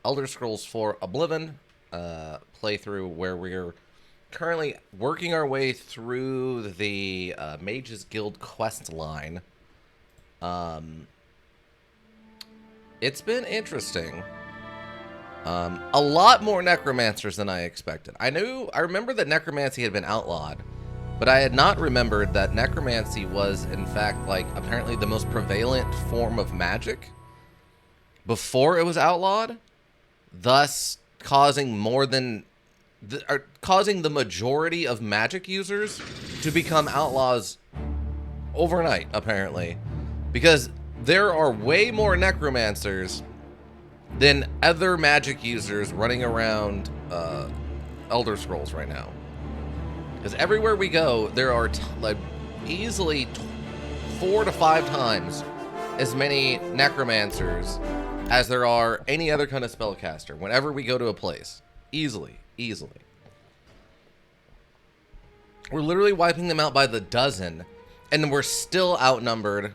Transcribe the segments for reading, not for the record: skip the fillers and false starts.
Elder Scrolls 4 Oblivion playthrough where we're currently working our way through the Mage's Guild quest line. It's been interesting. A lot more necromancers than I expected. I remember that necromancy had been outlawed, but I had not remembered that necromancy was, in fact, like, apparently the most prevalent form of magic before it was outlawed, thus causing causing the majority of magic users to become outlaws overnight, apparently, because there are way more necromancers than other magic users running around Elder Scrolls right now. Because everywhere we go, there are like easily 4 to 5 times as many necromancers as there are any other kind of spellcaster whenever we go to a place. Easily. We're literally wiping them out by the dozen, and we're still outnumbered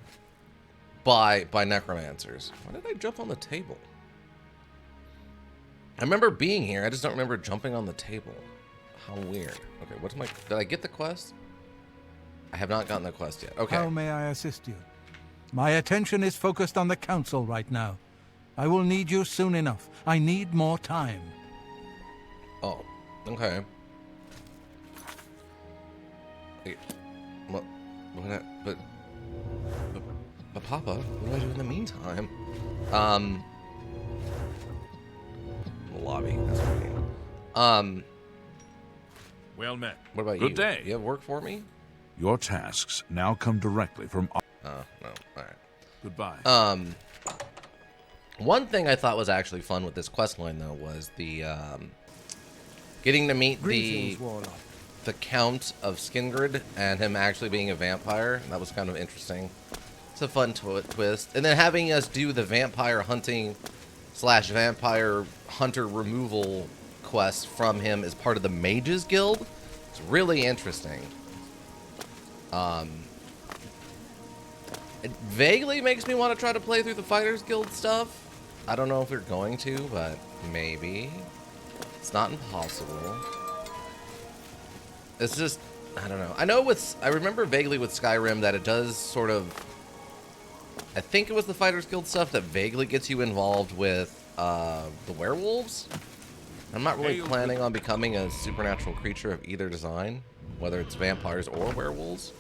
by necromancers. Why did I jump on the table? I remember being here, I just don't remember jumping on the table. How weird. Okay, did I get the quest? I have not gotten the quest yet. Okay. How may I assist you? My attention is focused on the council right now. I will need you soon enough. I need more time. Oh, okay. Wait, but Papa, what do I do in the meantime? Lobby, that's what I mean. Well met. What about you? Good day. You have work for me? Your tasks now come directly from... Oh, no. Alright. Goodbye. One thing I thought was actually fun with this quest line, though, was the, getting to meet the Count of Skingrid and him actually being a vampire. That was kind of interesting. It's a fun twist. And then having us do the vampire hunting / vampire hunter removal quest from him as part of the Mage's Guild. It's really interesting. It vaguely makes me want to try to play through the Fighters Guild stuff. I don't know if we're going to, but maybe. It's not impossible. It's just, I don't know. I remember vaguely with Skyrim that it does sort of, I think it was the Fighters Guild stuff that vaguely gets you involved with the werewolves. I'm not really planning on becoming a supernatural creature of either design, whether it's vampires or werewolves.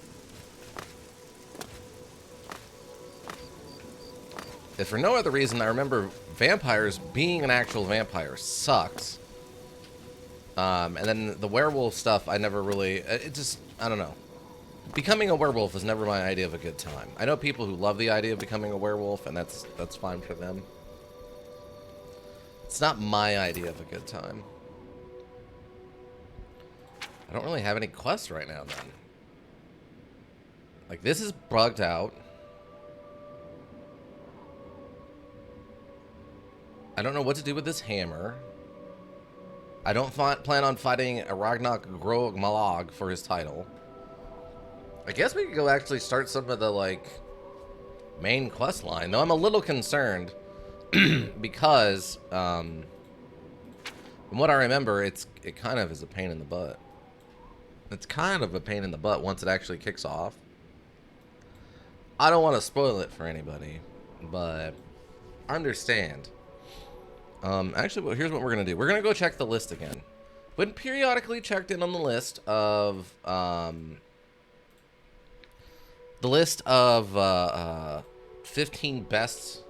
If for no other reason, I remember vampires being an actual vampire sucks. And then the werewolf stuff, I never really, I don't know. Becoming a werewolf was never my idea of a good time. I know people who love the idea of becoming a werewolf, and that's fine for them. It's not my idea of a good time. I don't really have any quests right now, then. Like, this is bugged out. I don't know what to do with this hammer. I don't plan on fighting a Ragnak Grog Malag for his title. I guess we could go actually start some of the, like, main quest line. Though I'm a little concerned because, from what I remember, it kind of is a pain in the butt. It's kind of a pain in the butt once it actually kicks off. I don't want to spoil it for anybody, but understand. Actually, well, here's what we're going to do. We're going to go check the list again. When periodically checked in on the list of, 15 best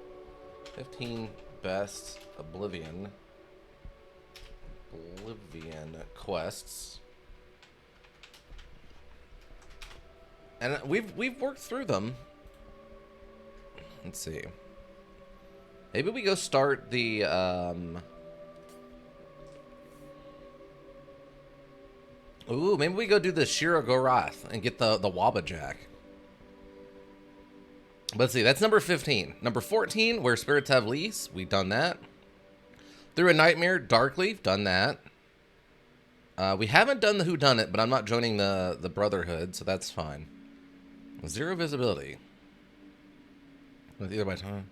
Oblivion quests. And we've worked through them. Let's see. Maybe we go start the, ooh, maybe we go do the Shira Gorath and get the Wabajack. Let's see, that's number 15. Number 14, Where Spirits Have Lease. We've done that. Through a Nightmare, Darkleaf. Done that. We haven't done the Whodunit, but I'm not joining the Brotherhood, so that's fine. 0 visibility. With either by time.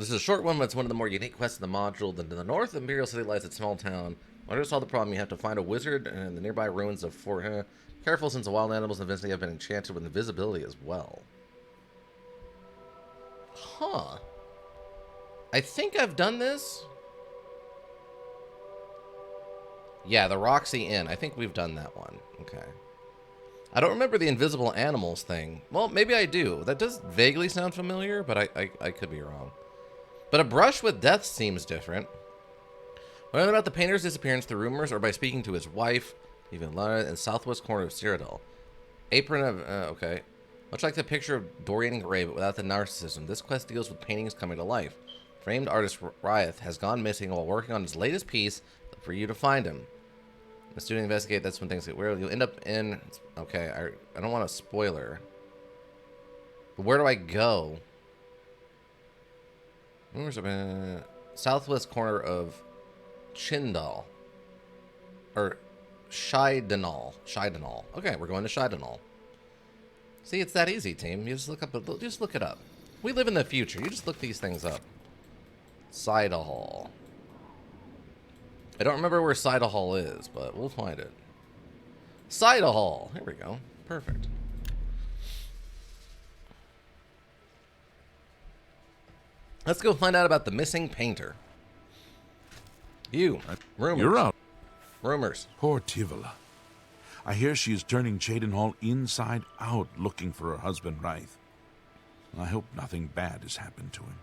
This is a short one, but it's one of the more unique quests in the module. In the north, the Imperial City lies a small town. When I solve the problem, you have to find a wizard in the nearby ruins of Fort. Careful, since the wild animals in the vicinity have been enchanted with invisibility as well. Huh. I think I've done this. Yeah, the Roxy Inn. I think we've done that one. Okay. I don't remember the invisible animals thing. Well, maybe I do. That does vaguely sound familiar, but I could be wrong. But a brush with death seems different. When I learned about the painter's disappearance through rumors or by speaking to his wife, even Lara, in southwest corner of Cyrodiil. Apron of... okay. Much like the picture of Dorian Gray, but without the narcissism, this quest deals with paintings coming to life. Famed artist Riot has gone missing while working on his latest piece for you to find him. The student investigate, that's when things get weird. You'll end up in... Okay, I don't want a spoiler. But where do I go? Where's it? Southwest corner of Chindal. Or Shidenal. Shidenal. Okay, we're going to Shidenal. See, it's that easy, team. You just look it up. We live in the future. You just look these things up. Sidahall. I don't remember where Sidahall is, but we'll find it. Sidahall. Here we go. Perfect. Let's go find out about the missing painter. You. Rumors. You're out. Rumors. Poor Tivila. I hear she is turning Cheydinhal inside out looking for her husband, Wraith. I hope nothing bad has happened to him.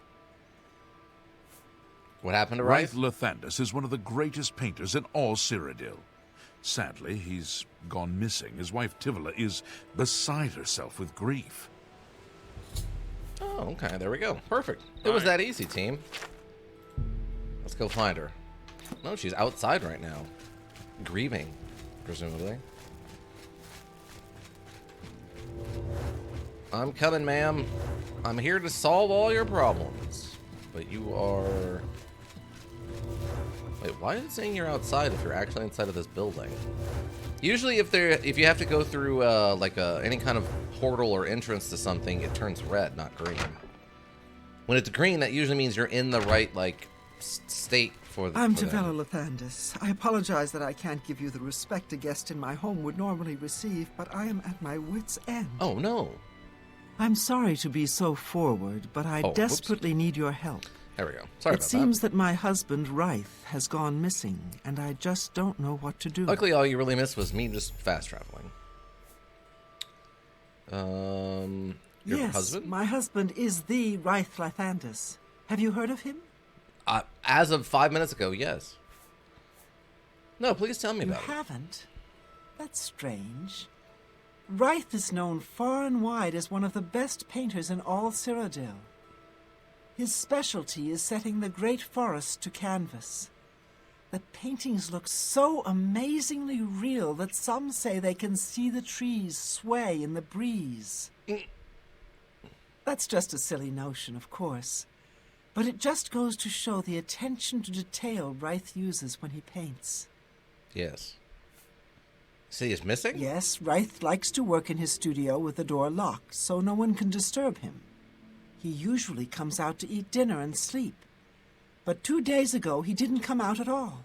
What happened to Wraith Wraith? Lathandis is one of the greatest painters in all Cyrodiil. Sadly, he's gone missing. His wife Tivila is beside herself with grief. Oh, okay. There we go. Perfect. It was that easy, team. Let's go find her. No, she's outside right now. Grieving, presumably. I'm coming, ma'am. I'm here to solve all your problems. But you are... Wait, why is it saying you're outside if you're actually inside of this building? Usually if you have to go through any kind of portal or entrance to something, it turns red, not green. When it's green, that usually means you're in the right state for the... I'm Tivila Lathandis. I apologize that I can't give you the respect a guest in my home would normally receive, but I am at my wit's end. Oh, no. I'm sorry to be so forward, but I desperately need your help. There we go. Sorry about that. It seems that my husband, Wraith, has gone missing, and I just don't know what to do. Luckily, all you really missed was me just fast traveling. Your yes, husband? My husband is the Wraith Lathandis. Have you heard of him? As of 5 minutes ago, yes. No, please tell me about it. You haven't? That's strange. Wraith is known far and wide as one of the best painters in all Cyrodiil. His specialty is setting the great forest to canvas. The paintings look so amazingly real that some say they can see the trees sway in the breeze. That's just a silly notion, of course. But it just goes to show the attention to detail Wraith uses when he paints. Yes. See, he's missing? Yes, Wraith likes to work in his studio with the door locked, so no one can disturb him. He usually comes out to eat dinner and sleep. But 2 days ago, he didn't come out at all.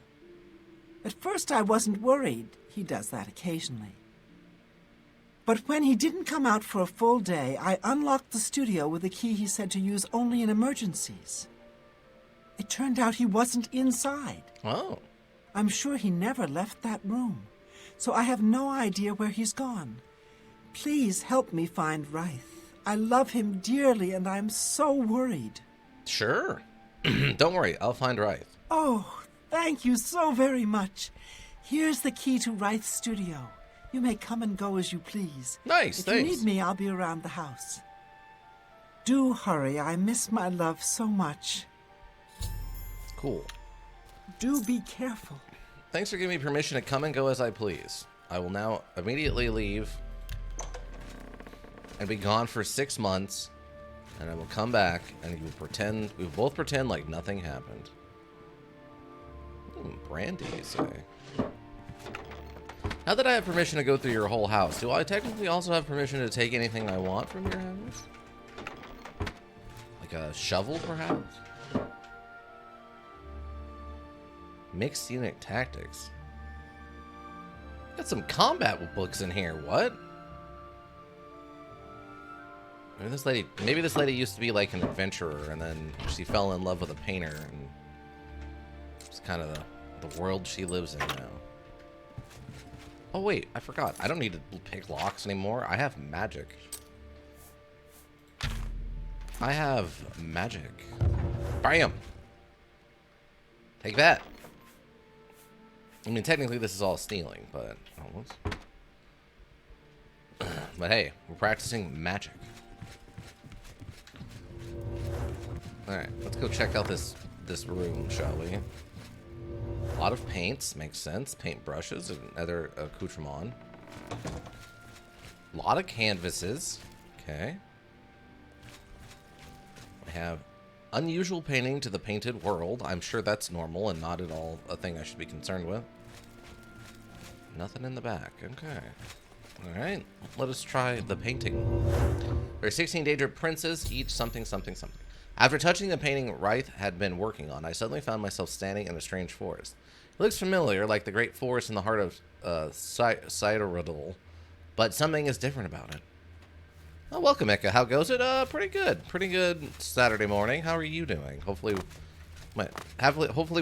At first, I wasn't worried. He does that occasionally. But when he didn't come out for a full day, I unlocked the studio with a key he said to use only in emergencies. It turned out he wasn't inside. Oh. I'm sure he never left that room, so I have no idea where he's gone. Please help me find Wraith. I love him dearly, and I'm so worried. Sure. Don't worry, I'll find Wraith. Oh, thank you so very much. Here's the key to Wraith's studio. You may come and go as you please. Nice, thanks. If you need me, I'll be around the house. Do hurry. I miss my love so much. Cool. Do be careful. Thanks for giving me permission to come and go as I please. I will now immediately leave and be gone for 6 months, and I will come back and we will both pretend like nothing happened. Brandy, you say? Now that I have permission to go through your whole house, do I technically also have permission to take anything I want from your house? Like a shovel, perhaps? Mixed unit tactics. Got some combat books in here. What? Maybe this lady used to be like an adventurer, and then she fell in love with a painter, and it's kind of the world she lives in now. Oh wait, I forgot. I don't need to pick locks anymore. I have magic. I have magic. Bam! Take that. I mean, technically this is all stealing, but almost. But hey, we're practicing magic. Alright, let's go check out this room, shall we? A lot of paints, makes sense. Paint brushes and other accoutrements. A lot of canvases. Okay. We have unusual painting to the painted world. I'm sure that's normal and not at all a thing I should be concerned with. Nothing in the back. Okay. Alright, let us try the painting. There are 16 Daedra princes, each something, something, something. After touching the painting Ryth had been working on, I suddenly found myself standing in a strange forest. It looks familiar, like the great forest in the heart of Cyrodiil, but something is different about it. Oh, welcome, Eka. How goes it? Pretty good. Pretty good Saturday morning. How are you doing? Hopefully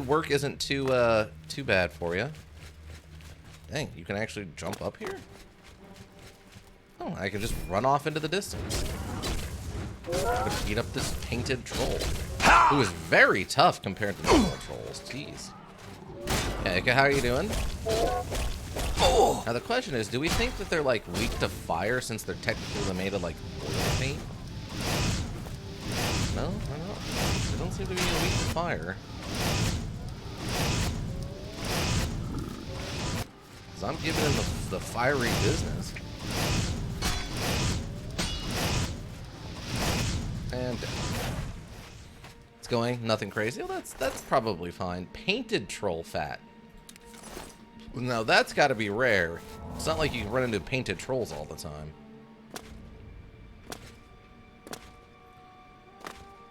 work isn't too bad for you. Dang, you can actually jump up here? Oh, I can just run off into the distance. I'm gonna beat up this painted troll, who is very tough compared to normal trolls. Jeez. Yeah, Eka, how are you doing? Now the question is, do we think that they're like weak to fire since they're technically made of like oil paint? No, I don't know. They don't seem to be weak to fire. Cause I'm giving them the fiery business. And it's going, nothing crazy. Well, that's probably fine. Painted troll fat. Now that's got to be rare. It's not like you can run into painted trolls all the time.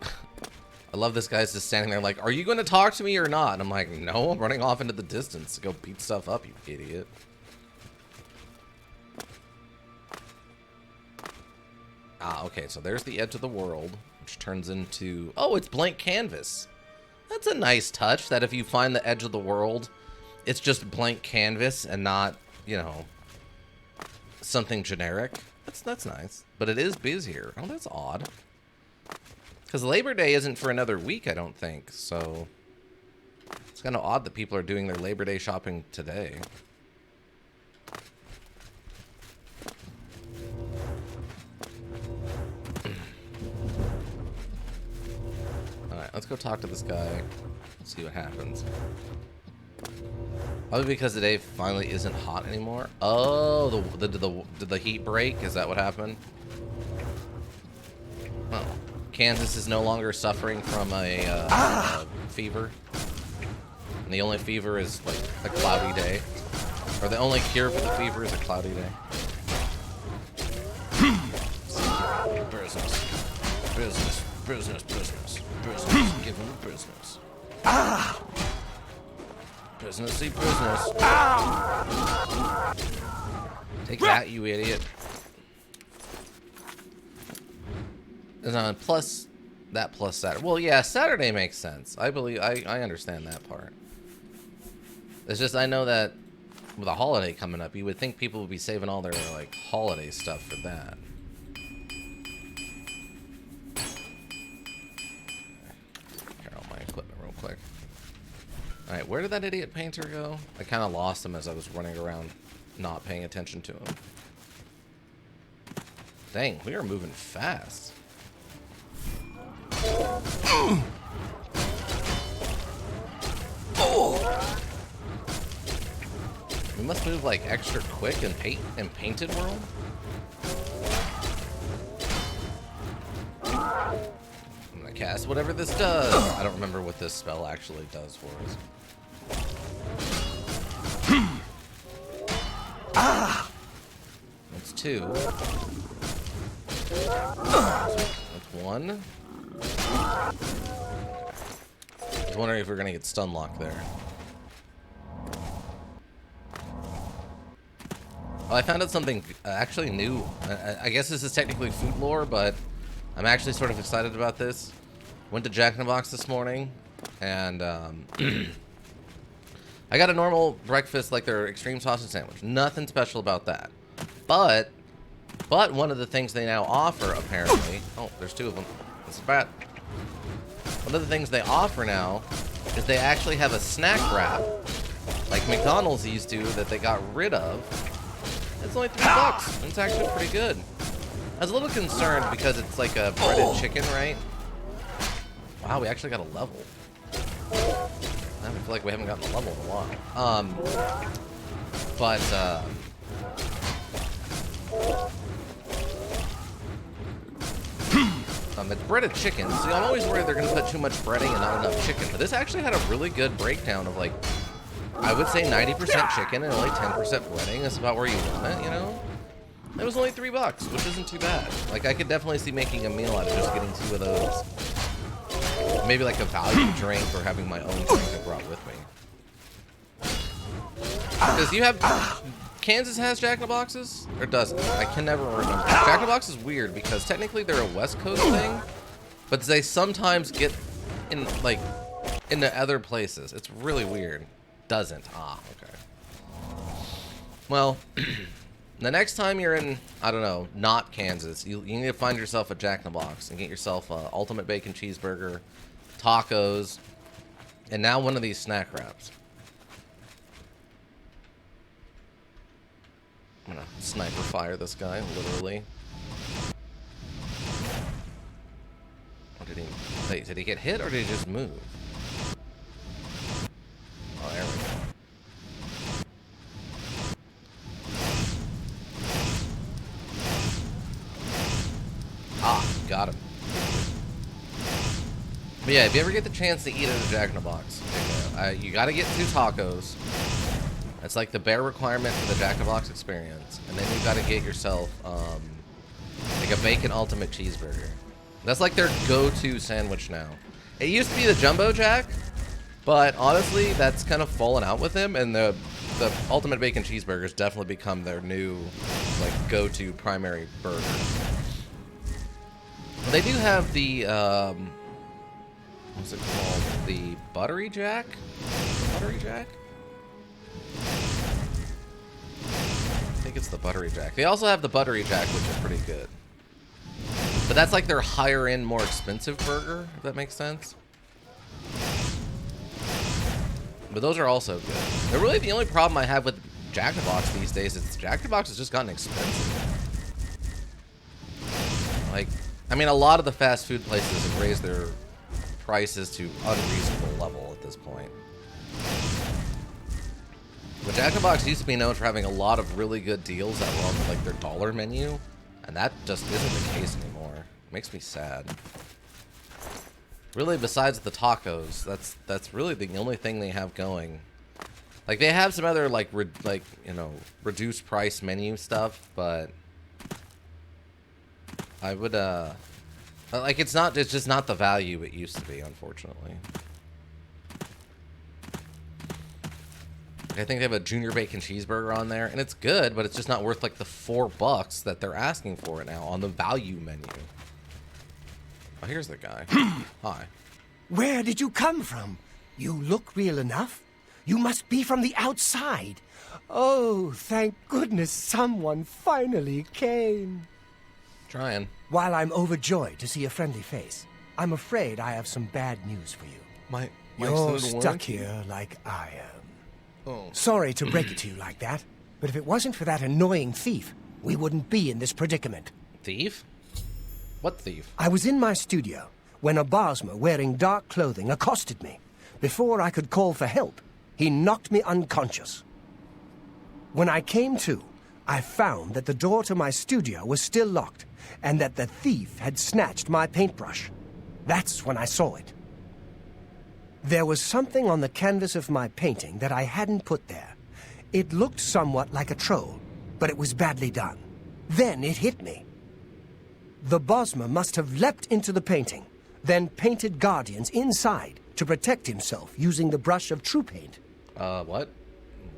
I love this guy's just standing there like, are you going to talk to me or not? And I'm like, no, I'm running off into the distance to go beat stuff up, you idiot. Ah, okay, so there's the edge of the world, which turns into... Oh, it's blank canvas. That's a nice touch, that if you find the edge of the world, it's just blank canvas and not, you know, something generic. That's nice. But it is busier. Oh, that's odd. Because Labor Day isn't for another week, I don't think, so... It's kind of odd that people are doing their Labor Day shopping today. Let's go talk to this guy. See what happens. Probably because the day finally isn't hot anymore. Oh, did the heat break? Is that what happened? Oh, Kansas is no longer suffering from a fever. And the only fever is like a cloudy day. Or the only cure for the fever is a cloudy day. Business. Business. Business. Business. Business. Give him the business. Ah! Businessy business. Ah! Take that, you idiot. And plus Saturday. Well, yeah, Saturday makes sense. I believe I understand that part. It's just I know that with a holiday coming up, you would think people would be saving all their like holiday stuff for that. Alright, where did that idiot painter go? I kind of lost him as I was running around not paying attention to him. Dang, we are moving fast. We must move like extra quick in Painted World. I'm gonna cast whatever this does. I don't remember what this spell actually does for us. That's two. That's one. I was wondering if we were gonna get stun locked there. Oh, I found out something actually new. I guess this is technically food lore, but I'm actually sort of excited about this. Went to Jack in the Box this morning, and I got a normal breakfast, like their extreme sausage sandwich. Nothing special about that. But one of the things they now offer, apparently... Oh, there's two of them. This is bad. One of the things they offer now is they actually have a snack wrap, like McDonald's used to, that they got rid of. It's only $3. It's actually pretty good. I was a little concerned because it's like a breaded chicken, right? Wow, we actually got a level. I feel like we haven't gotten a level in a while. It's breaded chicken, so I'm always worried they're going to put too much breading and not enough chicken. But this actually had a really good breakdown of, like, I would say 90% chicken and only 10% breading. That's about where you want it, you know? It was only $3, which isn't too bad. Like, I could definitely see making a meal out of just getting 2 of those. Maybe like a value drink or having my own drink I brought with me. Because you have... Kansas has Jack in the Boxes? Or doesn't? I can never remember. Jack in the Box is weird because technically they're a West Coast thing, but they sometimes get in, like, into other places. It's really weird. Doesn't. Ah, okay. Well, the next time you're in, I don't know, not Kansas, you need to find yourself a Jack in the Box and get yourself a ultimate bacon cheeseburger, tacos, and now one of these snack wraps. I'm gonna sniper fire this guy, literally. Or did he... Wait, did he get hit or did he just move? Oh, there we go. Ah, got him. But yeah, if you ever get the chance to eat at a Jack in the Box, you gotta get 2 tacos. That's like the bare requirement for the Jack in the Box experience. And then you gotta get yourself, like a bacon ultimate cheeseburger. That's like their go-to sandwich now. It used to be the Jumbo Jack, but honestly, that's kind of fallen out with them, and the ultimate bacon cheeseburgers definitely become their new, like, go-to primary burger. They do have the, what's it called? The Buttery Jack? Buttery Jack? I think it's the Buttery Jack. They also have the Buttery Jack, which is pretty good. But that's like their higher end, more expensive burger, if that makes sense. But those are also good. They're really the only problem I have with Jack in the Box these days is Jack in the Box has just gotten expensive. Like, I mean, a lot of the fast food places have raised their prices to unreasonable level at this point. But Jack in the Box used to be known for having a lot of really good deals that were on, like, their dollar menu, and that just isn't the case anymore. It makes me sad. Really, besides the tacos, that's really the only thing they have going. Like, they have some other, like, you know, reduced price menu stuff, but I would, like, it's just not the value it used to be, unfortunately. I think they have a junior bacon cheeseburger on there, and it's good, but it's just not worth, like, the $4 that they're asking for it now on the value menu. Oh, here's the guy. Hi. Where did you come from? You look real enough. You must be from the outside. Oh, thank goodness someone finally came. Trying. While I'm overjoyed to see a friendly face, I'm afraid I have some bad news for you. You're stuck here like I am. Oh. Sorry to break it to you like that, but if it wasn't for that annoying thief, we wouldn't be in this predicament. Thief? What thief? I was in my studio when a Bosmer wearing dark clothing accosted me. Before I could call for help, he knocked me unconscious. When I came to, I found that the door to my studio was still locked, and that the thief had snatched my paintbrush. That's when I saw it. There was something on the canvas of my painting that I hadn't put there. It looked somewhat like a troll, but it was badly done. Then it hit me. The Bosmer must have leapt into the painting, then painted guardians inside to protect himself using the brush of true paint. What?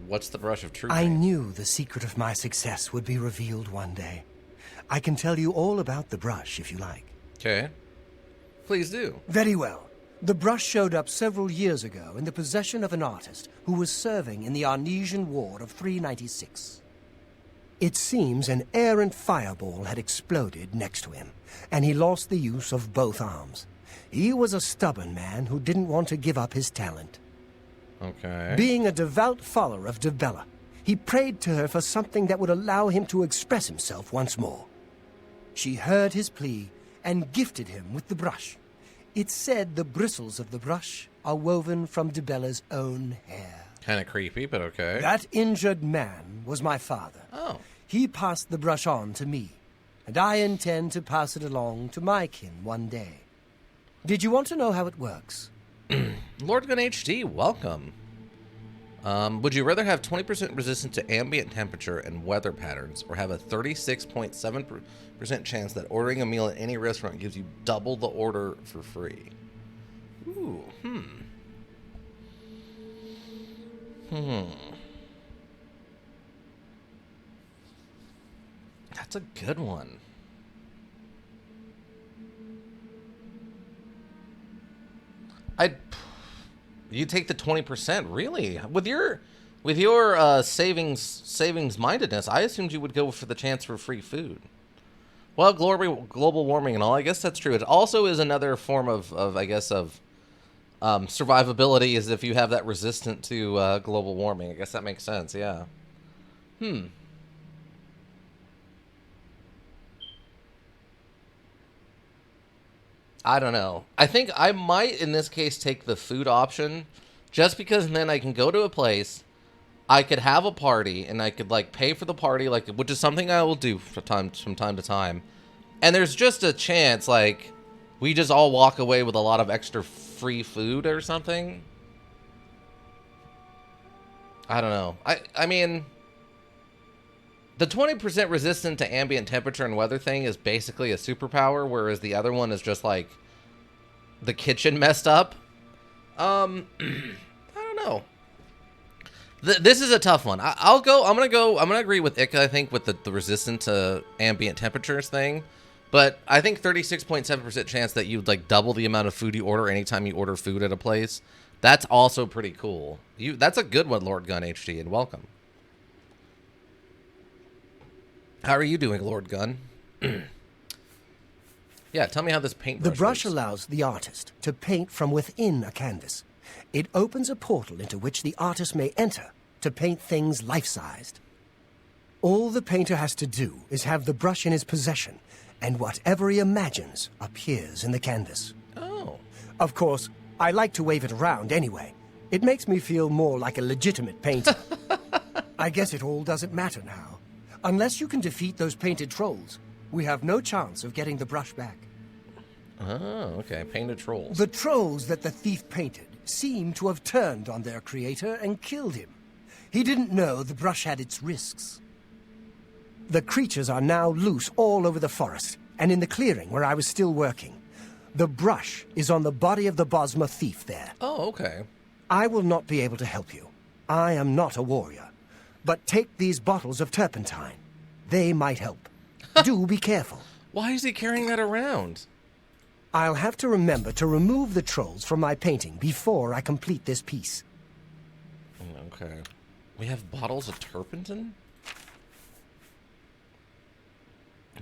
What's the brush of true I pain? knew the secret of my success would be revealed one day. I can tell you all about the brush if you like. Okay. Please do. Very well. The brush showed up several years ago in the possession of an artist who was serving in the Arnesian War of 396. It seems an errant fireball had exploded next to him, and he lost the use of both arms. He was a stubborn man who didn't want to give up his talent. Okay. Being a devout follower of Debella, he prayed to her for something that would allow him to express himself once more. She heard his plea and gifted him with the brush. It's said the bristles of the brush are woven from Debella's own hair. Kind of creepy, but okay. That injured man was my father. Oh. He passed the brush on to me, and I intend to pass it along to my kin one day. Did you want to know how it works? Lord Gun HD, welcome. Would you rather have 20% resistance to ambient temperature and weather patterns, or have a 36.7% chance that ordering a meal at any restaurant gives you double the order for free? Ooh, That's a good one. You take the 20%, really? With your savings mindedness, I assumed you would go for the chance for free food. Well, global warming and all, I guess that's true. It also is another form of survivability, is if you have that resistant to global warming. I guess that makes sense. Yeah. I don't know. I think I might, in this case, take the food option, just because then I can go to a place, I could have a party, and I could, like, pay for the party, like, which is something I will do from time to time. And there's just a chance, like, we just all walk away with a lot of extra free food or something. I don't know. I mean, the 20% resistant to ambient temperature and weather thing is basically a superpower, whereas the other one is just like the kitchen messed up. I don't know. This is a tough one. I'm gonna agree with Ika, I think, with the resistant to ambient temperatures thing. But I think 36.7% chance that you'd like double the amount of food you order anytime you order food at a place. That's also pretty cool. That's a good one, Lord Gun HD, and welcome. How are you doing, Lord Gun? Yeah, tell me how this paintbrush The brush works. allows the artist to paint from within a canvas. It opens a portal into which the artist may enter to paint things life-sized. All the painter has to do is have the brush in his possession, and whatever he imagines appears in the canvas. Oh. Of course, I like to wave it around anyway. It makes me feel more like a legitimate painter. I guess it all doesn't matter now. Unless you can defeat those painted trolls, we have no chance of getting the brush back. Oh, okay. Painted trolls. The trolls that the thief painted seem to have turned on their creator and killed him. He didn't know the brush had its risks. The creatures are now loose all over the forest, and in the clearing where I was still working. The brush is on the body of the Bosma thief there. Oh, okay. I will not be able to help you. I am not a warrior. But take these bottles of turpentine. They might help. Do be careful. Why is he carrying that around? I'll have to remember to remove the trolls from my painting before I complete this piece. Okay. We have bottles of turpentine?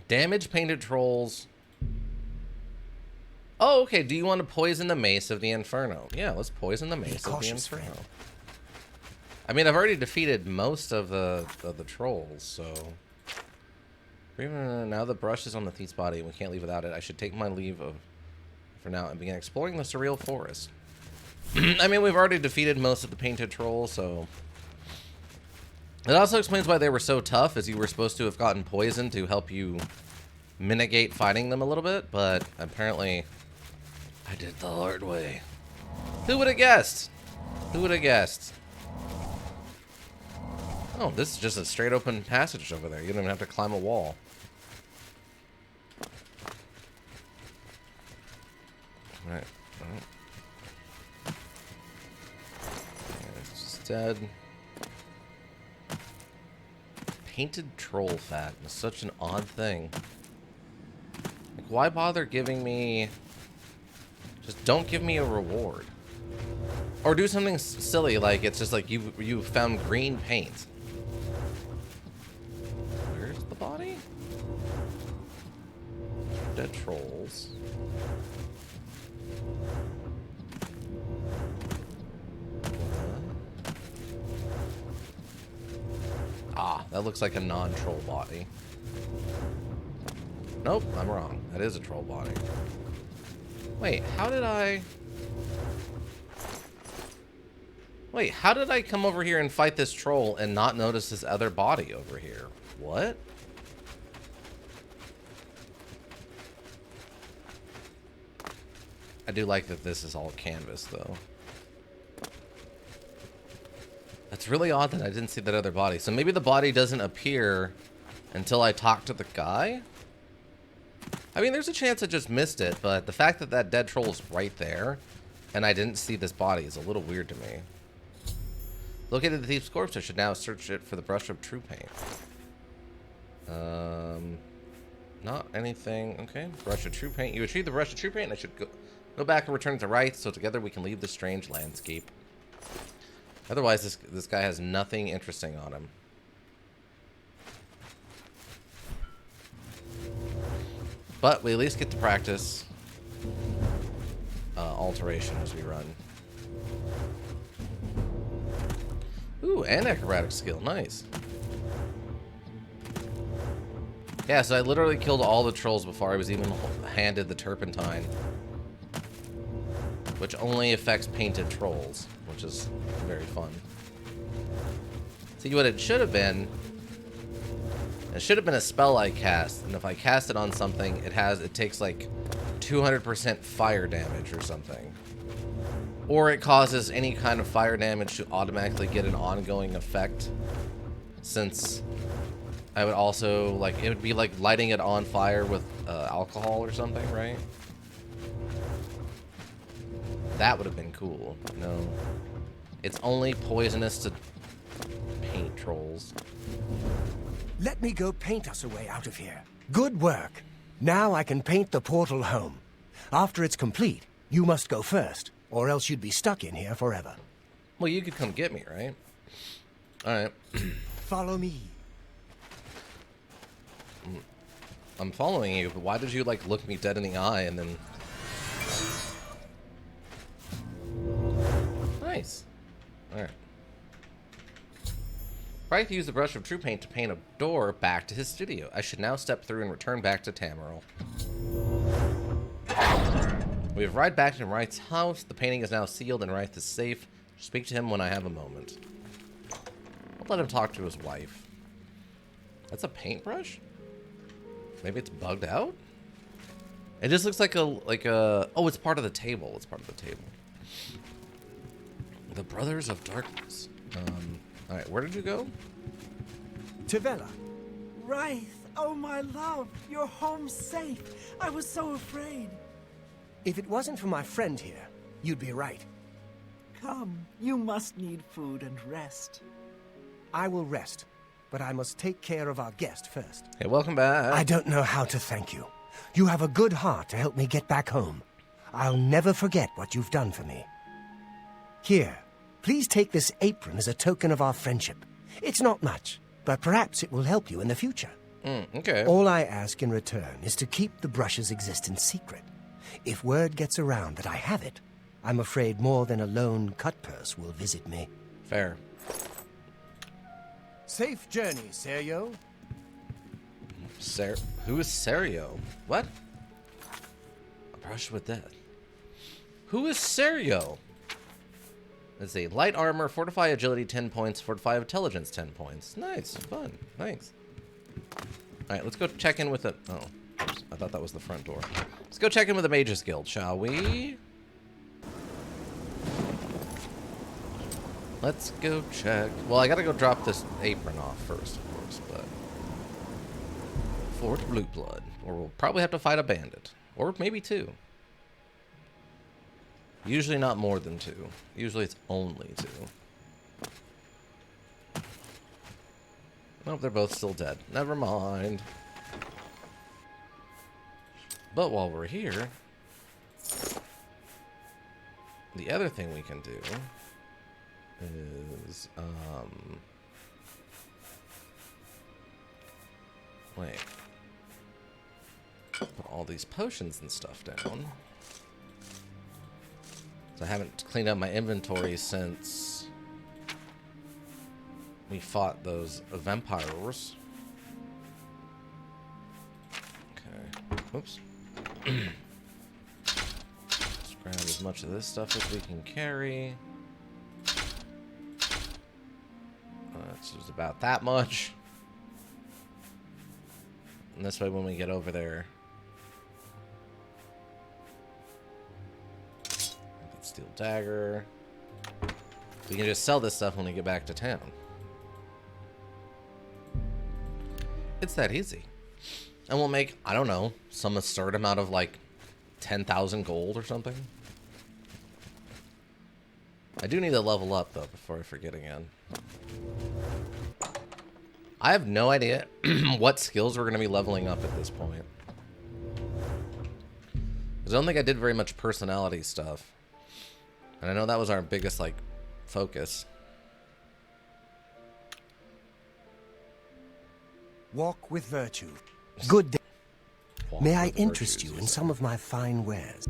Damage painted trolls. Oh, okay. Do you want to poison the mace of the Inferno? Yeah, let's poison the mace of the Inferno. Friend. I mean, I've already defeated most of the trolls, so... Now the brush is on the thief's body, and we can't leave without it. I should take my leave for now and begin exploring the surreal forest. I mean, we've already defeated most of the painted trolls, so... It also explains why they were so tough, as you were supposed to have gotten poison to help you mitigate fighting them a little bit, but apparently I did it the hard way. Who would have guessed? Who would have guessed? Oh, this is just a straight open passage over there. You don't even have to climb a wall. Alright, alright. Yeah, it's just dead. Painted troll fat is such an odd thing. Like, why bother giving me... Just don't give me a reward. Or do something silly, like it's just like you found green paint. Where's the body? Dead trolls. Ah, that looks like a non-troll body. Nope, I'm wrong. That is a troll body. Wait, how did I... Wait, how did I come over here and fight this troll and not notice this other body over here? What? I do like that this is all canvas, though. That's really odd that I didn't see that other body. So maybe the body doesn't appear until I talk to the guy? I mean, there's a chance I just missed it, but the fact that that dead troll is right there and I didn't see this body is a little weird to me. Located the thief's corpse. I should now search it for the brush of true paint. Not anything. Okay, brush of true paint. You achieved the brush of true paint. I should go back and return to Wraith, so together we can leave this strange landscape. Otherwise, this guy has nothing interesting on him. But we at least get to practice alteration as we run. Ooh, and acrobatic skill. Nice. Yeah, so I literally killed all the trolls before I was even handed the turpentine. Which only affects painted trolls, which is very fun. See, what it should have been... It should have been a spell I cast, and if I cast it on something, it takes like 200% fire damage or something. Or it causes any kind of fire damage to automatically get an ongoing effect. Since I would also, like, it would be like lighting it on fire with alcohol or something, right? That would have been cool. No. It's only poisonous to paint trolls. Let me go paint us a way out of here. Good work. Now I can paint the portal home. After it's complete, you must go first, or else you'd be stuck in here forever. Well, you could come get me, right? Alright. Follow me. I'm following you, but why did you, like, look me dead in the eye and then... Nice. Alright. Wraith used the brush of true paint to paint a door back to his studio. I should now step through and return back to Tamriel. We have arrived back in Wraith's house. The painting is now sealed and Wraith is safe. Speak to him when I have a moment. I'll let him talk to his wife. That's a paintbrush? Maybe it's bugged out? It just looks like a... Oh, it's part of the table. It's part of the table. The Brothers of Darkness. Alright, where did you go? Tavella. Wraith, oh my love, you're home safe. I was so afraid. If it wasn't for my friend here, you'd be right. Come, you must need food and rest. I will rest, but I must take care of our guest first. Hey, welcome back. I don't know how to thank you. You have a good heart to help me get back home. I'll never forget what you've done for me. Here, please take this apron as a token of our friendship. It's not much, but perhaps it will help you in the future. Okay. All I ask in return is to keep the brush's existence secret. If word gets around that I have it, I'm afraid more than a lone cut-purse will visit me. Fair. Safe journey, Serio. Who is Serio? What? A brush with death. Who is Serio? Let's see. Light armor, fortify agility 10 points, fortify intelligence 10 points. Nice. Fun. Thanks. Alright, let's go check in with the... Oh. Oops, I thought that was the front door. Let's go check in with the Mages Guild, shall we? Let's go check. Well, I gotta go drop this apron off first, of course, but... Fort Blue Blood. Or we'll probably have to fight a bandit. Or maybe two. Usually not more than two. Usually it's only two. Oh, they're both still dead. Never mind. But while we're here, the other thing we can do is, wait. Put all these potions and stuff down. So I haven't cleaned up my inventory since we fought those vampires. Okay. Oops. Let's grab as much of this stuff as we can carry. That's just about that much. And this way when we get over there, steel dagger. We can just sell this stuff when we get back to town. It's that easy. And we'll make, I don't know, some absurd amount of like 10,000 gold or something. I do need to level up though before I forget again. I have no idea what skills we're going to be leveling up at this point. Because I don't think I did very much personality stuff. And I know that was our biggest, like, focus. Walk with virtue. Good day. Walk May I with interest virtues, you in some of my fine wares?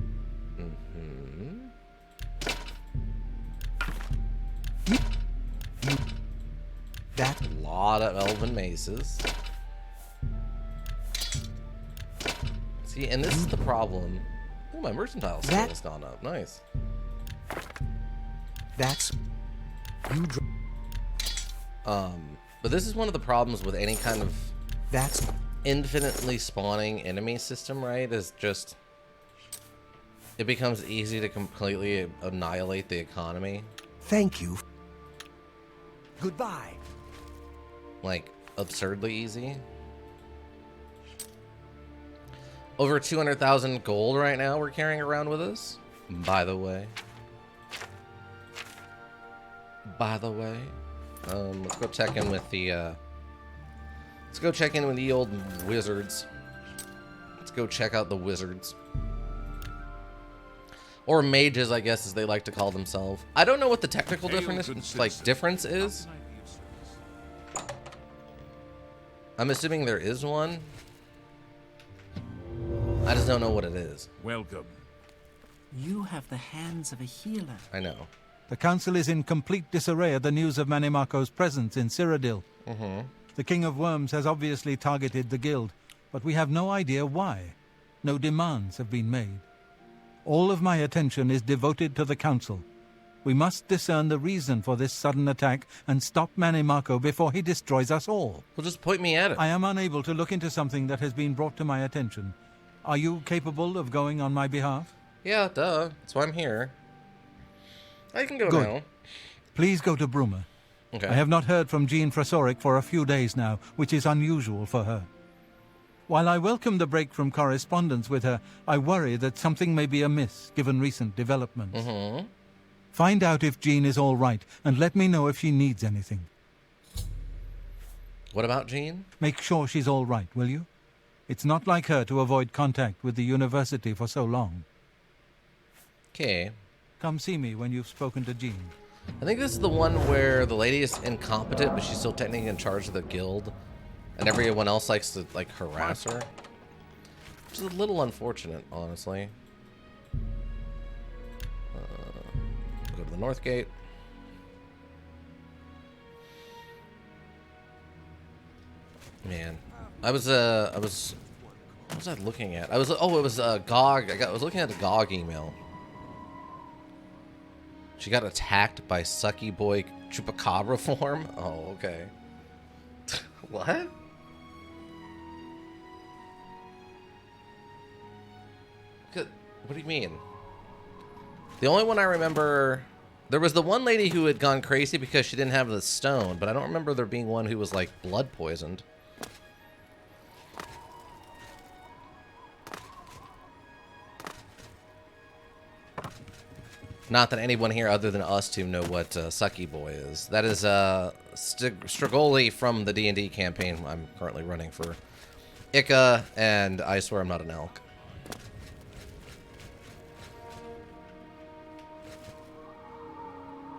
That A lot of elven maces. See, and this is the problem. Ooh, my mercantile skill has gone up. Nice. that's you. But this is one of the problems with any kind of That's infinitely spawning enemy system, right? Is just it becomes easy to completely annihilate the economy. thank you. Goodbye. Like, absurdly easy. Over 200,000 gold right now we're carrying around with us. By the way. Let's go check in with the, let's go check in with the old wizards. Let's go check out the wizards. Or mages, I guess, as they like to call themselves. I don't know what the technical difference is. I'm assuming there is one. I just don't know what it is. Welcome. You have the hands of a healer. I know. The council is in complete disarray at the news of Manimaco's presence in Cyrodiil. The King of Worms has obviously targeted the guild, but we have no idea why. No demands have been made. All of my attention is devoted to the council. We must discern the reason for this sudden attack and stop Manimaco before he destroys us all. Well, just point me at it. I am unable to look into something that has been brought to my attention. Are you capable of going on my behalf? Yeah, duh. That's why I'm here. I can go Good. now. Please go to Bruma. Okay. I have not heard from Jean Frasoric for a few days now, which is unusual for her. While I welcome the break from correspondence with her, I worry that something may be amiss given recent developments. Find out if Jean is all right and let me know if she needs anything. What about Jean? Make sure she's all right, will you? It's not like her to avoid contact with the university for so long. Okay. Come see me when you've spoken to Jean. I think this is the one where the lady is incompetent, but she's still technically in charge of the guild, and everyone else likes to, like, harass her. Which is a little unfortunate, honestly. Go to the north gate. Man, what was I looking at? It was GOG. I was looking at the GOG email. She got attacked by Sucky Boy Chupacabra form? Oh, okay. What? Good. What do you mean? The only one I remember... There was the one lady who had gone crazy because she didn't have the stone, but I don't remember there being one who was, like, blood poisoned. Not that anyone here other than us two know what Sucky Boy is. That is Strigoli from the D&D campaign I'm currently running for Ica, and I swear I'm not an elk.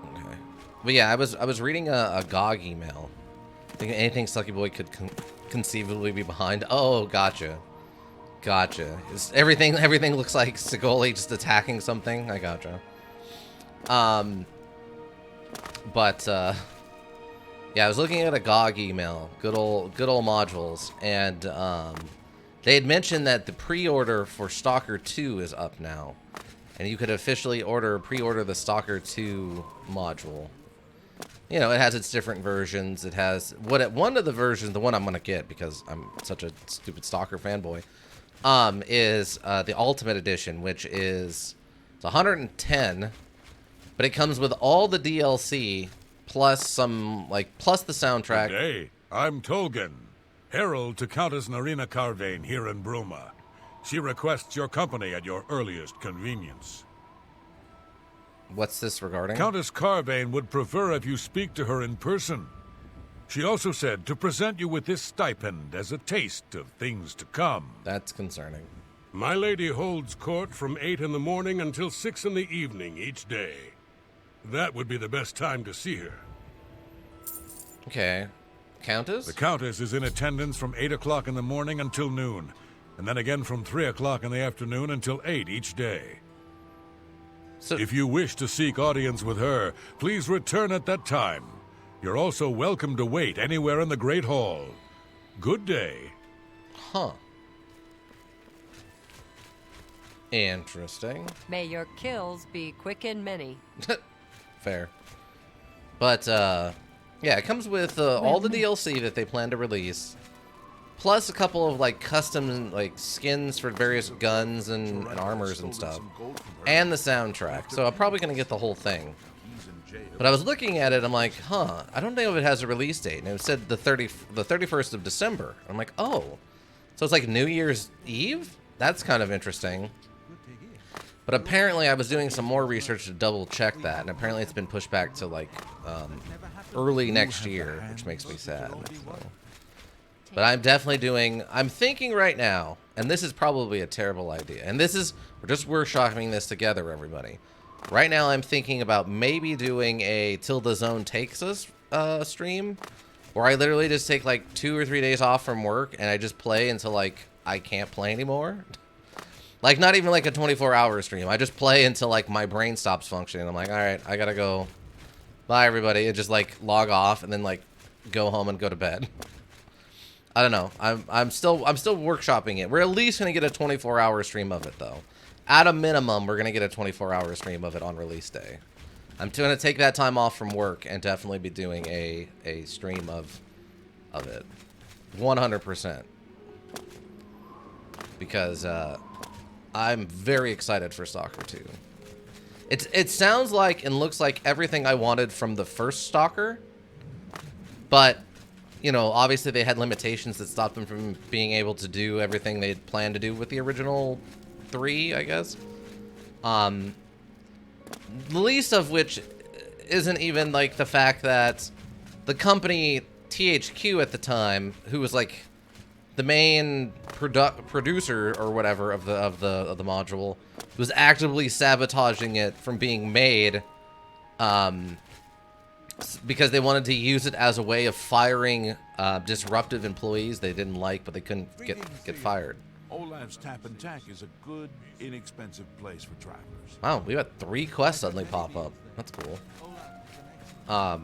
Okay. But yeah, I was reading a GOG email. Thinking anything Sucky Boy could conceivably be behind. Oh, gotcha. Gotcha. Everything looks like Strigoli just attacking something. I gotcha. Yeah, I was looking at a GOG email, good old modules, and they had mentioned that the pre-order for Stalker 2 is up now, and you could officially pre-order the Stalker 2 module. You know, it has its different versions. It has one of the versions, the one I'm gonna get because I'm such a stupid Stalker fanboy, is the Ultimate Edition, which is it's 110. But it comes with all the DLC, plus plus the soundtrack. Good day. I'm Tolgan, herald to Countess Narina Carvane here in Bruma. She requests your company at your earliest convenience. What's this regarding? Countess Carvane would prefer if you speak to her in person. She also said to present you with this stipend as a taste of things to come. That's concerning. My lady holds court from 8 in the morning until 6 in the evening each day. That would be the best time to see her. Okay. Countess? The Countess is in attendance from 8 o'clock in the morning until noon, and then again from 3 o'clock in the afternoon until 8 each day. So, if you wish to seek audience with her, please return at that time. You're also welcome to wait anywhere in the Great Hall. Good day. Huh. Interesting. May your kills be quick and many. Fair. But, yeah, it comes with all the DLC that they plan to release, plus a couple of, like, custom, like, skins for various guns and armors and stuff, and the soundtrack. So I'm probably going to get the whole thing. But I was looking at it, I'm like, huh, I don't know if it has a release date. And it said the 31st of December. I'm like, oh. So it's like New Year's Eve? That's kind of interesting. But apparently I was doing some more research to double check that, and apparently it's been pushed back to like early next year, which makes me sad. So. But I'm thinking right now, and this is probably a terrible idea, and we're just workshopping this together, everybody. Right now I'm thinking about maybe doing a Till the Zone Takes Us stream, where I literally just take like 2 or 3 days off from work, and I just play until like I can't play anymore. Like, not even like a 24-hour stream. I just play until, like, my brain stops functioning. I'm like, all right, I gotta go. Bye, everybody. And just, like, log off and then, like, go home and go to bed. I don't know. I'm still workshopping it. We're at least gonna get a 24-hour stream of it, though. At a minimum, we're gonna get a 24-hour stream of it on release day. I'm gonna take that time off from work and definitely be doing a stream of it. 100%. Because, I'm very excited for Stalker 2. It sounds like and looks like everything I wanted from the first Stalker, but, you know, obviously they had limitations that stopped them from being able to do everything they'd planned to do with the original 3, I guess. The least of which isn't even, like, the fact that the company THQ at the time, who was, like, the main producer or whatever of the module, was actively sabotaging it from being made, because they wanted to use it as a way of firing disruptive employees they didn't like, but they couldn't get fired. Olav's Tap and Tack is a good, inexpensive place for travelers. Wow, we got 3 quests suddenly pop up. That's cool. But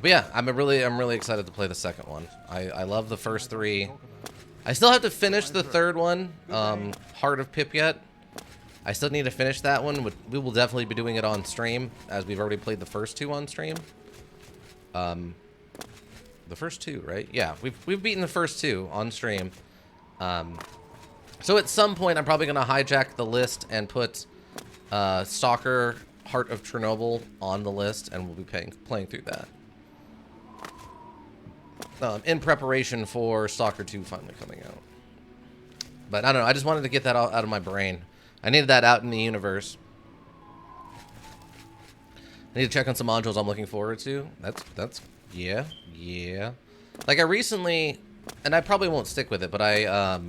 yeah, I'm really excited to play the second one. I love the first 3. I still have to finish the third one, Heart of Pipyet. I still need to finish that one. We will definitely be doing it on stream, as we've already played the first 2 on stream. The first 2, right? Yeah, we've beaten the first 2 on stream. So at some point, I'm probably going to hijack the list and put Stalker Heart of Chernobyl on the list, and we'll be playing through that. In preparation for Stalker 2 finally coming out. But I don't know, I just wanted to get that out of my brain. I needed that out in the universe. need to check on some modules I'm looking forward to. That's yeah. Like I recently, and I probably won't stick with it, but I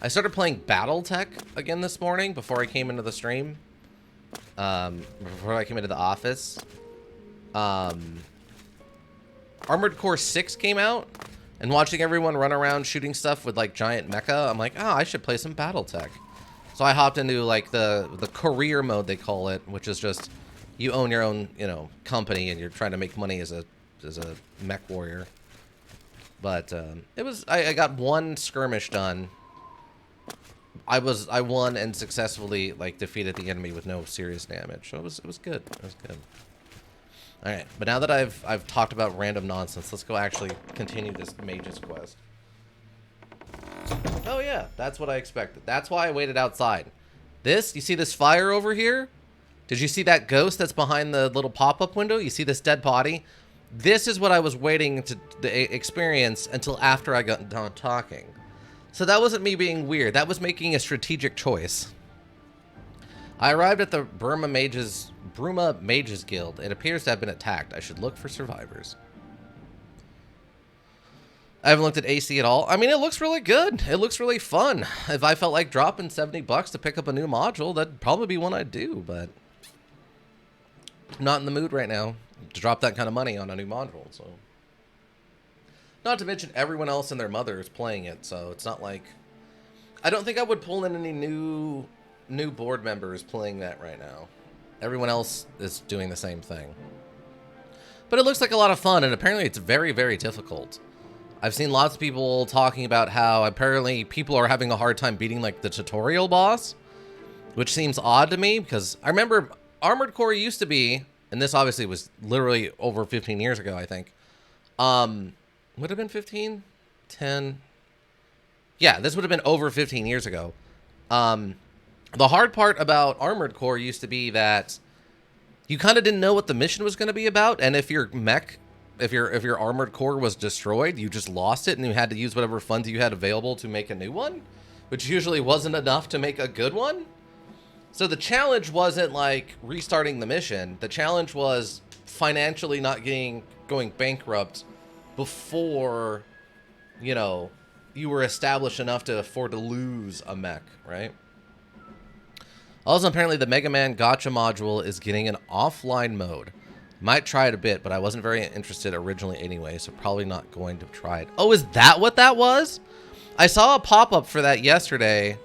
started playing BattleTech again this morning before I came into the stream. Before I came into the office. Armored Core 6 came out, and watching everyone run around shooting stuff with like giant mecha, I'm like, oh, I should play some BattleTech. So I hopped into like the career mode, they call it, which is just you own your own, you know, company and you're trying to make money as a mech warrior. But it was I got one skirmish done. I won and successfully like defeated the enemy with no serious damage. So it was good. It was good. All right, but now that I've talked about random nonsense, let's go actually continue this mage's quest. Oh yeah, that's what I expected. That's why I waited outside. This, you see this fire over here? Did you see that ghost that's behind the little pop-up window? You see this dead body? This is what I was waiting to experience until after I got done talking. So that wasn't me being weird. That was making a strategic choice. I arrived at the Bruma Mages Guild. It appears to have been attacked. I should look for survivors. I haven't looked at AC at all. I mean, it looks really good. It looks really fun. If I felt like dropping $70 to pick up a new module, that'd probably be one I'd do, but I'm not in the mood right now to drop that kind of money on a new module, so. Not to mention everyone else and their mother is playing it, so it's not like... I don't think I would pull in any new board members playing that right now. Everyone else is doing the same thing. But it looks like a lot of fun, and apparently it's very, very difficult. I've seen lots of people talking about how apparently people are having a hard time beating like the tutorial boss, which seems odd to me because I remember Armored Core used to be, and this obviously was literally over 15 years ago, I think. Would have been 15? 10? Yeah, this would have been over 15 years ago. The hard part about Armored Core used to be that you kind of didn't know what the mission was going to be about, and if your mech, if your Armored Core was destroyed, you just lost it, and you had to use whatever funds you had available to make a new one, which usually wasn't enough to make a good one. So the challenge wasn't like restarting the mission. The challenge was financially not going bankrupt before, you know, you were established enough to afford to lose a mech, right? Also, apparently the Mega Man Gacha module is getting an offline mode. Might try it a bit, but I wasn't very interested originally anyway, so probably not going to try it. Oh, is that what that was? I saw a pop-up for that yesterday.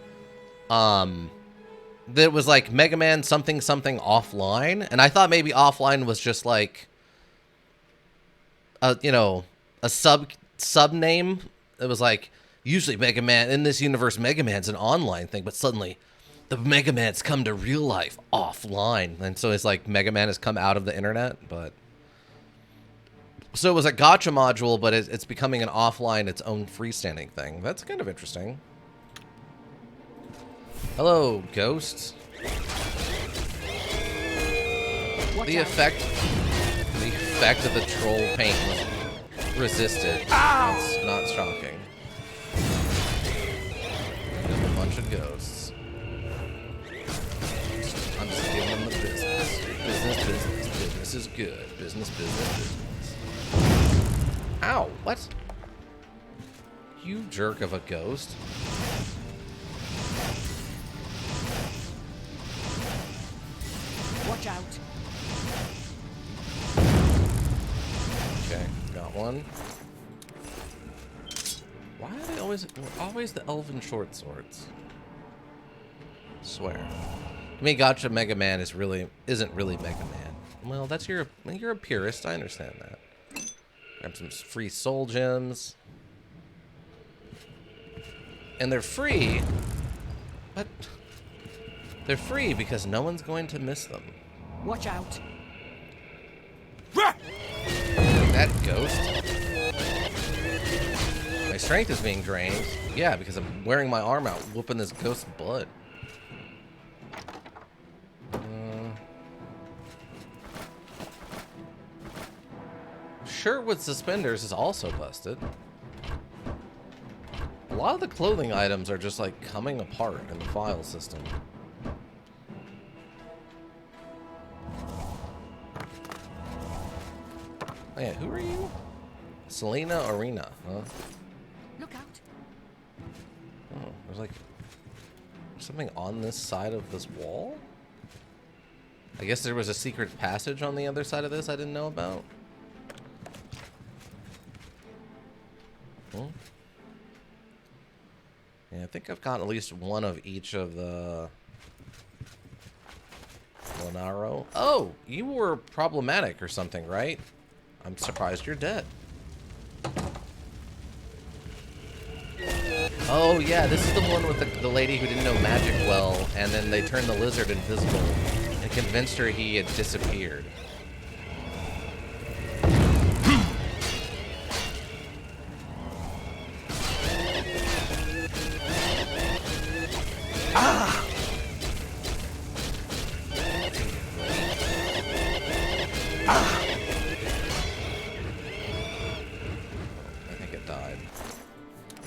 That was like Mega Man something something offline, and I thought maybe offline was just like a, you know, a sub name. It was like usually Mega Man in this universe, Mega Man's an online thing, but suddenly the Mega Man's come to real life offline, and so it's like Mega Man has come out of the internet. But so it was a gacha module, but it's becoming an offline, its own freestanding thing. That's kind of interesting. Hello, ghosts. The effect of the troll paint was resisted. That's not shocking. Just a bunch of ghosts. I'm just giving them the business. Business is good. Business. Ow, what? You jerk of a ghost. Watch out. Okay, got one. Why are they always the elven short swords? Swear. I mean, Gacha Mega Man isn't really Mega Man. Well, that's you're a purist. I understand that. Grab some free soul gems, and they're free. But they're free because no one's going to miss them. Watch out. That ghost. My strength is being drained. Yeah, because I'm wearing my arm out, whooping this ghost's butt. Shirt with suspenders is also busted. A lot of the clothing items are just like coming apart in the file system. Oh yeah, who are you? Selena Arena, huh? Look out. Oh, there's like something on this side of this wall? I guess there was a secret passage on the other side of this I didn't know about. Hmm. Yeah, I think I've got at least one of each of the Lonaro. Oh, you were problematic or something, right? I'm surprised you're dead. Oh yeah, this is the one with the lady who didn't know magic well, and then they turned the lizard invisible and convinced her he had disappeared.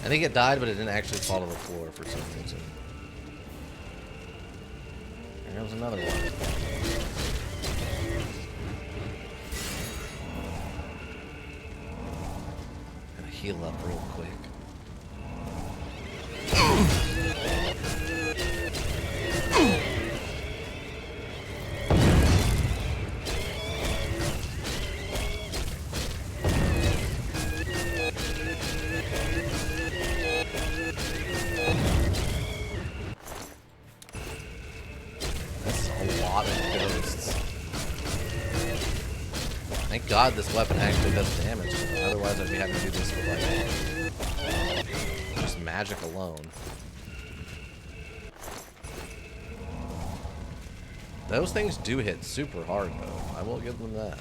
I think it died, but it didn't actually fall to the floor for some reason. There goes another one. Gotta heal up real quick. Thank God this weapon actually does damage. Otherwise I'd be having to do this with like just magic alone. Those things do hit super hard though. I will give them that.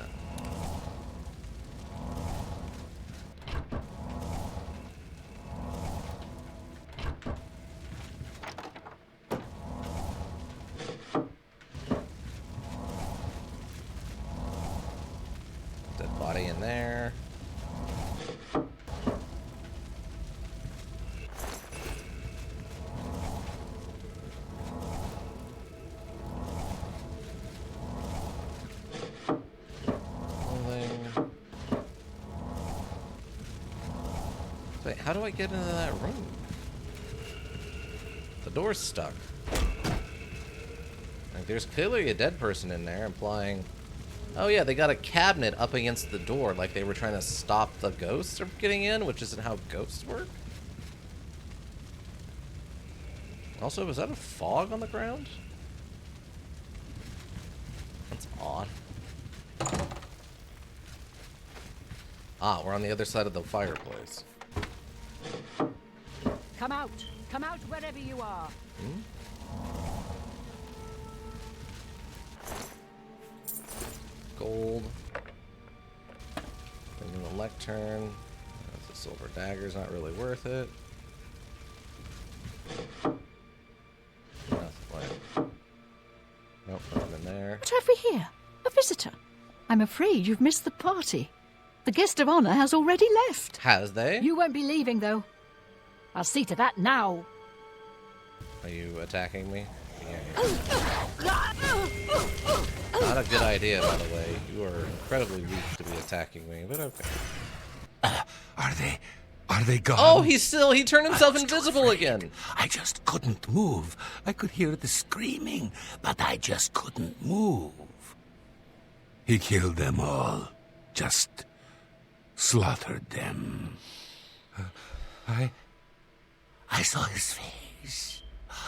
Dead body in there. Wait, how do I get into that room? The door's stuck. Like, there's clearly a dead person in there, implying... Oh yeah, they got a cabinet up against the door, like they were trying to stop the ghosts from getting in, which isn't how ghosts work. Also, was that a fog on the ground? That's odd. Ah, we're on the other side of the fireplace. Come out. Come out wherever you are. Hmm? Gold. Bringing the lectern. That's a silver dagger's not really worth it. Nope, nothing in there. What have we here? A visitor. I'm afraid you've missed the party. The guest of honor has already left. Has they? You won't be leaving, though. I'll see to that now. Are you attacking me? Yeah. Not a good idea, by the way. You are incredibly weak to be attacking me, but okay. Are they gone? Oh, he turned himself invisible again. I just couldn't move. I could hear the screaming, but I just couldn't move. He killed them all. Just slaughtered them. I saw his face.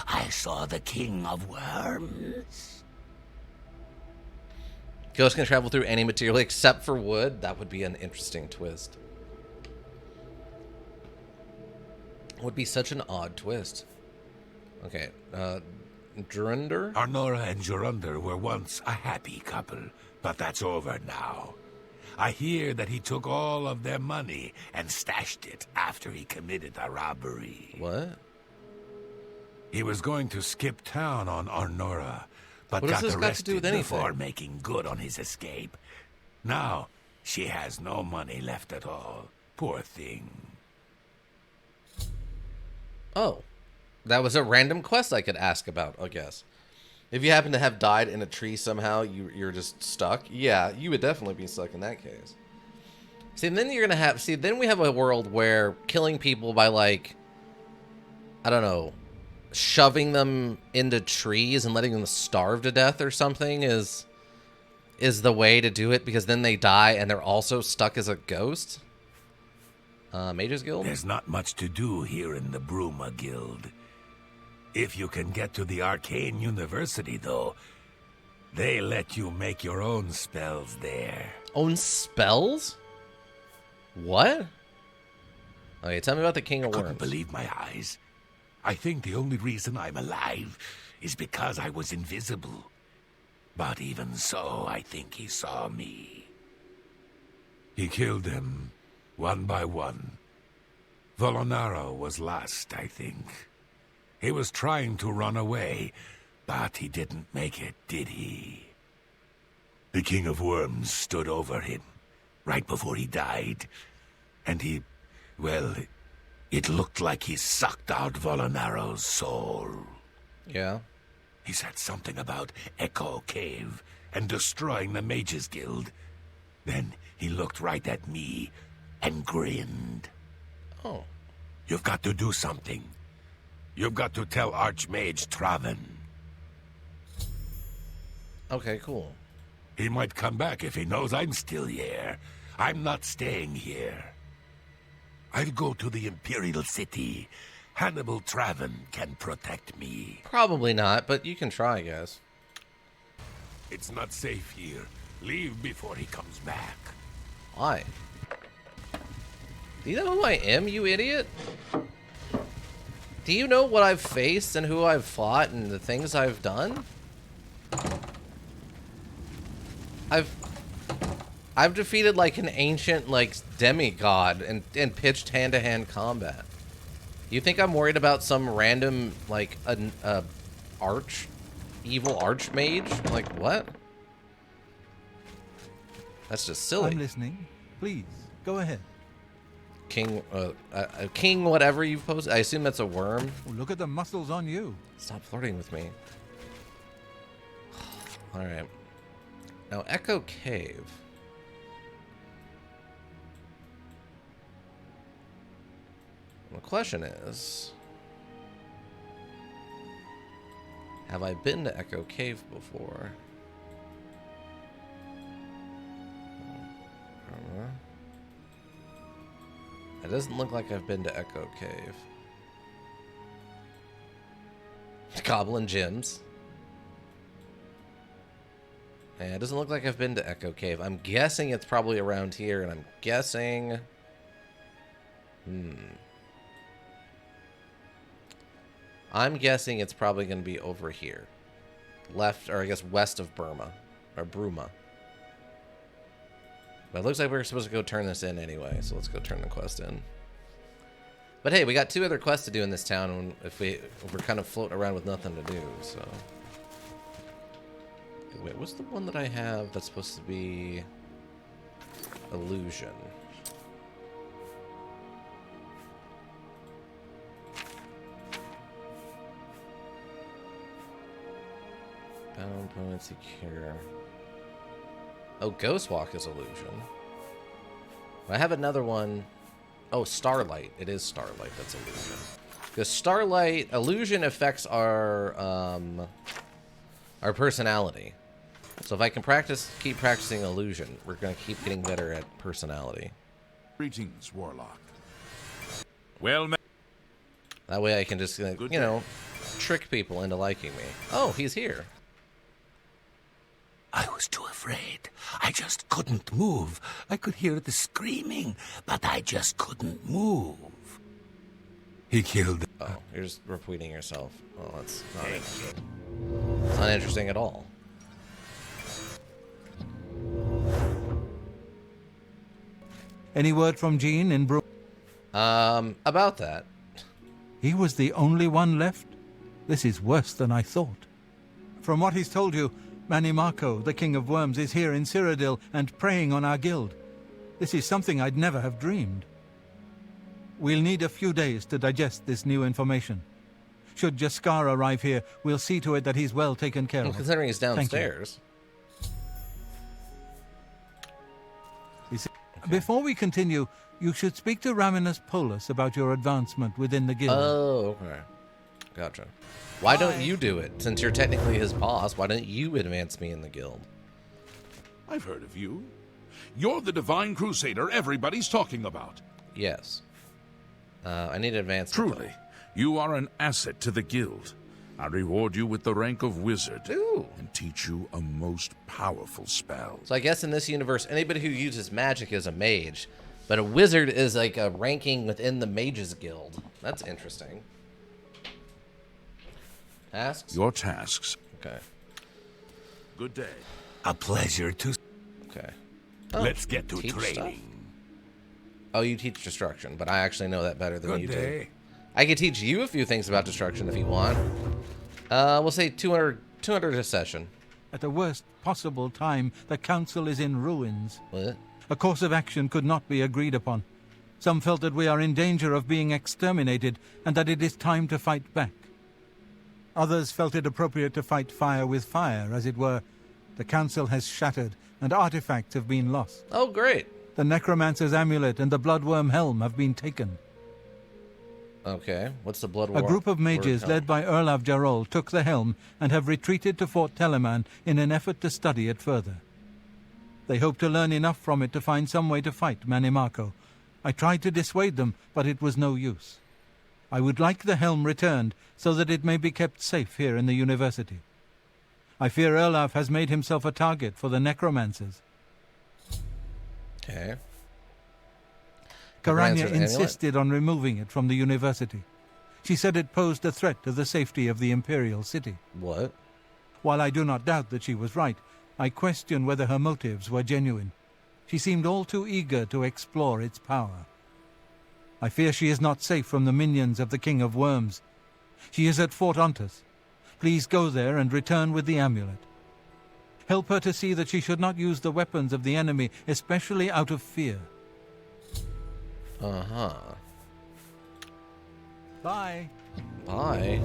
I saw the King of Worms. Ghosts can travel through any material except for wood. That would be an interesting twist. Would be such an odd twist. Okay, Jurunder? Arnora and Jurunder were once a happy couple, but that's over now. I hear that he took all of their money and stashed it after he committed a robbery. What? He was going to skip town on Arnora, but What has got this got to do arrested with anything? before making good on his escape. Now, she has no money left at all. Poor thing. Oh, that was a random quest I could ask about, I guess. If you happen to have died in a tree somehow, you're just stuck. Yeah, you would definitely be stuck in that case. See, and then you're gonna have... See, then we have a world where killing people by, like... I don't know... shoving them into trees and letting them starve to death or something is the way to do it, because then they die and they're also stuck as a ghost. Mages Guild? There's not much to do here in the Bruma Guild. If you can get to the Arcane University, though, they let you make your own spells there. Own spells? What? Okay, tell me about the King of I Worms. couldn't believe my eyes. I think the only reason I'm alive is because I was invisible. But even so, I think he saw me. He killed them, one by one. Volonaro was last, I think. He was trying to run away, but he didn't make it, did he? The King of Worms stood over him, right before he died. And he, well, it looked like he sucked out Volonaro's soul. Yeah. He said something about Echo Cave and destroying the Mages Guild. Then he looked right at me and grinned. Oh. You've got to do something. You've got to tell Archmage Traven. Okay, cool. He might come back if he knows I'm still here. I'm not staying here. I'll go to the Imperial City. Hannibal Traven can protect me. Probably not, but you can try, I guess. It's not safe here. Leave before he comes back. Why? Do you know who I am, you idiot? Do you know what I've faced and who I've fought and the things I've done? I've defeated like an ancient like demigod and pitched hand-to-hand combat. You think I'm worried about some random like an evil archmage? Like what? That's just silly. I'm listening. Please, go ahead. King, king whatever you've posted. I assume that's a worm. Oh, look at the muscles on you. Stop flirting with me. All right. Now Echo Cave. The question is, have I been to Echo Cave before? It doesn't look like I've been to Echo Cave. Goblin Gyms. Yeah, it doesn't look like I've been to Echo Cave. I'm guessing it's probably around here, and I'm guessing... I'm guessing it's probably going to be over here. Left, or I guess west of Burma. Or Bruma. But it looks like we're supposed to go turn this in anyway, so let's go turn the quest in. But hey, we got 2 other quests to do in this town if we're kind of floating around with nothing to do, so... Wait, what's the one that I have that's supposed to be... Illusion? Bound, permanent, secure... Oh, Ghostwalk is illusion. I have another one. Oh, Starlight. It is Starlight that's illusion. Because Starlight, illusion affects our personality. So if I can keep practicing illusion, we're going to keep getting better at personality. Greetings, Warlock. Well met. That way I can just, you know, trick people into liking me. Oh, he's here. I was too afraid. I just couldn't move. I could hear the screaming, but I just couldn't move. He killed... Oh, you're just repeating yourself. Well, that's not interesting. It's not interesting at all. Any word from Jean in Bru... About that. He was the only one left? This is worse than I thought. From what he's told you, Manimako, the King of Worms, is here in Cyrodiil and preying on our guild. This is something I'd never have dreamed. We'll need a few days to digest this new information. Should Jaskar arrive here, we'll see to it that he's well taken care of. Considering he's downstairs. Before we continue, you should speak to Raminus Polus about your advancement within the guild. Oh, okay. Gotcha. Why don't you do it? Since you're technically his boss, why don't you advance me in the guild? I've heard of you. You're the Divine Crusader everybody's talking about. Yes. I need advance. Truly, you are an asset to the guild. I reward you with the rank of wizard. Ooh. And teach you a most powerful spell. So I guess in this universe, anybody who uses magic is a mage, but a wizard is like a ranking within the mages guild. That's interesting. Tasks? Your tasks. Okay. Good day. A pleasure to... Okay. Let's get to teach training. stuff? Oh, you teach destruction, but I actually know that better than Good you day. do. I could teach you a few things about destruction if you want. We'll say 200 a session. At the worst possible time, the council is in ruins. What? A course of action could not be agreed upon. Some felt that we are in danger of being exterminated and that it is time to fight back. Others felt it appropriate to fight fire with fire, as it were. The council has shattered and artifacts have been lost. Oh, great. The necromancer's amulet and the bloodworm helm have been taken. Okay, what's the blood A group of mages led by Erlav Jarol took the helm and have retreated to Fort Telemann in an effort to study it further. They hope to learn enough from it to find some way to fight Mannimarco. I tried to dissuade them, but it was no use. I would like the helm returned so that it may be kept safe here in the university. I fear Erlav has made himself a target for the necromancers. Okay. Karanya Necromancer's amulet? insisted on removing it from the university. She said it posed a threat to the safety of the imperial city. What? While I do not doubt that she was right, I question whether her motives were genuine. She seemed all too eager to explore its power. I fear she is not safe from the minions of the King of Worms. She is at Fort Ontus. Please go there and return with the amulet. Help her to see that she should not use the weapons of the enemy, especially out of fear. Uh-huh. Bye. Bye.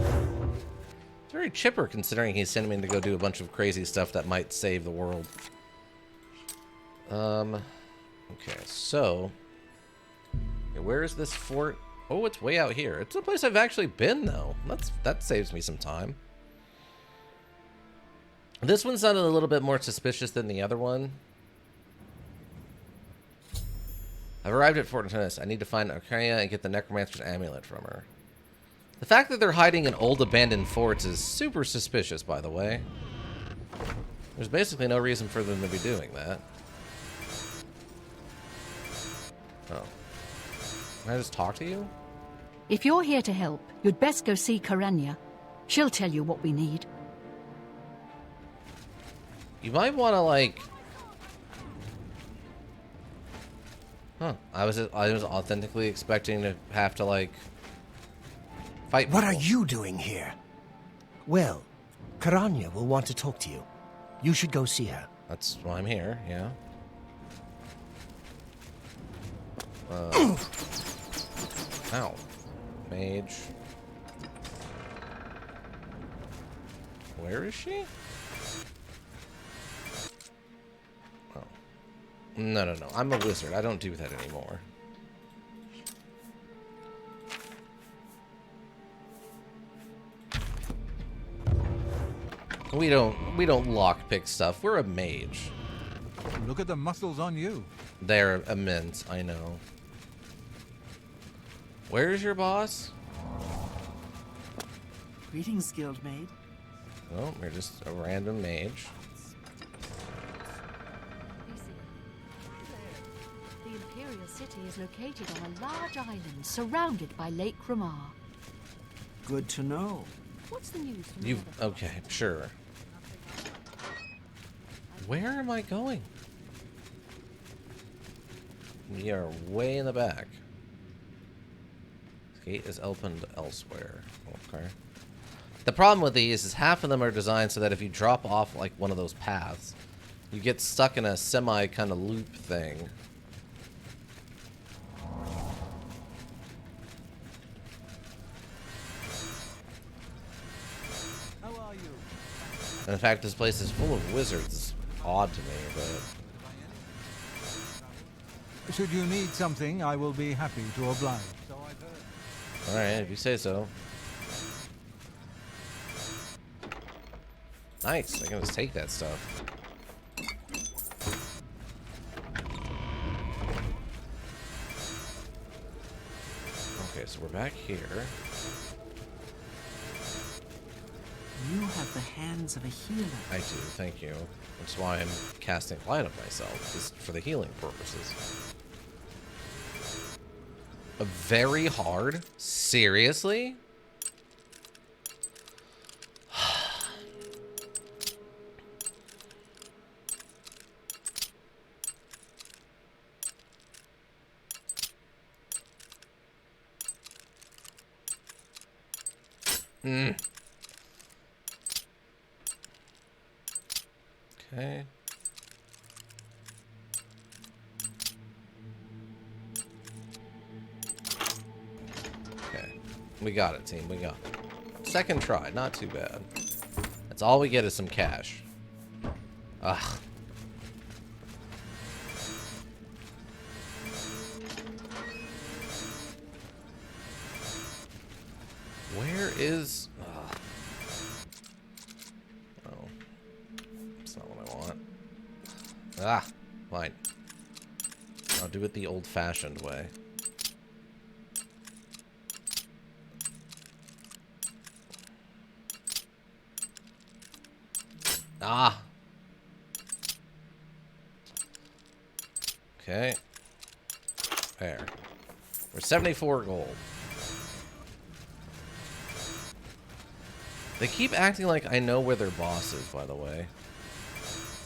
It's very chipper considering he's sending me to go do a bunch of crazy stuff that might save the world. Okay, so... where is this fort? Oh, it's way out here. It's a place I've actually been, though. That saves me some time. This one sounded a little bit more suspicious than the other one. I've arrived at Fort Tennis. I need to find Arcadia and get the Necromancer's amulet from her. The fact that they're hiding in old abandoned forts is super suspicious, by the way. There's basically no reason for them to be doing that. Oh. Can I just talk to you? If you're here to help, you'd best go see Karanya. She'll tell you what we need. You might want to, like... Huh. I was authentically expecting to have to, like... fight What are people. you doing here? Well, Karanya will want to talk to you. You should go see her. That's why I'm here, yeah. Ow. Mage. Where is she? Oh. No. I'm a wizard. I don't do that anymore. We don't lockpick stuff. We're a mage. Look at the muscles on you. They're immense, I know. Where's your boss? Greetings, Guildmaid. Oh, you're just a random mage. The Imperial City is located on a large island surrounded by Lake Ramar. Good to know. What's the news from You've... the other? okay, sure. Where am I going? We are way in the back. This gate is opened elsewhere. Okay. The problem with these is half of them are designed so that if you drop off like one of those paths, you get stuck in a semi kind of loop thing. How are you? And in fact, this place is full of wizards. It's odd to me, but... Should you need something, I will be happy to oblige. So I've heard. All right, if you say so. Nice. I can just take that stuff. Okay, so we're back here. You have the hands of a healer. I do, thank you. That's why I'm casting light on myself, just for the healing purposes. Very hard? Seriously? Okay. Okay. We got it, team. We got it. Second try. Not too bad. That's all we get is some cash. Ugh. Where is... Oh. That's not what I want. Ah, fine. I'll do it the old-fashioned way. Ah! Okay. There. We're 74 gold. They keep acting like I know where their boss is, by the way.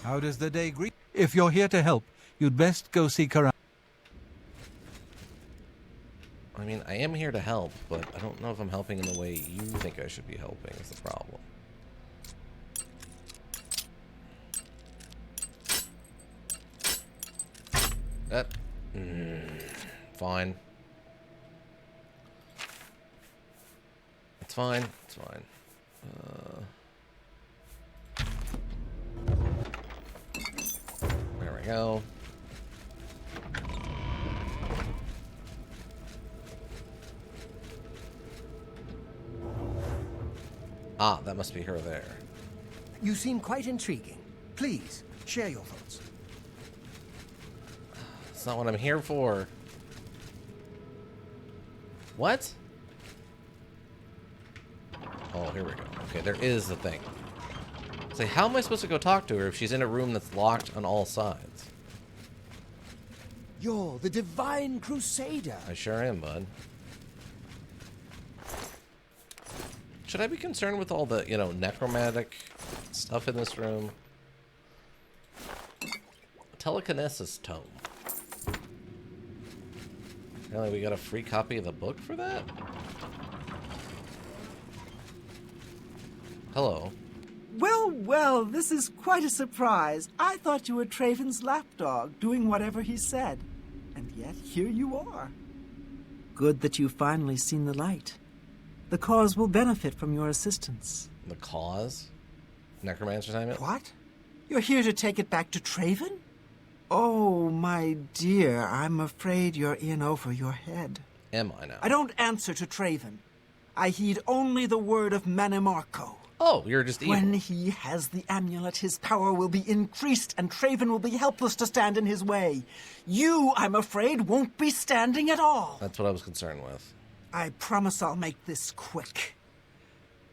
How does the day greet? If you're here to help, you'd best go seek her out. I mean, I am here to help, but I don't know if I'm helping in the way you think I should be helping is the problem. That... fine. It's fine. It's fine. There we go. Ah, that must be her there. You seem quite intriguing. Please, share your thoughts. That's not what I'm here for. What? Oh, here we go. Okay, there is the thing. Say, how am I supposed to go talk to her if she's in a room that's locked on all sides? You're the Divine Crusader. I sure am, bud. Should I be concerned with all the, you know, necromantic stuff in this room? Telekinesis tome. Apparently we got a free copy of the book for that? Hello. Well, well, this is quite a surprise. I thought you were Traven's lapdog, doing whatever he said. And yet, here you are. Good that you've finally seen the light. The cause will benefit from your assistance. The cause? Necromancer's name? What? You're here to take it back to Traven? Oh, my dear, I'm afraid you're in over your head. Am I now? I don't answer to Traven. I heed only the word of Manimarco. Oh, you're just evil. When he has the amulet, his power will be increased, and Traven will be helpless to stand in his way. You, I'm afraid, won't be standing at all. That's what I was concerned with. I promise I'll make this quick.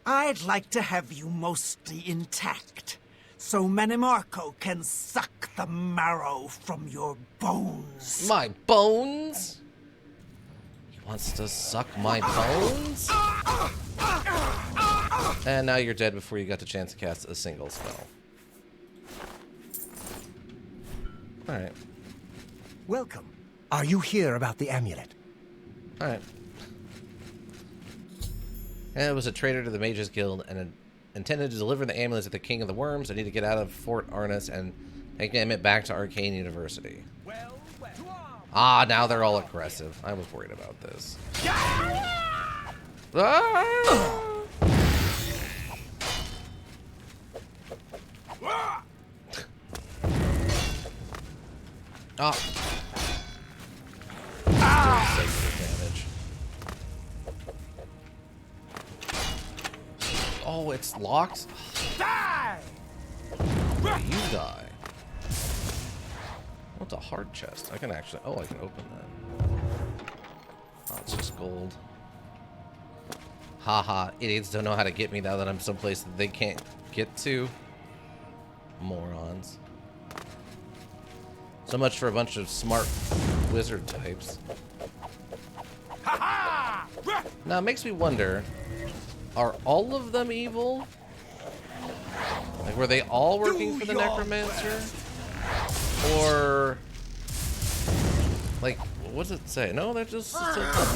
I'd like to have you mostly intact, so Manimarco can suck the marrow from your bones. My bones? He wants to suck my bones? And now you're dead before you got the chance to cast a single spell. Alright. Welcome. Are you here about the amulet? Alright. And it was a traitor to the Mages Guild and intended to deliver the amulet to the King of the Worms. I need to get out of Fort Arnis and take it back to Arcane University. Ah, now they're all aggressive. I was worried about this. Ah! Ah. it's locked. Die! You die. What's a hard chest? I can actually. Oh, I can open that. Oh, it's just gold. Haha, idiots don't know how to get me now that I'm someplace that they can't get to. Morons. So much for a bunch of smart wizard types. Now it makes me wonder, are all of them evil? Like, were they all working for the necromancer? Or, like, what does it say? No, they're just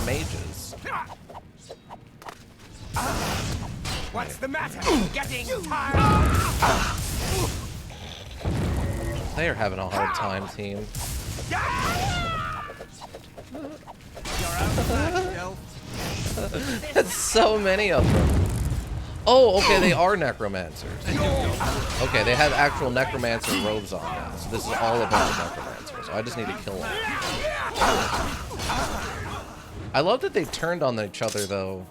mages. What's the matter? Getting tired? They are having a hard time, team. That's so many of them. Oh, okay, they are necromancers. Okay, they have actual necromancer robes on now. So this is all about the necromancers. So I just need to kill them. I love that they turned on each other, though.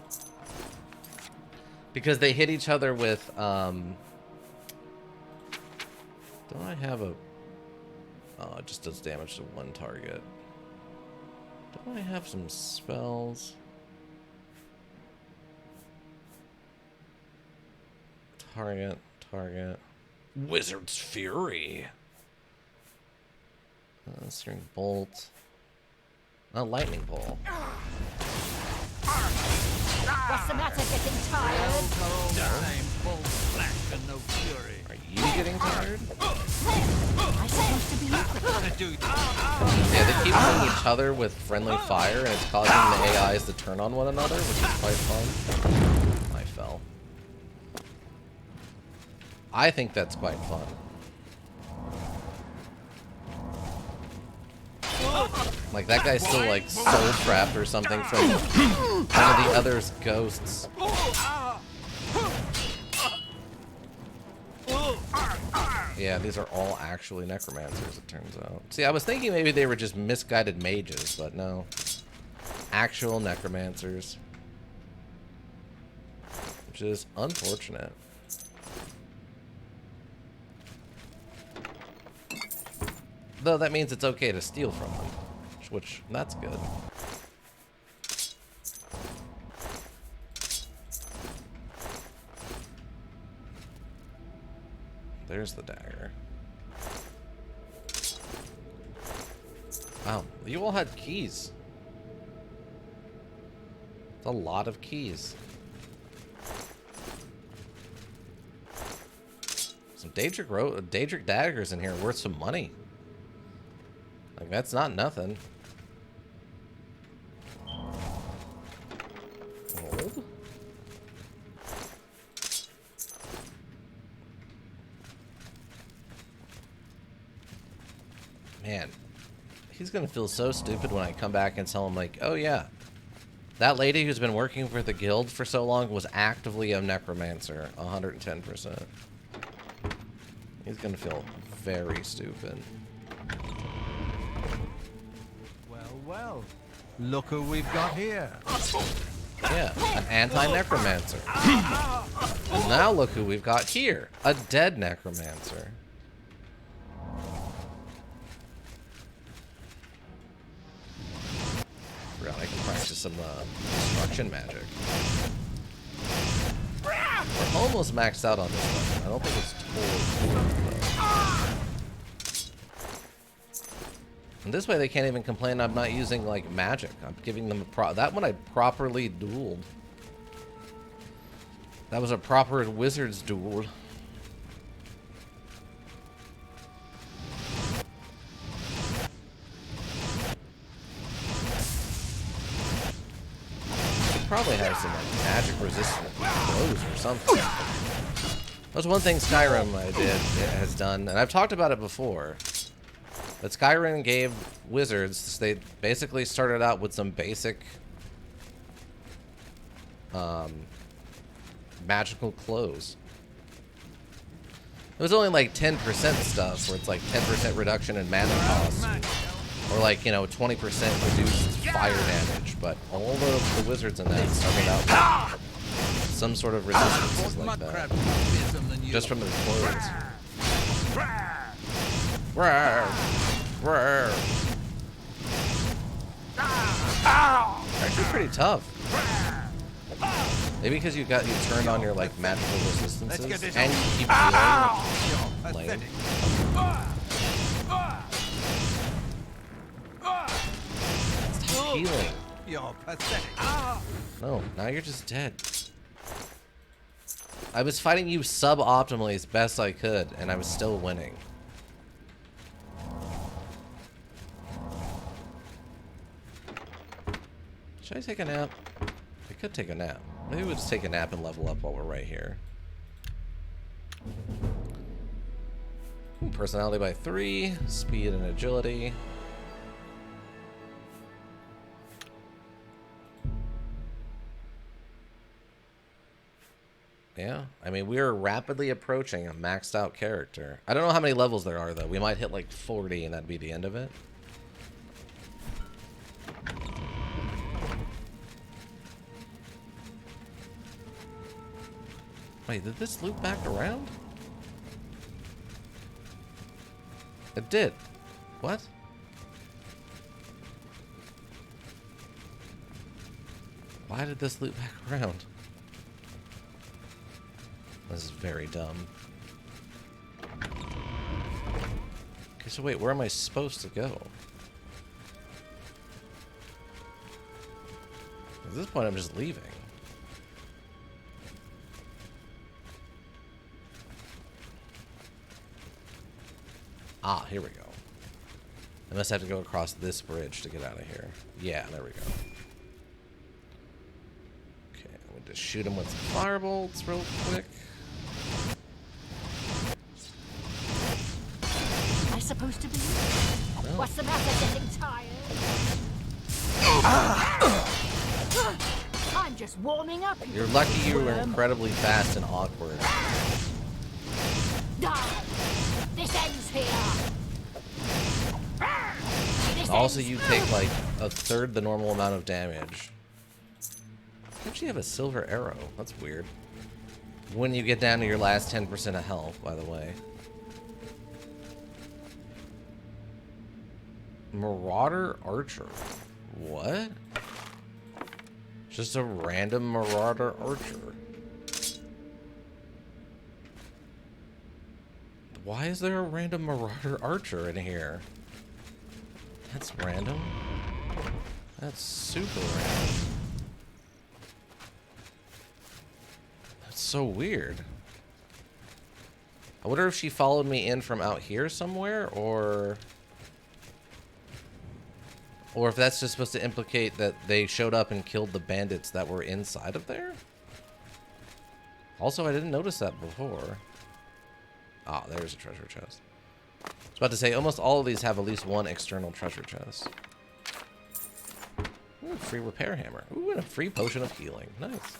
Because they hit each other with, don't I have a... Oh, it just does damage to one target. Don't I have some spells? Target. Wizard's Fury. String Bolt. Lightning Bolt. What's the matter? Getting tired? Are you getting tired? I supposed to be liquid. Yeah, they keep hitting each other with friendly fire, and it's causing the AIs to turn on one another, which is quite fun. I fell. I think that's quite fun. Like, that guy's still, like, soul trapped or something from one of the other's ghosts. Yeah, these are all actually necromancers, it turns out. See, I was thinking maybe they were just misguided mages, but no. Actual necromancers. Which is unfortunate. Though that means it's okay to steal from them. Which, that's good. There's the dagger. Wow, you all had keys. It's a lot of keys. Some Daedric daggers in here worth some money. Like, that's not nothing. Gold? Man, he's gonna feel so stupid when I come back and tell him, like, oh yeah, that lady who's been working for the guild for so long was actively a necromancer, 110%. He's gonna feel very stupid. Well, look who we've got here. Yeah, an anti-necromancer. And now look who we've got here, a dead necromancer. Forgot I can practice some destruction magic. We're almost maxed out on this one. I don't think it's totally cool, though. And this way they can't even complain I'm not using, like, magic. I'm giving them a that one I properly dueled. That was a proper wizard's duel. Probably have some, like, magic resistant blows or something. That's one thing Skyrim has done, and I've talked about it before. That Skyrim gave wizards, they basically started out with some basic magical clothes. It was only like 10% stuff, where it's like 10% reduction in mana cost. Or like, you know, 20% reduced fire damage. But all of the wizards in that started out with some sort of resistances like that. Just from their clothes. Actually pretty tough. Maybe because you turned on your like magical resistances and you keep healing. Lame. Stop healing. You're pathetic. No, now you're just dead. I was fighting you suboptimally as best I could, and I was still winning. Should I take a nap? I could take a nap. Maybe we'll just take a nap and level up while we're right here. Personality by 3, speed and agility. Yeah, I mean, we are rapidly approaching a maxed out character. I don't know how many levels there are, though. We might hit like 40 and that'd be the end of it. Wait, did this loop back around? It did. What? Why did this loop back around? This is very dumb. Okay, so wait, where am I supposed to go? At this point, I'm just leaving. Ah, here we go. I must have to go across this bridge to get out of here. Yeah, there we go. Okay, I'm going to shoot him with some firebolts real quick. Am I supposed to be? No. What's the matter, getting tired? I'm just warming up. You're lucky you were incredibly fast and awkward. Die! This ends here. Also, you take like a third the normal amount of damage. You actually have a silver arrow. That's weird. When you get down to your last 10% of health, by the way. Marauder Archer. What? Just a random Marauder Archer. Why is there a random Marauder Archer in here? That's random. That's super random. That's so weird. I wonder if she followed me in from out here somewhere, or if that's just supposed to implicate that they showed up and killed the bandits that were inside of there? Also, I didn't notice that before. Ah, there's a treasure chest. I was about to say, almost all of these have at least one external treasure chest. Ooh, free repair hammer. Ooh, and a free potion of healing. Nice.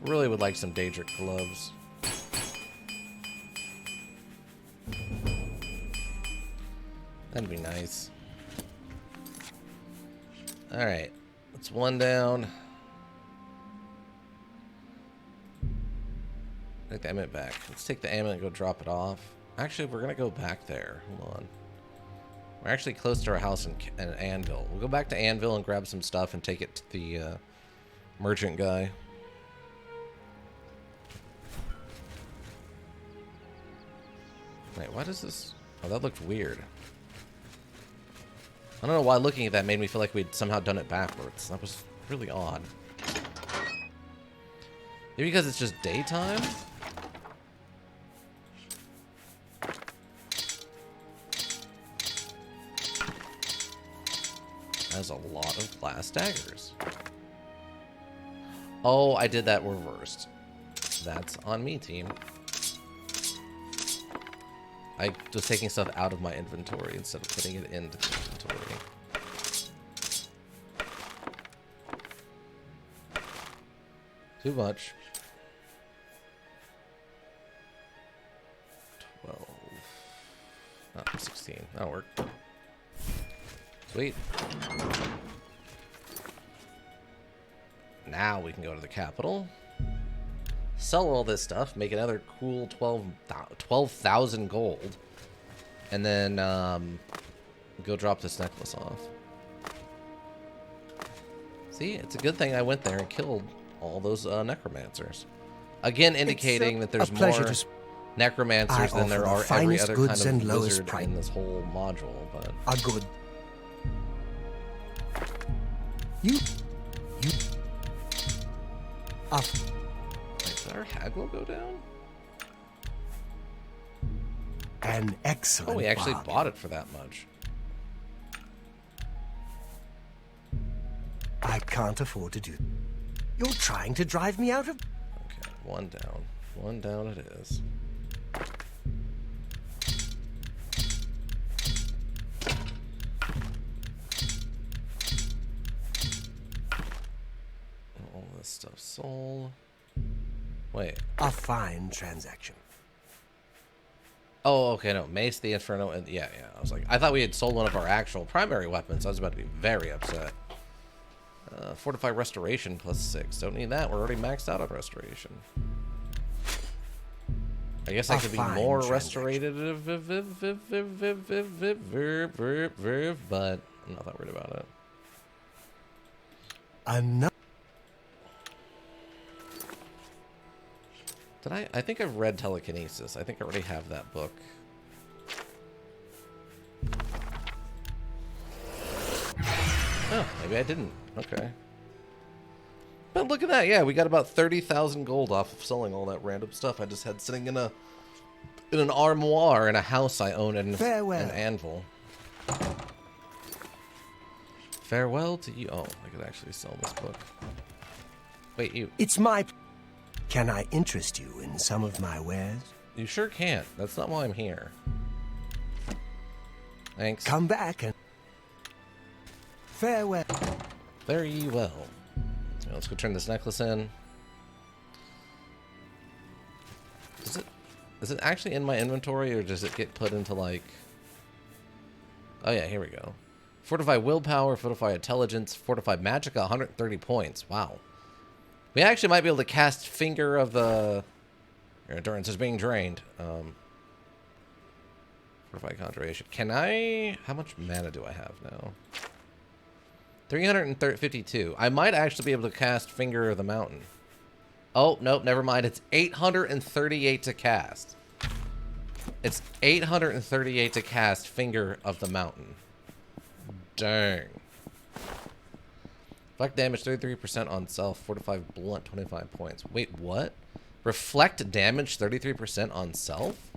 Really would like some Daedric gloves. That'd be nice. Alright. That's one down. Take the amulet back. Let's take the amulet and go drop it off. Actually, we're going to go back there. Hold on. We're actually close to our house in Anvil. We'll go back to Anvil and grab some stuff and take it to the merchant guy. Wait, why does this... Oh, that looked weird. I don't know why looking at that made me feel like we'd somehow done it backwards. That was really odd. Maybe because it's just daytime? Has a lot of glass daggers. Oh, I did that reversed. That's on me, team. I was taking stuff out of my inventory instead of putting it into the inventory. Too much. 12. Oh, 16. That'll work. Sweet. Now we can go to the capital. Sell all this stuff. Make another cool 12,000 gold. And then go drop this necklace off. See, it's a good thing I went there and killed all those necromancers. Again, indicating that there's more necromancers than there are every other kind of wizard in this whole module. But are good. You. Wait, did our haggle go down? An excellent. Oh, we actually bargain. bought it for that much. I can't afford to do. You're trying to drive me out of. Okay, one down. One down it is. All this stuff sold. Wait. A fine transaction. Oh, okay, no. Mace, the Inferno, and yeah. I was like, I thought we had sold one of our actual primary weapons. I was about to be very upset. Fortify Restoration +6. Don't need that. We're already maxed out on Restoration. I guess I could be more restorative, but I'm not that worried about it. Enough. Did I think I've read Telekinesis. I think I already have that book. Oh, maybe I didn't. Okay. But look at that. Yeah, we got about 30,000 gold off of selling all that random stuff I just had sitting in an armoire in a house I own in an anvil. Farewell to you. Oh, I could actually sell this book. Wait, you. It's my. Can I interest you in some of my wares? You sure can't. That's not why I'm here. Thanks. Come back and. Farewell. Fare ye well. So let's go turn this necklace in. Is it actually in my inventory, or does it get put into like... Oh yeah, here we go. Fortify willpower, fortify intelligence, fortify magicka, 130 points. Wow. We actually might be able to cast Finger of the... Your endurance is being drained. Fortify conjuration. Can I... How much mana do I have now? 352. I might actually be able to cast Finger of the Mountain. Oh, nope, never mind. It's 838 to cast. It's 838 to cast Finger of the Mountain. Dang. Reflect damage 33% on self, 45 blunt, 25 points. Wait, what? Reflect damage 33% on self?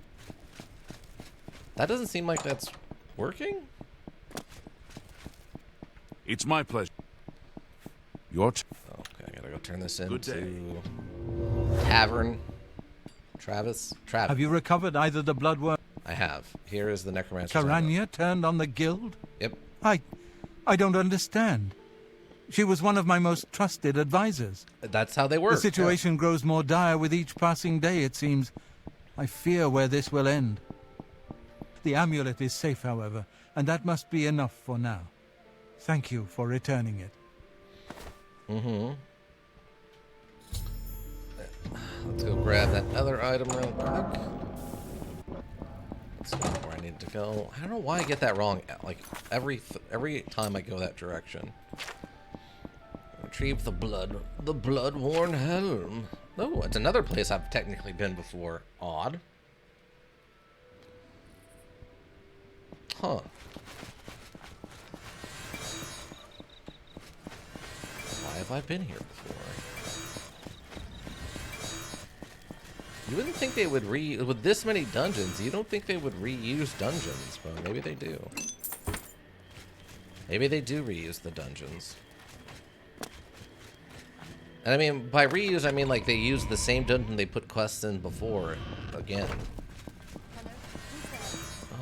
That doesn't seem like that's working? It's my pleasure. Your turn. Okay, I gotta go turn this into Tavern. Travis. Have you recovered either the bloodworm? I have. Here is the necromancer. Karanya turned on the guild? Yep. I don't understand. She was one of my most trusted advisors. That's how they work. The situation grows more dire with each passing day, it seems. I fear where this will end. The amulet is safe, however, and that must be enough for now. Thank you for returning it. Mm-hmm. Let's go grab that other item real quick. Let's go where I need to go. I don't know why I get that wrong. Like every time I go that direction. Retrieve the blood-worn helm. Oh, it's another place I've technically been before. Odd. Huh. Why have I been here before? You wouldn't think they would with this many dungeons, you don't think they would reuse dungeons, but maybe they do. Maybe they do reuse the dungeons. And I mean, by reuse, I mean like they use the same dungeon they put quests in before again.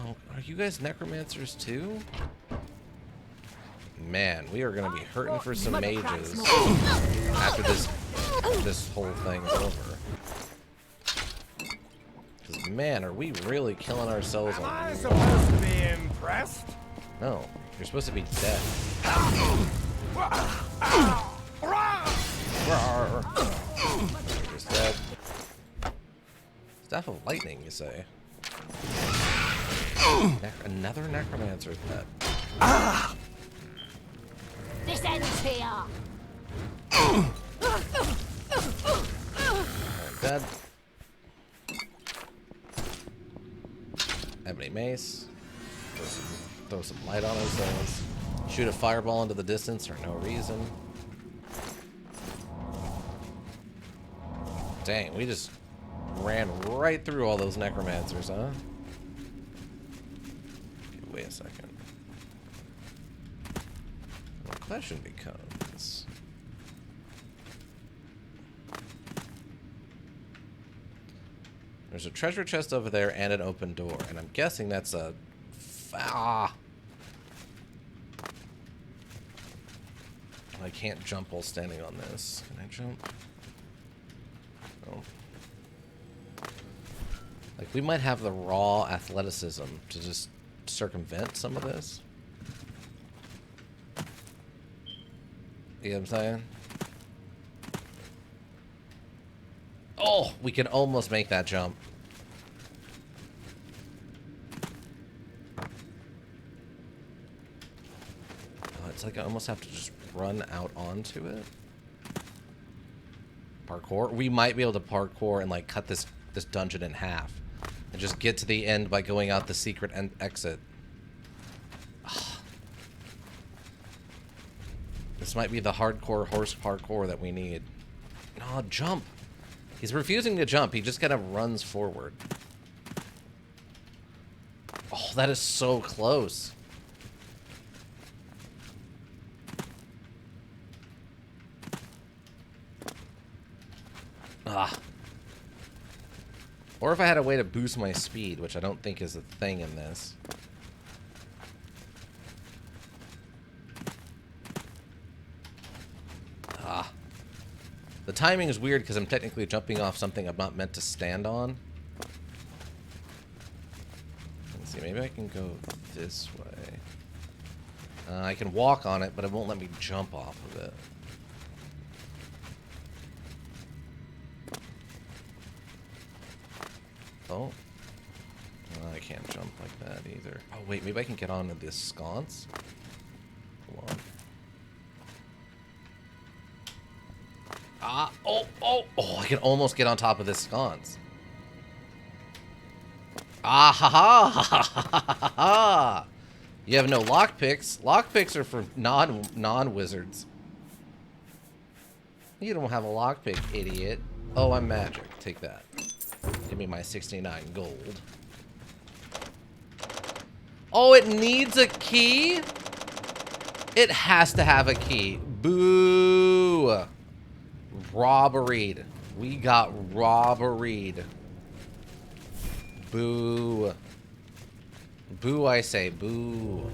Oh, are you guys necromancers too? Man, we are gonna be hurting for some mages after this whole thing is over. Because, man, are we really killing ourselves Am on... I supposed to be impressed? No, you're supposed to be dead. You're just dead. Staff of Lightning, you say? Another Necromancer's dead. This ends here. Dead. Ebony Mace. Throw some light on ourselves. Shoot a fireball into the distance for no reason. Dang, we just ran right through all those necromancers, huh? Okay, wait a second. The question becomes... There's a treasure chest over there and an open door, and I'm guessing that's a... I can't jump while standing on this. Can I jump? No. Like, we might have the raw athleticism to just circumvent some of this. You know what I'm saying? Oh, we can almost make that jump. Oh, it's like I almost have to just run out onto it. Parkour? We might be able to parkour and like cut this dungeon in half and just get to the end by going out the secret exit. Ugh. This might be the hardcore horse parkour that we need. No, jump. He's refusing to jump. He just kind of runs forward. Oh, that is so close. Ah. Or if I had a way to boost my speed, which I don't think is a thing in this. Ah. The timing is weird because I'm technically jumping off something I'm not meant to stand on. Let's see, maybe I can go this way. I can walk on it, but it won't let me jump off of it. Oh. I can't jump like that either. Oh, wait, maybe I can get onto this sconce? Hold on. Ah, oh, I can almost get on top of this sconce. Ah, ha, ha, ha, ha, ha, ha. You have no lockpicks. Lockpicks are for non-wizards. You don't have a lockpick, idiot. Oh, I'm magic. Take that. Give me my 69 gold. Oh, it needs a key? It has to have a key. Boo. Robberied. We got robberied. Boo. Boo, I say. Boo.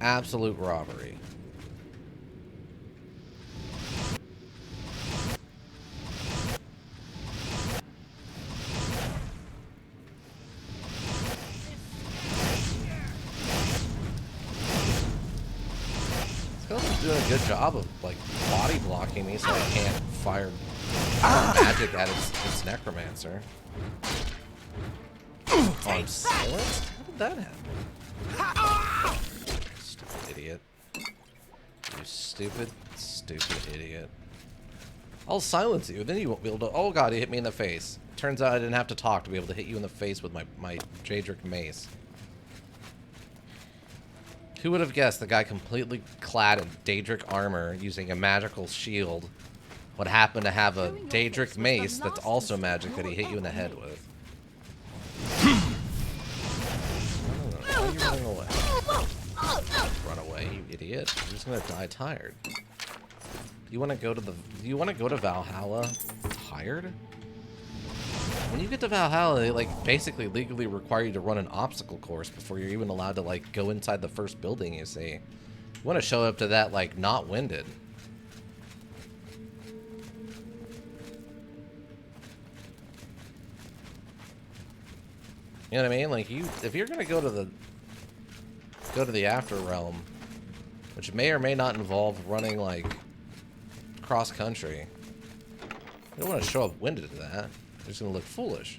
Absolute robbery. Skeleton's doing a good job of, like, body blocking me so I can't fire magic at its necromancer. Oh, I'm silenced? How did that happen? Stupid idiot. You stupid, stupid idiot. I'll silence you, then you won't be able to... Oh god, he hit me in the face. Turns out I didn't have to talk to be able to hit you in the face with my Daedric mace. Who would have guessed the guy completely clad in Daedric armor using a magical shield would happen to have a Daedric mace that's also magic that he hit you in the head with? Why are you running away? Run away, you idiot. You're just gonna die tired. You wanna go to Valhalla tired? When you get to Valhalla, they like basically legally require you to run an obstacle course before you're even allowed to like go inside the first building, you see. You wanna show up to that like not winded. You know what I mean? Like, if you're gonna go to the after realm, which may or may not involve running like cross country, you don't want to show up winded to that. You're just gonna look foolish.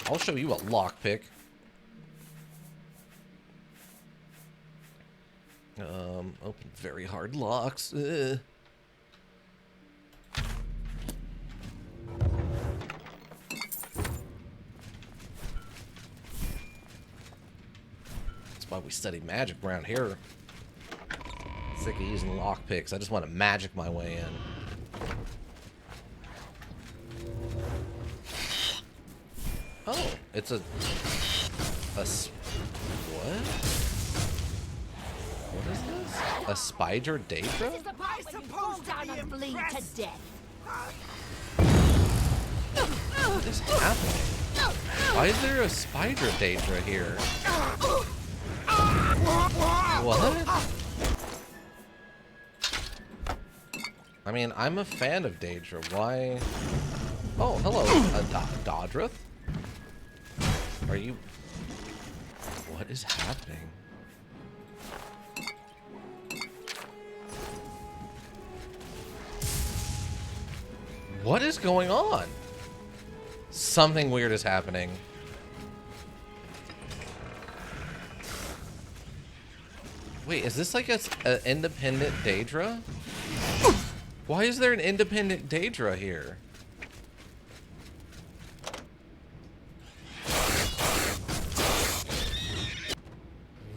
I'll show you a lockpick. Open very hard locks. Ugh. That's why we study magic around here. Sick of using lockpicks. I just want to magic my way in. Oh, it's a what? What is this? A spider daedra? What is happening? Why is there a spider daedra here? What? I mean, I'm a fan of daedra. Why? Oh, hello, Dodrith. Are you... What is happening? What is going on? Something weird is happening. Wait, is this like an independent daedra? Why is there an independent daedra here?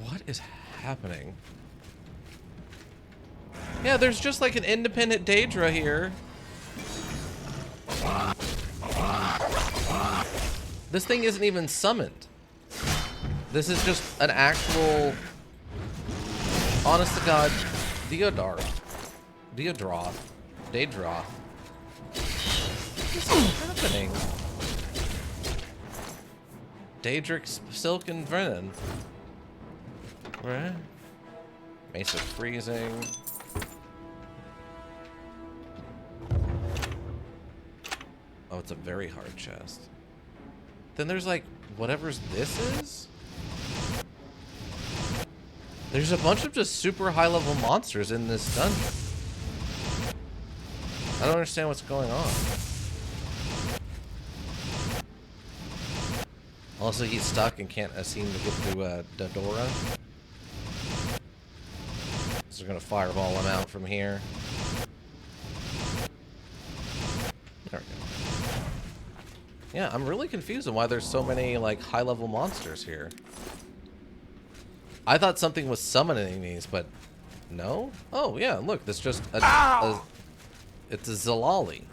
What is happening? Yeah, there's just like an independent daedra here. This thing isn't even summoned. This is just an actual, honest to God, Daedra. What is happening? Daedric Silk and Venom. Right? Mace of Freezing. Oh, it's a very hard chest. Then there's like, whatever's this is? There's a bunch of just super high level monsters in this dungeon. I don't understand what's going on. Also, he's stuck and can't seem to get through Dodora. So we're gonna fireball him out from here. There we go. Yeah, I'm really confused on why there's so many like high-level monsters here. I thought something was summoning these, but no. Oh yeah, look, this just it's a Zalali.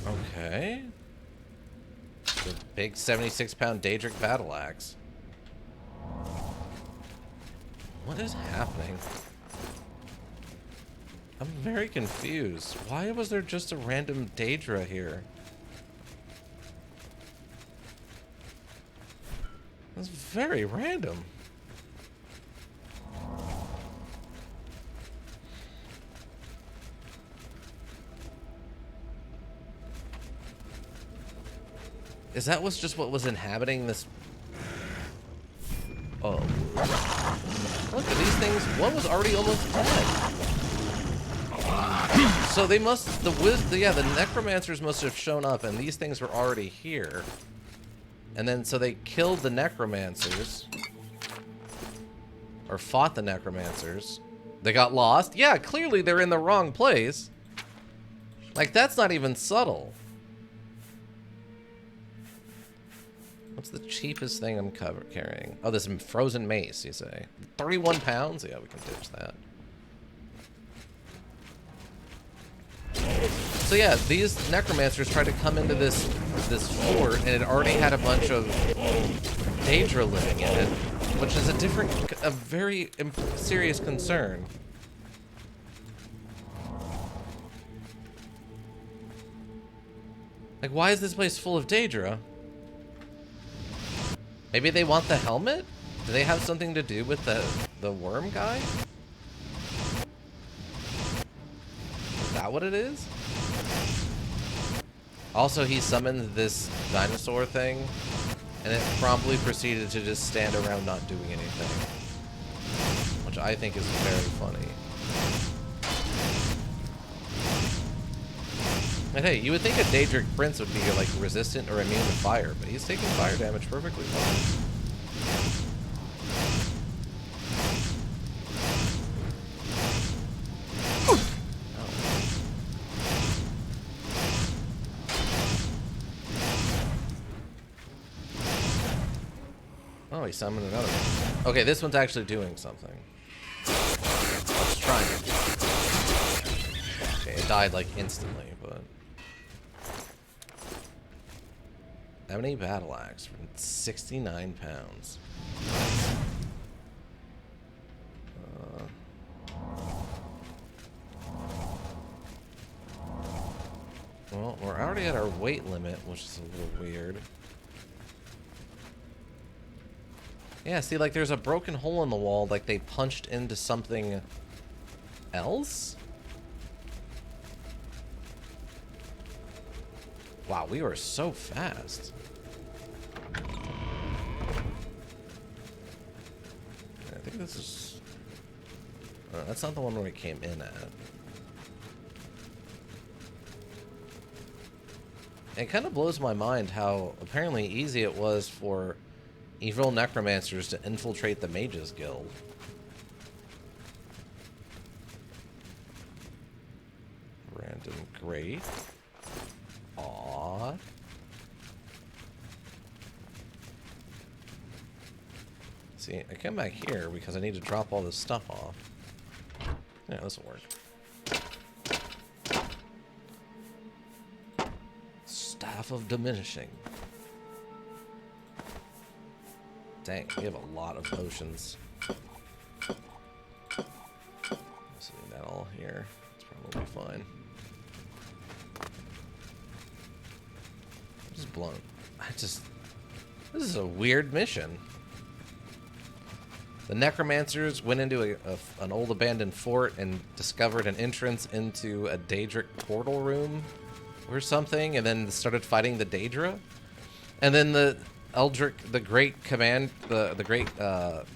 Okay. The big 76-pound Daedric battle axe. What is happening? I'm very confused. Why was there just a random Daedra here? That's very random. Is that was just what was inhabiting this? Oh. Look at these things. One was already almost dead. So they must, the necromancers must have shown up and these things were already here. And then, so they killed the necromancers. Or fought the necromancers. They got lost. Yeah, clearly they're in the wrong place. Like, that's not even subtle. What's the cheapest thing I'm carrying? Oh, this frozen mace, you say. 31 pounds? Yeah, we can ditch that. So yeah, these necromancers tried to come into this fort, and it already had a bunch of Daedra living in it, which is a very serious concern. Like, why is this place full of Daedra? Maybe they want the helmet? Do they have something to do with the worm guy? that what it is? Also, he summoned this dinosaur thing, and it promptly proceeded to just stand around not doing anything. Which I think is very funny. And hey, you would think a Daedric Prince would be like resistant or immune to fire, but he's taking fire damage perfectly fine. Oh, he summoned another one. Okay, this one's actually doing something. Let's try it. Okay, it died like instantly, but... Ebony Battle Axe for 69 pounds. Well, we're already at our weight limit, which is a little weird. Yeah, see, like, there's a broken hole in the wall, like they punched into something else? Wow, we were so fast. I think this is... that's not the one where we came in at. It kind of blows my mind how apparently easy it was for evil necromancers to infiltrate the Mages Guild. Random great. Aww. See, I come back here because I need to drop all this stuff off. Yeah, this will work. Staff of Diminishing. Dang, we have a lot of potions. Let's leave that all here. It's probably fine. I'm just blown. This is a weird mission. The necromancers went into an old abandoned fort and discovered an entrance into a Daedric portal room or something, and then started fighting the Daedra. And then the great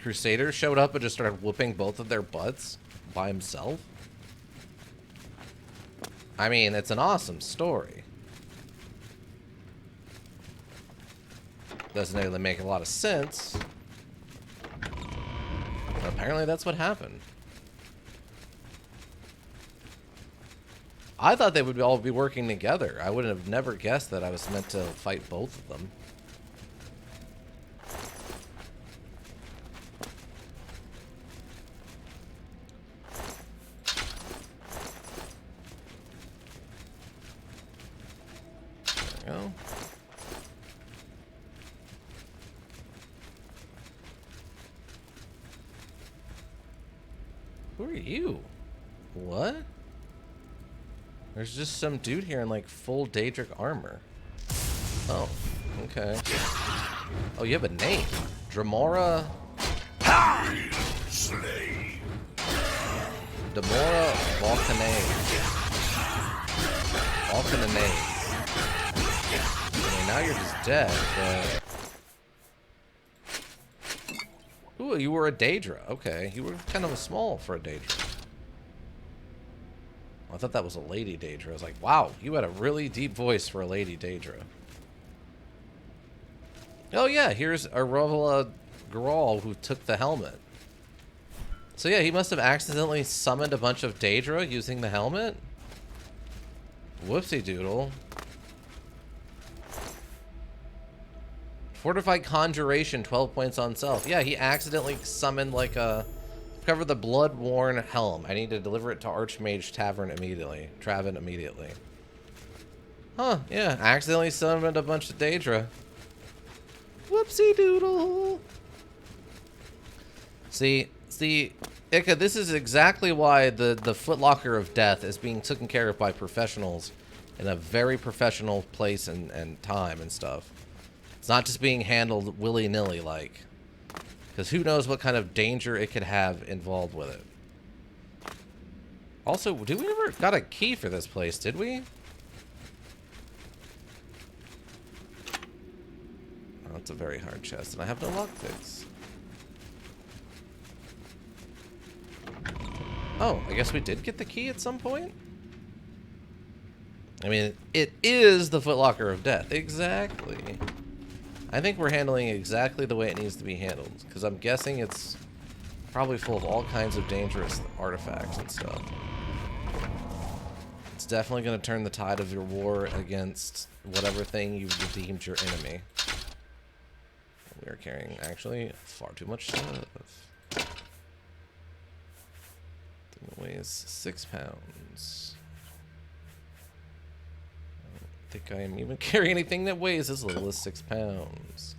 Crusader showed up and just started whooping both of their butts by himself. I mean, it's an awesome story. Doesn't really make a lot of sense. But apparently that's what happened. I thought they would all be working together. I would have never guessed that I was meant to fight both of them. There we go. Who are you? What? There's just some dude here in like full Daedric armor. Oh, okay. Oh, you have a name. Dramora. Slave. Demora Volcanane. I mean, now you're just dead, but... Ooh, you were a Daedra. Okay, you were kind of small for a Daedra. I thought that was a lady Daedra. I was like, wow, you had a really deep voice for a lady Daedra. Oh yeah, here's Arovala Grawl who took the helmet. So yeah, he must have accidentally summoned a bunch of Daedra using the helmet. Whoopsie doodle. Fortified Conjuration, 12 points on self. Yeah, he accidentally summoned like a... Cover the blood-worn helm. I need to deliver it to Archmage Travin immediately. Huh, yeah. Accidentally summoned a bunch of Daedra. Whoopsie doodle. See, Ika, this is exactly why the Footlocker of Death is being taken care of by professionals in a very professional place and time and stuff. It's not just being handled willy-nilly like. Because who knows what kind of danger it could have involved with it. Also, did we ever got a key for this place, did we? Oh, it's a very hard chest, and I have no lockpicks. Oh, I guess we did get the key at some point? I mean, it is the Footlocker of Death. Exactly. I think we're handling it exactly the way it needs to be handled, because I'm guessing it's probably full of all kinds of dangerous artifacts and stuff. It's definitely going to turn the tide of your war against whatever thing you've deemed your enemy. We are carrying, actually, far too much stuff. It weighs 6 pounds. I don't think I am even carrying anything that weighs as little as 6 pounds.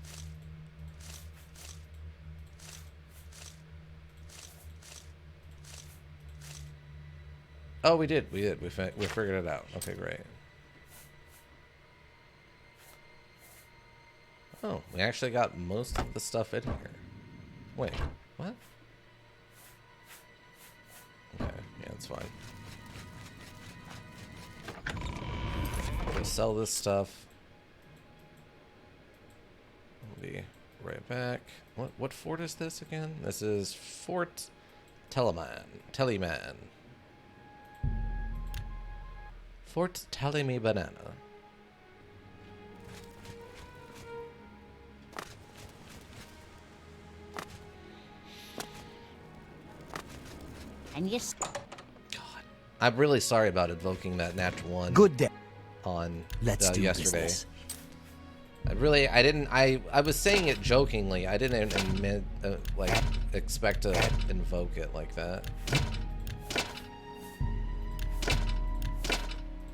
Oh, we did. We figured it out. Okay, great. Oh, we actually got most of the stuff in here. Wait, what? Okay, yeah, that's fine. We'll sell this stuff. We'll be right back. What fort is this again? This is Fort Teleman. Fort Tally Me Banana. And yes. God, I'm really sorry about invoking that natural one. Good day. On Let's do yesterday. business. I was saying it jokingly. I didn't admit, like expect to invoke it like that.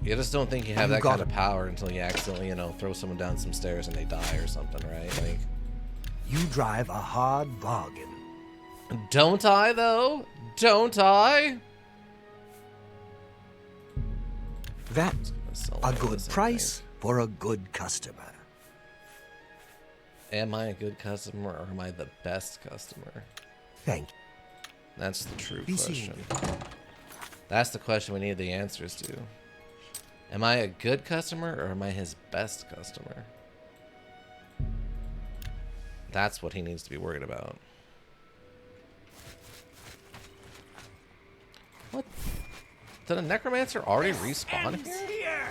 You just don't think you have that kind of power until you accidentally, you know, throw someone down some stairs and they die or something, right? Like, you drive a hard bargain. Don't I, though? Don't I? That's a good price for a good customer. Am I a good customer or am I the best customer? Thank you. That's the true question. That's the question we need the answers to. Am I a good customer or am I his best customer? That's what he needs to be worried about. What? Did a necromancer already respawn here?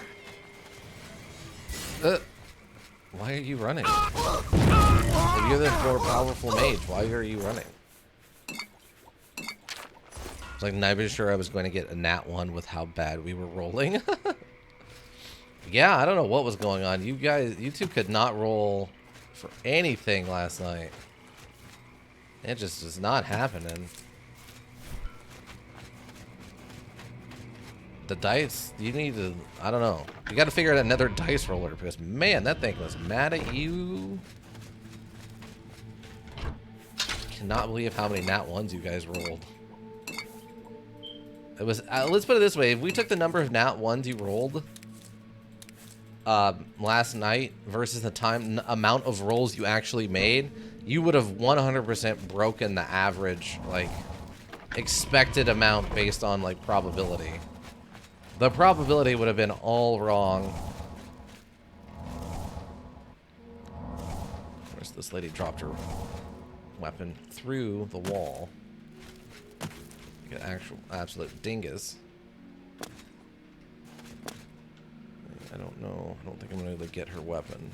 Why are you running? If you're the more powerful mage, why are you running? It's like not even sure I was going to get a nat 1 with how bad we were rolling. Yeah, I don't know what was going on. You two could not roll for anything last night. It just is not happening. The dice, you need to, I don't know. You got to figure out another dice roller because, man, that thing was mad at you. Cannot believe how many nat 1s you guys rolled. It was, let's put it this way. If we took the number of nat 1s you rolled last night versus the amount of rolls you actually made, you would have 100% broken the average, like, expected amount based on, like, probability. The probability would have been all wrong. Of course, this lady dropped her weapon through the wall. Like an absolute dingus. I don't know. I don't think I'm going to be able to get her weapon.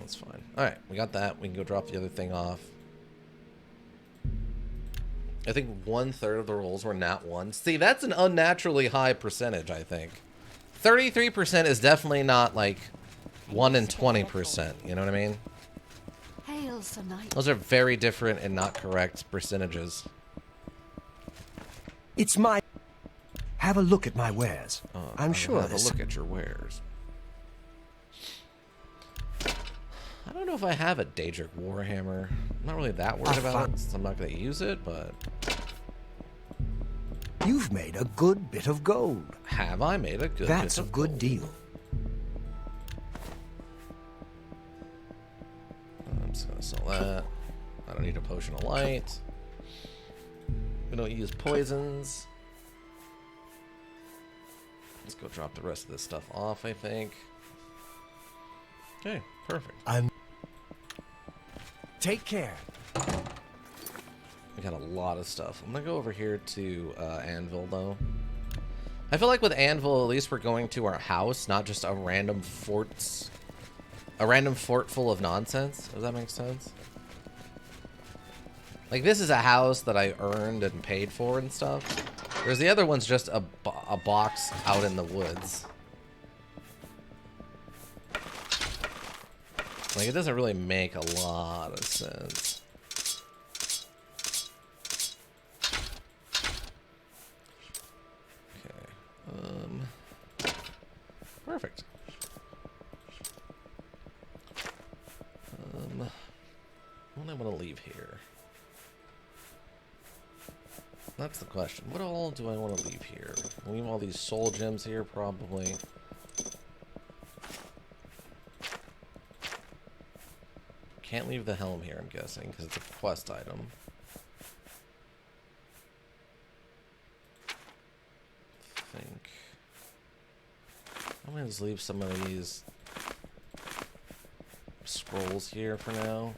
That's fine. Alright, we got that. We can go drop the other thing off. I think 1/3 of the rolls were nat 1. See, that's an unnaturally high percentage, I think. 33% is definitely not like 1 in 20%. You know what I mean? Hail, Sir Knight. Those are very different and not correct percentages. It's my... Have a look at my wares. I'm sure have a look at your wares. I don't know if I have a Daedric Warhammer. I'm not really that worried about it, since I'm not going to use it, but... You've made a good bit of gold. Have I made a good bit of gold? That's a good deal. I'm just going to sell that. I don't need a potion of light. We don't use poisons. Let's go drop the rest of this stuff off, I think. Okay, perfect. Take care. We got a lot of stuff. I'm gonna go over here to Anvil, though. I feel like with Anvil, at least we're going to our house, not just a random fort full of nonsense. Does that make sense? Like, this is a house that I earned and paid for and stuff. Whereas the other one's just a box out in the woods. Like, it doesn't really make a lot of sense. Okay. Perfect. What do I want to leave here? That's the question. What all do I want to leave here? Leave all these soul gems here, probably. Can't leave the helm here, I'm guessing, because it's a quest item. I think I'm gonna just leave some of these scrolls here for now.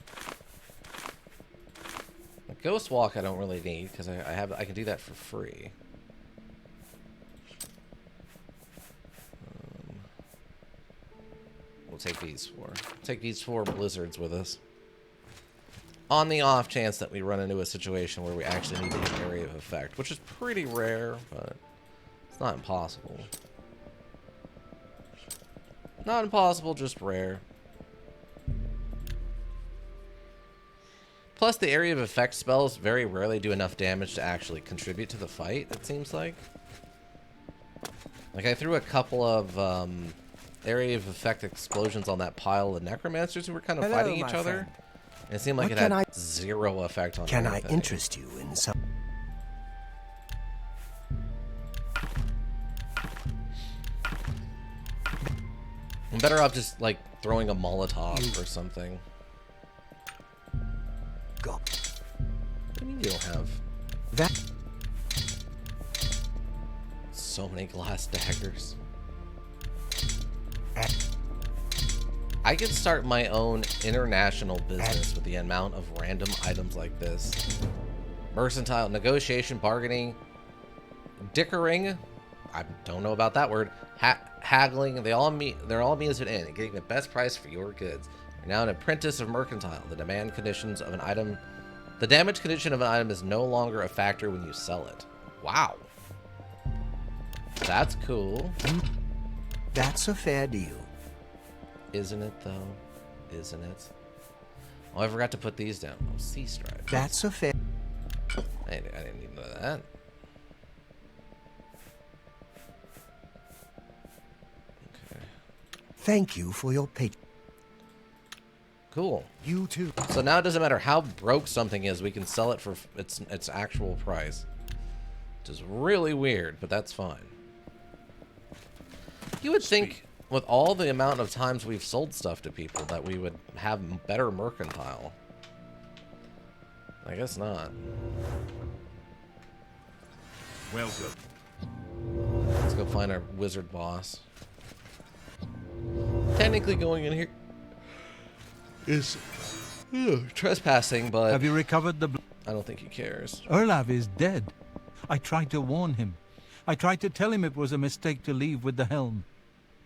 The Ghost Walk I don't really need because I can do that for free. We'll take these four. Take these 4 blizzards with us. On the off chance that we run into a situation where we actually need the area of effect, which is pretty rare, but it's not impossible. Not impossible, just rare. Plus, the area of effect spells very rarely do enough damage to actually contribute to the fight, it seems like. Like, I threw a couple of area of effect explosions on that pile of necromancers who were kind of fighting each other. And it seemed like it had zero effect on anything. Can I interest you in some... I'm better off just, like, throwing a Molotov or something. Go. What do you mean you don't have that? So many glass daggers. I could start my own international business with the amount of random items like this. Mercantile, negotiation, bargaining, dickering. I don't know about that word. Haggling. They're all meet at end and getting the best price for your goods. You're now an apprentice of mercantile. The damage condition of an item is no longer a factor when you sell it. Wow. That's cool. That's a fair deal. Isn't it, though? Isn't it? Oh, I forgot to put these down. Oh, sea stripe. That's a fair... I didn't need none of that. Okay. Thank you for your patience. Cool. You too. So now it doesn't matter how broke something is, we can sell it for its actual price. Which is really weird, but that's fine. You would think, with all the amount of times we've sold stuff to people, that we would have better mercantile. I guess not. Welcome. Let's go find our wizard boss. Technically going in here is trespassing, but... Have you recovered the... I don't think he cares. Erlav is dead. I tried to warn him. I tried to tell him it was a mistake to leave with the helm.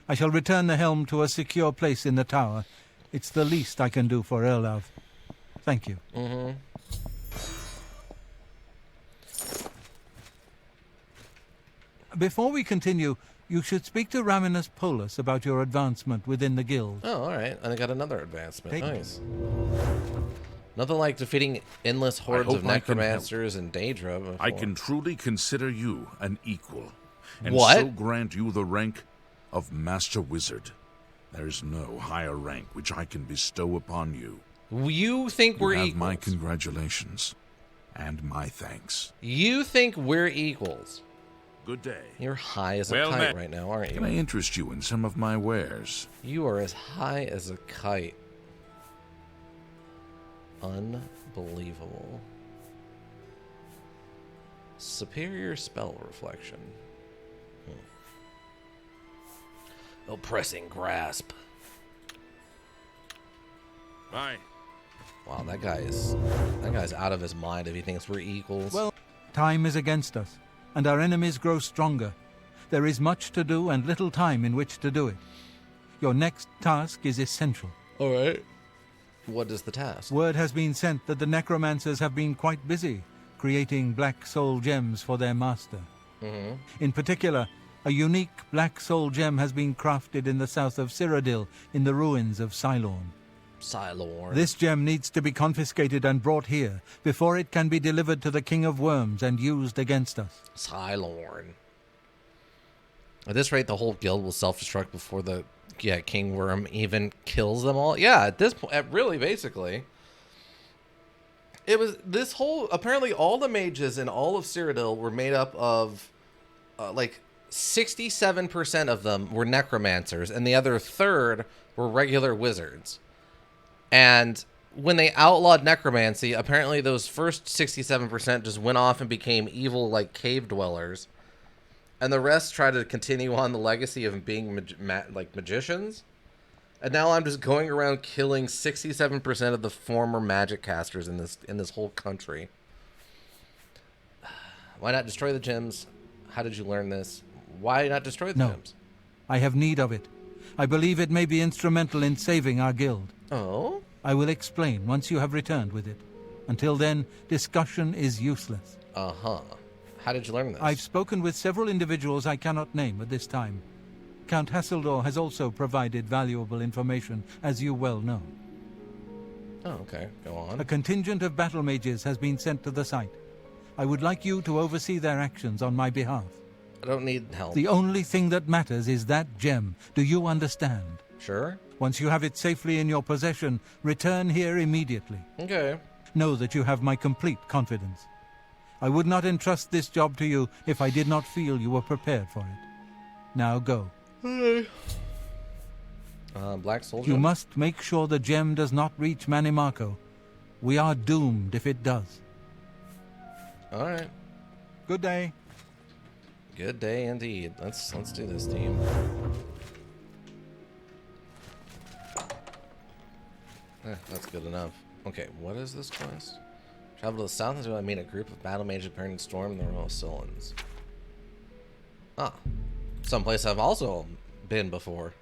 I shall return the helm to a secure place in the tower. It's the least I can do for Erlav. Thank you. Mm-hmm. Before we continue, you should speak to Raminus Polus about your advancement within the guild. Oh, alright. And I got another advancement. Nice. Nothing like defeating endless hordes of necromancers and Daedra before. I can truly consider you an equal. And What? so grant you the rank of Master Wizard. There is no higher rank which I can bestow upon you. You think we're equals? My congratulations and my thanks. You think we're equals? Good day. You're high as a kite right now, aren't you? Can I interest you in some of my wares? You are as high as a kite. Unbelievable. Superior spell reflection. Oppressing grasp. Aye. Wow, that guy's out of his mind if he thinks we're equals. Well, time is against us, and our enemies grow stronger. There is much to do and little time in which to do it. Your next task is essential. All right. What is the task? Word has been sent that the necromancers have been quite busy creating black soul gems for their master. In particular, a unique black soul gem has been crafted in the south of Cyrodiil in the ruins of Cylorn. This gem needs to be confiscated and brought here before it can be delivered to the King of Worms and used against us. Cylorn. At this rate, the whole guild will self-destruct before the King Worm even kills them all. Yeah, at this point, really, basically. It was this whole... Apparently, all the mages in all of Cyrodiil were made up of, like, 67% of them were necromancers, and the other third were regular wizards. And when they outlawed necromancy, apparently those first 67% just went off and became evil, like, cave dwellers. And the rest tried to continue on the legacy of being magicians. And now I'm just going around killing 67% of the former magic casters in this whole country. Why not destroy the gems? How did you learn this? Why not destroy the gems? I have need of it. I believe it may be instrumental in saving our guild. Oh? I will explain once you have returned with it. Until then, discussion is useless. Uh-huh. How did you learn this? I've spoken with several individuals I cannot name at this time. Count Hasseldor has also provided valuable information, as you well know. Oh, okay. Go on. A contingent of battle mages has been sent to the site. I would like you to oversee their actions on my behalf. I don't need help. The only thing that matters is that gem. Do you understand? Sure. Once you have it safely in your possession, return here immediately. Okay. Know that you have my complete confidence. I would not entrust this job to you if I did not feel you were prepared for it. Now go. Black Soldier. You must make sure the gem does not reach Manimarco. We are doomed if it does. All right. Good day. Good day indeed. Let's do this, team. That's good enough. Okay, what is this quest? Travel to the south until I meet a group of battle mages appearing in Storm and the Royal Solons. Ah. Someplace I've also been before.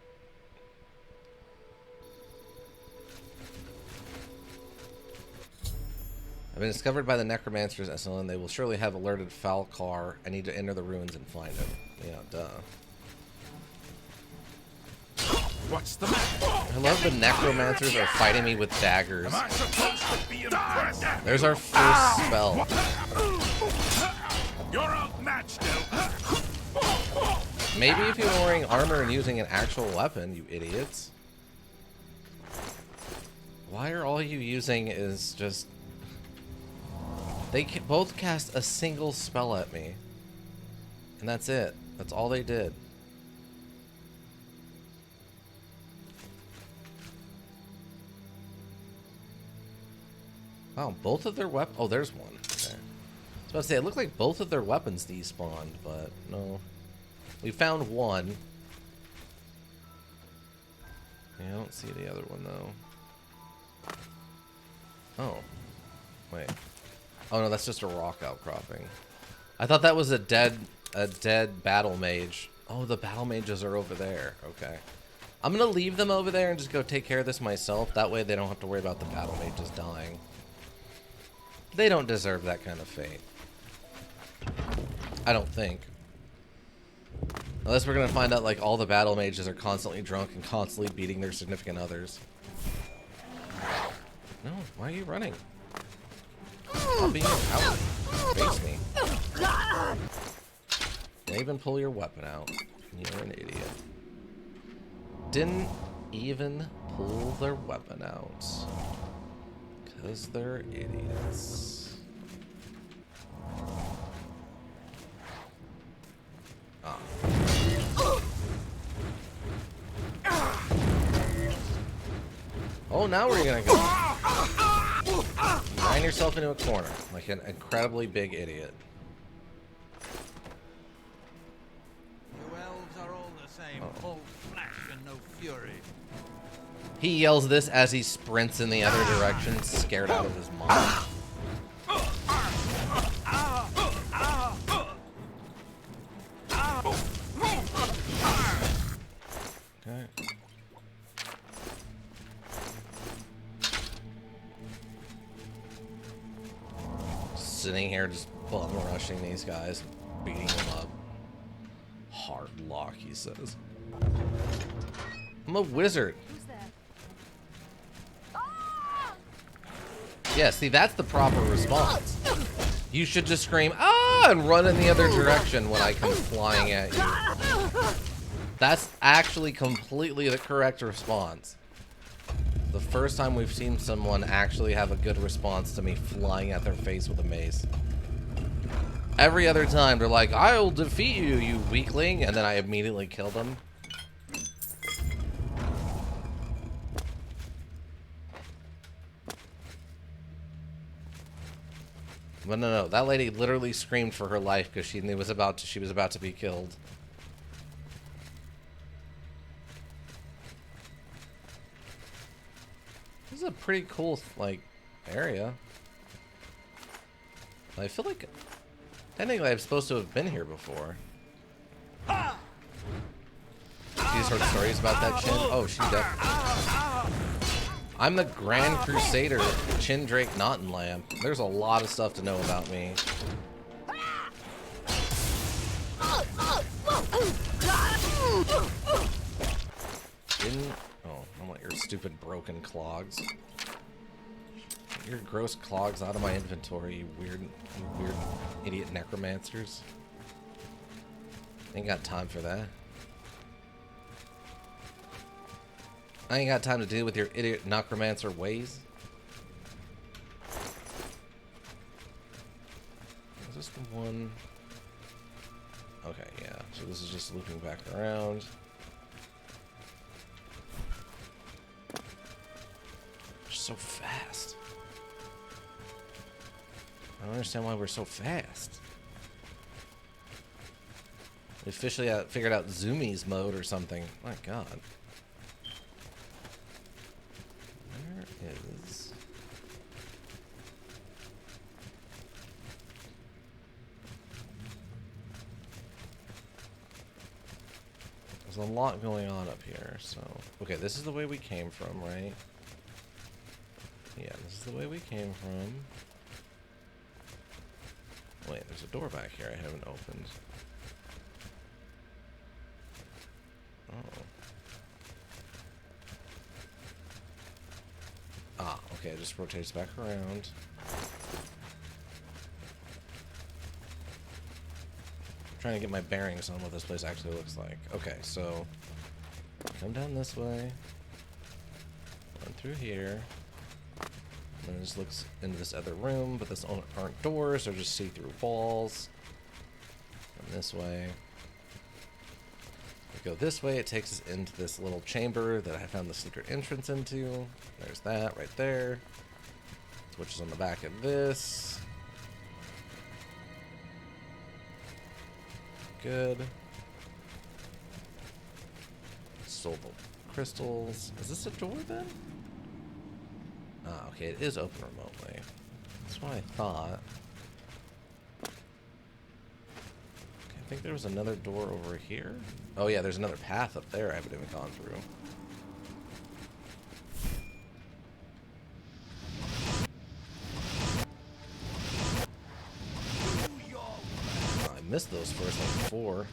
I've been discovered by the necromancers at Solon. They will surely have alerted Falcar. I need to enter the ruins and find it. Yeah, duh. What's the matter? I love the necromancers are fighting me with daggers. Am I supposed to be impressed? There's our first spell. You're outmatched now. Maybe if you were wearing armor and using an actual weapon, you idiots. Why are all you using is just... They both cast a single spell at me. And that's it. That's all they did. Wow, both of their weapons... Oh, there's one. Okay. I was about to say, it looked like both of their weapons despawned, but no. We found one. Yeah, I don't see the other one, though. Oh. Wait. Oh, no, that's just a rock outcropping. I thought that was a dead battle mage. Oh, the battle mages are over there. Okay. I'm going to leave them over there and just go take care of this myself. That way they don't have to worry about the battle mages dying. They don't deserve that kind of fate. I don't think. Unless we're going to find out, like, all the battle mages are constantly drunk and constantly beating their significant others. No, why are you running? Stop being a coward. Face me. Don't even pull your weapon out. You're an idiot. Didn't even pull their weapon out. Because they're idiots. Ah. Oh, now where are you gonna go? You ran yourself into a corner like an incredibly big idiot. fury. He yells this as he sprints in the other direction, scared out of his mind. Okay. Sitting here just bum rushing these guys, beating them up. Hard lock, he says. I'm a wizard. Yeah, see, that's the proper response. You should just scream, ah, and run in the other direction when I come flying at you. That's actually completely the correct response. The first time we've seen someone actually have a good response to me flying at their face with a mace. Every other time, they're like, I'll defeat you, you weakling, and then I immediately kill them. But no, that lady literally screamed for her life because she was about to be killed. This is a pretty cool, like, area. I feel like technically I'm supposed to have been here before. She's heard stories about that Chin. Oh, she definitely. I'm the Grand Crusader, Chin Drake Nottingham. There's a lot of stuff to know about me. Oh, I want your stupid broken clogs. Get your gross clogs out of my inventory, you weird idiot necromancers. Ain't got time for that. I ain't got time to deal with your idiot necromancer ways. Is this the one? Okay, yeah. So this is just looping back around. So fast. I don't understand why we're so fast. We officially figured out Zoomies mode or something. My God. Where is... There's a lot going on up here, so... Okay, this is the way we came from, right? Yeah, this is the way we came from. Wait, there's a door back here I haven't opened. Oh. Ah, okay, it just rotates back around. I'm trying to get my bearings on what this place actually looks like. Okay, so come down this way, run through here, and it just looks into this other room, but this aren't doors, they're just see-through walls. And this way. We go this way, it takes us into this little chamber that I found the secret entrance into. There's that right there. Which is on the back of this. Good. Sold the crystals. Is this a door then? Ah, okay, it is open remotely. That's what I thought. Okay, I think there was another door over here. Oh yeah, there's another path up there I haven't even gone through. Oh, I missed those first like 4.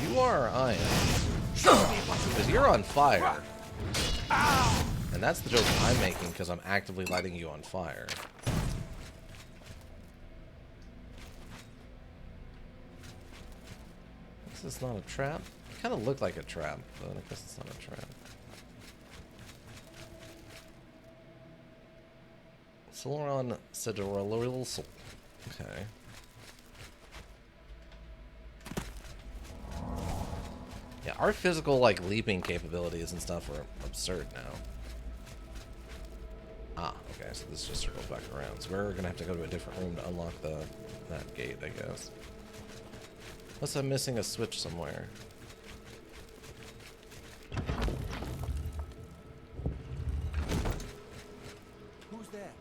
You are or I am? Because you're on fire. And that's the joke I'm making because I'm actively lighting you on fire. This is not a trap. It kind of looked like a trap, but I guess it's not a trap. Solaron Sidorol. Okay. Yeah, our physical, like, leaping capabilities and stuff are absurd now. Ah, okay, so this just circles back around. So we're gonna have to go to a different room to unlock that gate, I guess. Unless I'm missing a switch somewhere. Who's there?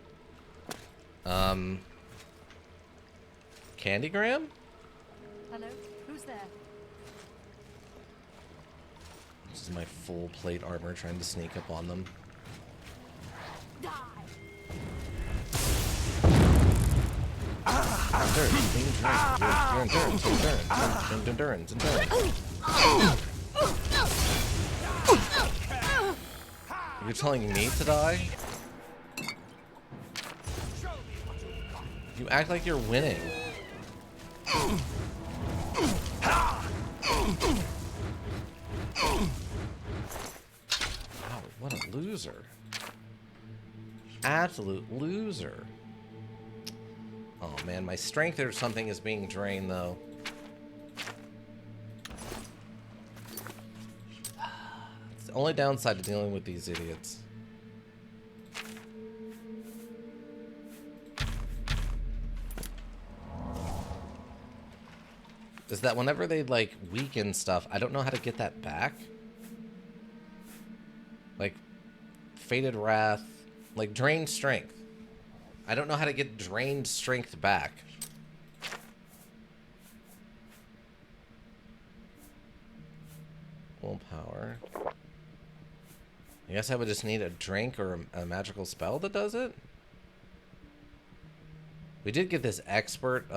Candygram? Hello? Who's there? This is my full plate armor trying to sneak up on them. Die! Endurance. You're telling me to die? You act like you're winning. Wow, what a loser. Absolute loser. Oh man, my strength or something is being drained though. It's the only downside to dealing with these idiots. Is that whenever they like weaken stuff, I don't know how to get that back. Like Fated Wrath, like drained strength. I don't know how to get drained strength back. Willpower. I guess I would just need a drink or a magical spell that does it. We did get this expert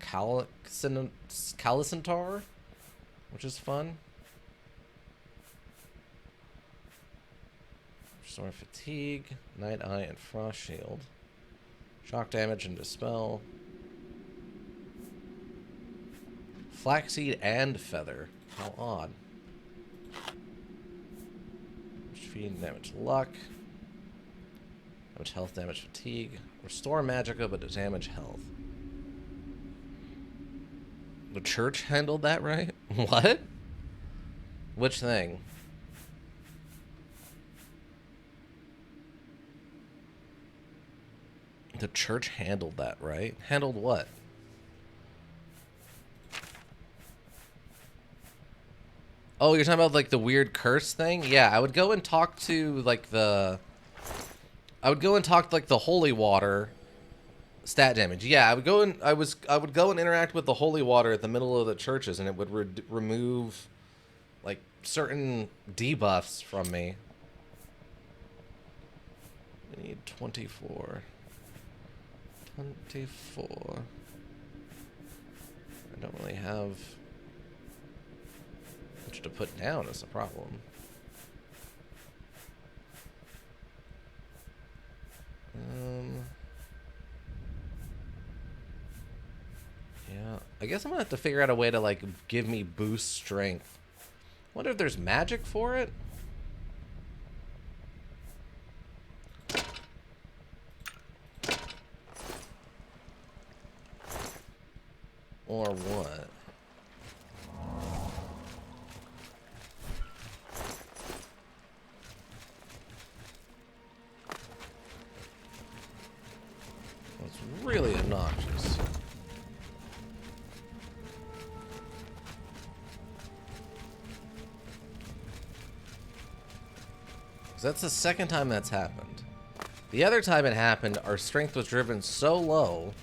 Calicentar, which is fun. Restore fatigue, night eye, and frost shield. Shock damage and dispel. Flaxseed and feather. How odd. Feed damage luck. Damage health, damage fatigue. Restore magicka, but damage health. The church handled that right? What? Which thing? The church handled that right? Handled what? Oh, you're talking about like the weird curse thing? Yeah, I would go and talk to like the... I would go and talk to like the holy water stat damage. Yeah, I would go and I would go and interact with the holy water at the middle of the churches, and it would remove like certain debuffs from me. We need 24. 24. I don't really have much to put down is the problem. Yeah, I guess I'm gonna have to figure out a way to like give me boost strength. Wonder if there's magic for it? Or what? It's really obnoxious. That's the second time that's happened. The other time it happened, our strength was driven so low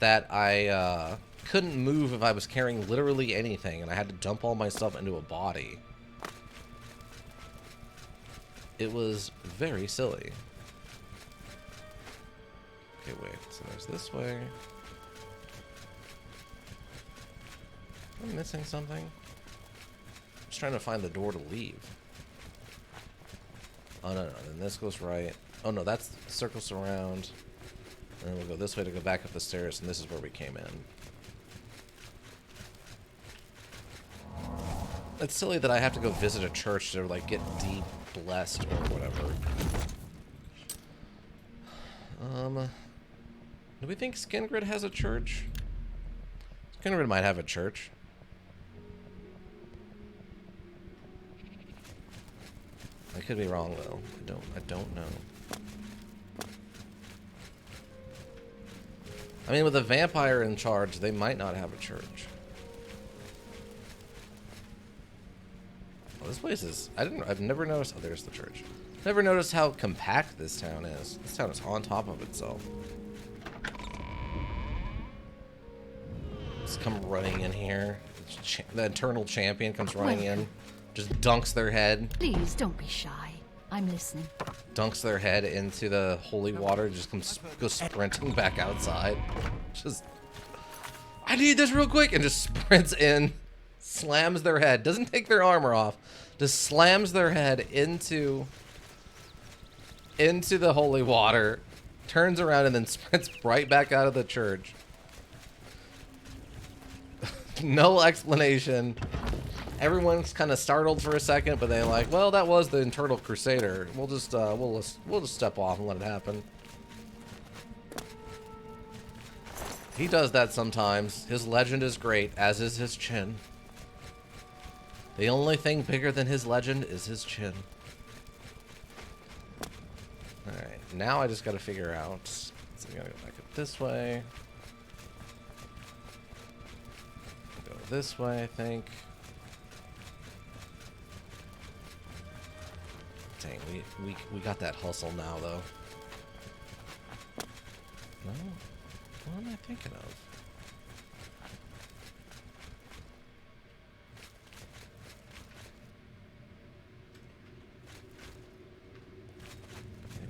that I couldn't move if I was carrying literally anything, and I had to dump all my stuff into a body. It was very silly. Okay, wait. So there's this way. Am I missing something? I'm just trying to find the door to leave. Oh, no. Then this goes right. Oh, no. That's circles around. And then we'll go this way to go back up the stairs, and this is where we came in. It's silly that I have to go visit a church to, like, get deep blessed or whatever. Do we think Skingrid has a church? Skingrid might have a church. I could be wrong though. I don't know. I mean, with a vampire in charge, they might not have a church. This place is... I've never noticed... Oh, there's the church. Never noticed how compact this town is. This town is on top of itself. Just come running in here. The eternal champion comes running in. Just dunks their head. Please don't be shy. I'm listening. Dunks their head into the holy water. Just goes sprinting back outside. Just... I need this real quick. And just sprints in. Slams their head. Doesn't take their armor off. Just slams their head into the holy water. Turns around and then sprints right back out of the church. No explanation. Everyone's kind of startled for a second, but they're like, "Well, that was the internal crusader. We'll just step off and let it happen." He does that sometimes. His legend is great, as is his chin. The only thing bigger than his legend is his chin. All right, now I just got to figure out. So we gotta go back up this way. Go this way, I think. Dang, we got that hustle now, though. No? What am I thinking of?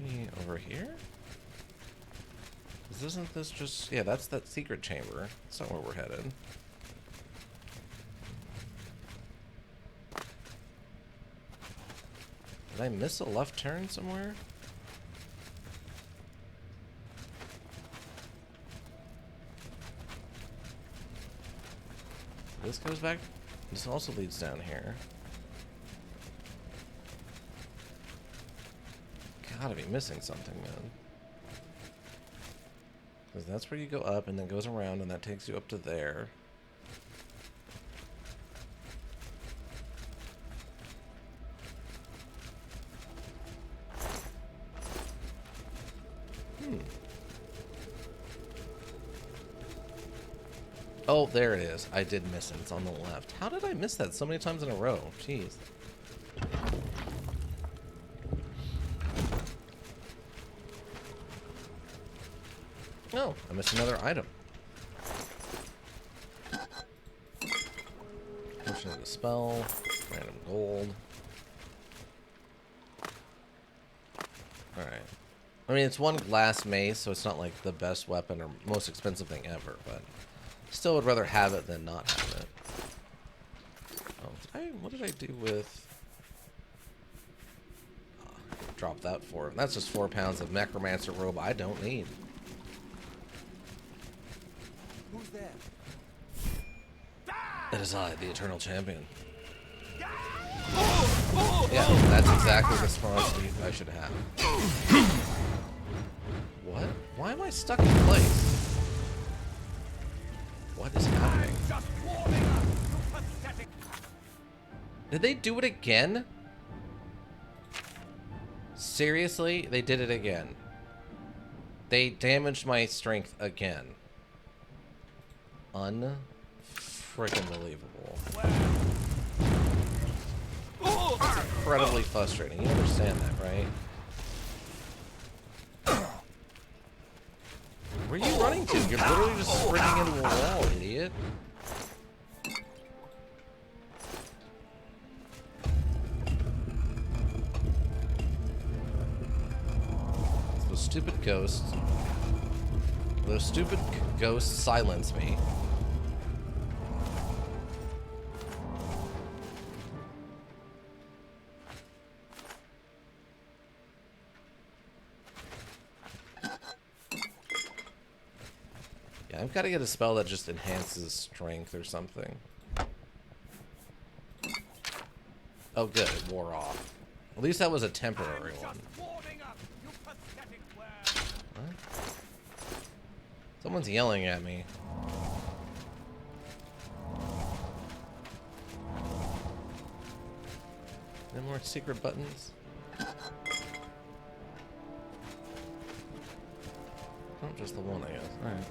Maybe over here? Isn't this just... Yeah, that's that secret chamber. That's not where we're headed. Did I miss a left turn somewhere? This goes back. This also leads down here. Gotta be missing something, man. Because that's where you go up and then goes around and that takes you up to there. Oh, there it is. I did miss it. It's on the left. How did I miss that so many times in a row? Jeez. Oh, I missed another item. Potion of the spell. Random gold. Alright. I mean, it's one glass mace, so it's not like the best weapon or most expensive thing ever, but... Still would rather have it than not have it. Oh, what did I do with... Drop that for it. That's just 4 pounds of necromancer robe I don't need. Who's there? It is I, the eternal champion. Yeah, that's exactly the response I should have. What? Why am I stuck in place? What is happening? Did they do it again? Seriously? They did it again. They damaged my strength again. Un-friggin' believable. It's incredibly frustrating. You understand that, right? Where are you running to? You're literally just sprinting into a wall, idiot. Those stupid ghosts. Those stupid ghosts silence me. I've got to get a spell that just enhances strength or something. Oh good, it wore off. At least that was a temporary one. What? Someone's yelling at me. Any more secret buttons? Oh, just the one, I guess. Alright.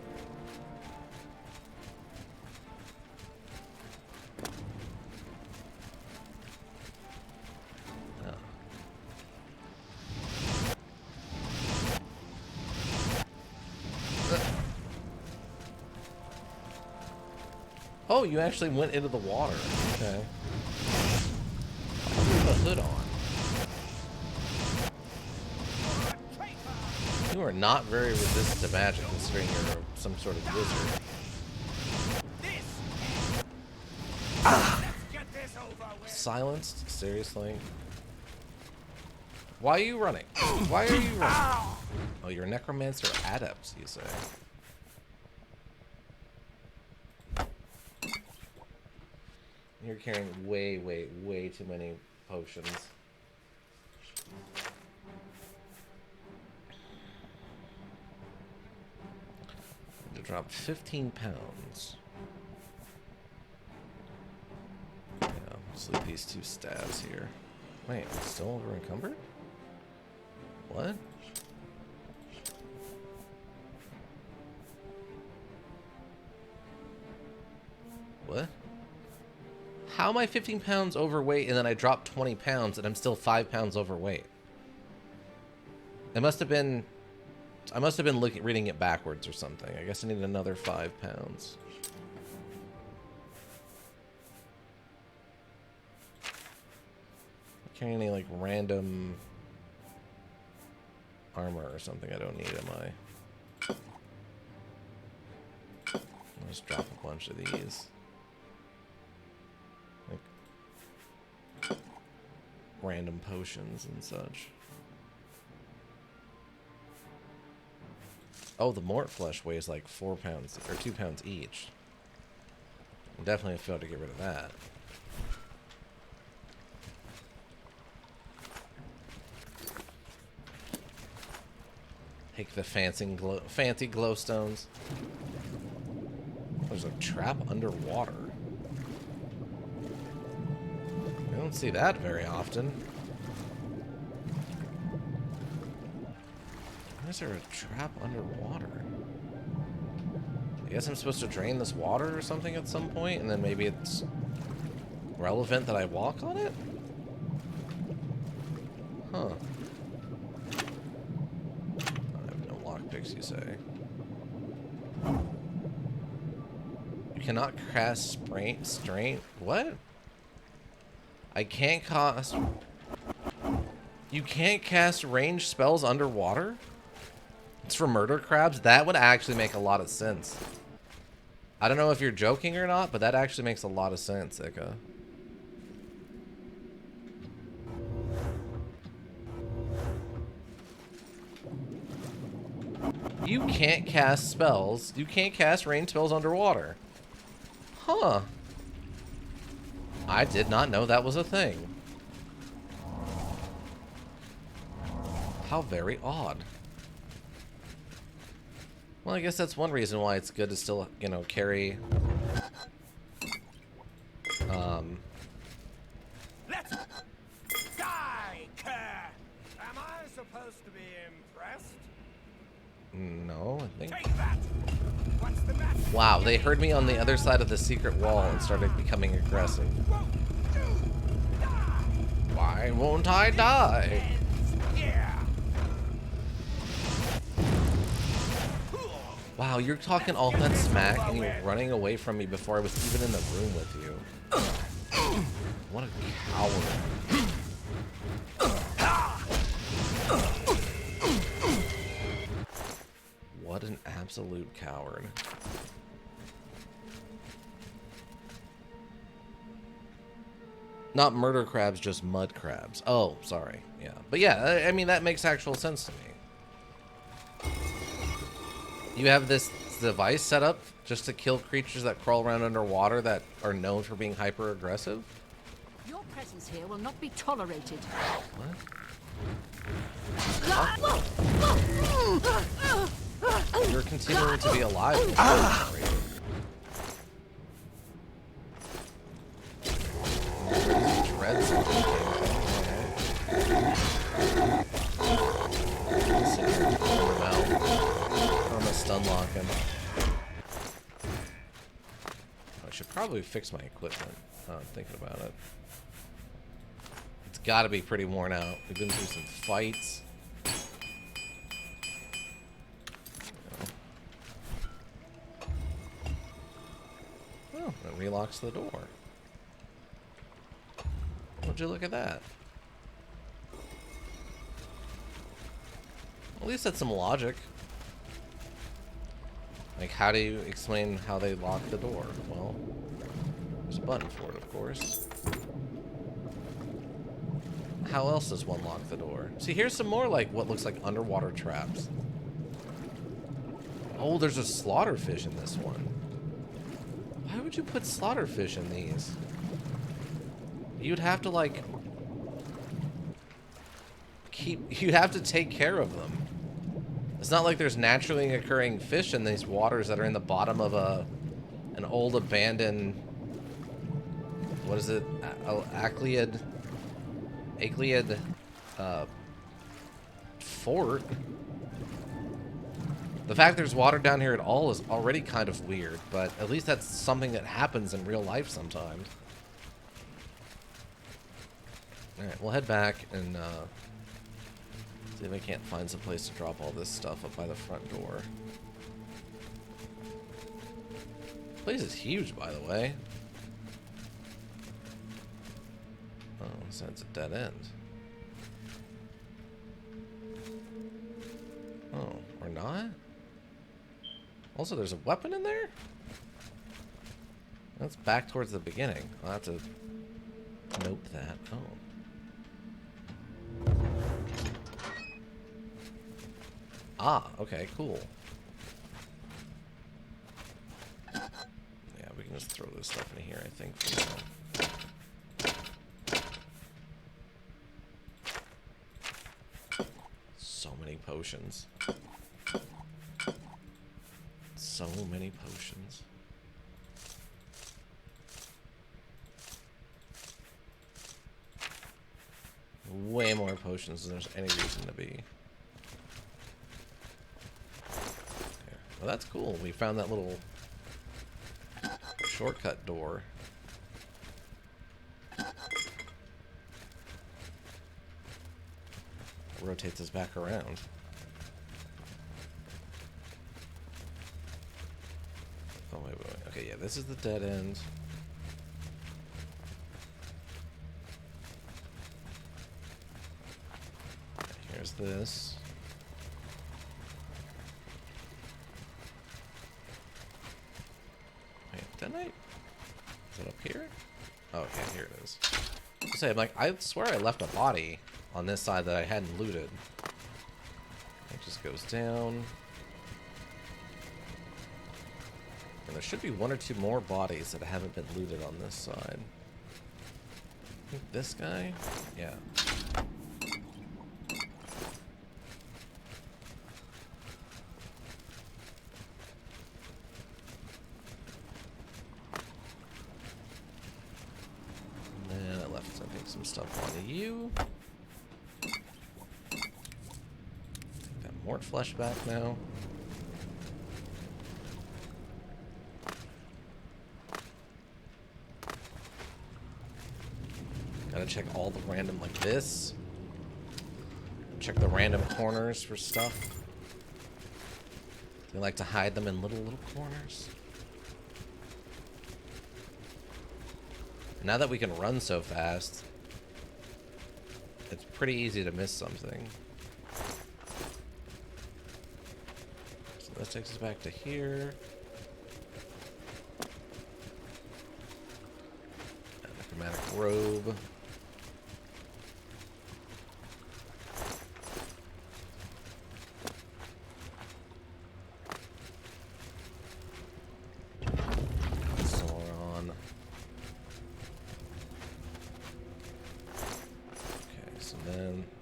Oh, you actually went into the water. Okay. Put the hood on. You are not very resistant to magic, considering you're some sort of wizard. Silenced? Seriously? Why are you running? Why are you running? Oh, you're a necromancer adept, you say. You're carrying way too many potions. To drop 15 pounds. Yeah, let's leave these 2 stabs here. Wait, I'm still over encumbered? What? What? How am I 15 pounds overweight and then I dropped 20 pounds and I'm still 5 pounds overweight? It must have been... I must have been reading it backwards or something. I guess I need another 5 pounds. Carrying any like random armor or something I don't need, am I? I'll just drop a bunch of these. Like random potions and such. Oh, the mort flesh weighs like 4 pounds or 2 pounds each. I'll definitely failed to get rid of that. Take the fancy glowstones. There's a trap underwater. I don't see that very often. Why is there a trap underwater? I guess I'm supposed to drain this water or something at some point, and then maybe it's relevant that I walk on it? Huh. I have no lockpicks, you say. You cannot cast strain. What? I can't cast... You can't cast ranged spells underwater? It's for murder crabs? That would actually make a lot of sense. I don't know if you're joking or not, but that actually makes a lot of sense, Ika. You can't cast spells. You can't cast ranged spells underwater. Huh. I did not know that was a thing. How very odd. Well, I guess that's one reason why it's good to still, you know, carry... Let's die, cur! Am I supposed to be impressed? No, I think... Take that! What's the matter? Wow, they heard me on the other side of the secret wall and started becoming aggressive. Why won't I die? Wow, you're talking all that smack and you're running away from me before I was even in the room with you. What a coward. What an absolute coward. Not murder crabs, just mud crabs. Oh, sorry. Yeah. But yeah, I mean, that makes actual sense to me. You have this device set up just to kill creatures that crawl around underwater that are known for being hyper aggressive? Your presence here will not be tolerated. What? You're continuing to be alive. Dreads. I'm gonna stun lock him. I should probably fix my equipment. I'm thinking about it. It's got to be pretty worn out. We've been through some fights. Oh, relocks the door. Would you look at that? At least that's some logic. Like, how do you explain how they lock the door? Well, there's a button for it, of course. How else does one lock the door? See, here's some more, like, what looks like underwater traps. Oh, there's a slaughterfish in this one. Why would you put slaughterfish in these? You'd have to, like... You'd have to take care of them. It's not like there's naturally occurring fish in these waters that are in the bottom of an old abandoned, what is it? Acleid fort. The fact there's water down here at all is already kind of weird, but at least that's something that happens in real life sometimes. Alright, we'll head back and see if I can't find some place to drop all this stuff up by the front door. This place is huge, by the way. Oh, so it's a dead end. Oh, or not? Also, there's a weapon in there? That's back towards the beginning. I'll have to note that. Oh. Ah, okay, cool. Yeah, we can just throw this stuff in here, I think, for now. So many potions. So many potions. Way more potions than there's any reason to be. Well, that's cool. We found that little shortcut door. Rotates us back around. Oh, wait. Okay, yeah, this is the dead end. Here's this. Didn't I? Is it up here? Oh, okay, here it is. I swear I left a body on this side that I hadn't looted. It just goes down. And there should be one or two more bodies that haven't been looted on this side. I think this guy? Yeah. Some stuff onto you. Got more flesh back now. Gotta check all the random like this. Check the random corners for stuff. They like to hide them in little corners. Now that we can run so fast, it's pretty easy to miss something. So this takes us back to here. And the chromatic robe.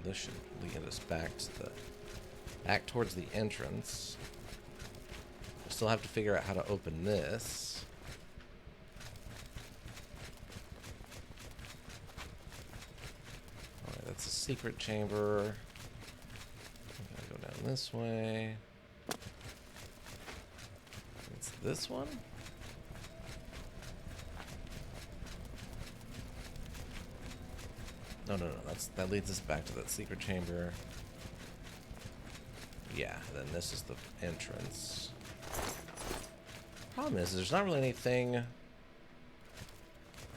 This should lead us back towards the entrance. We still have to figure out how to open this. Alright, that's a secret chamber. I'm gonna go down this way. It's this one? No, that leads us back to that secret chamber. Yeah, then this is the entrance. Problem is, there's not really anything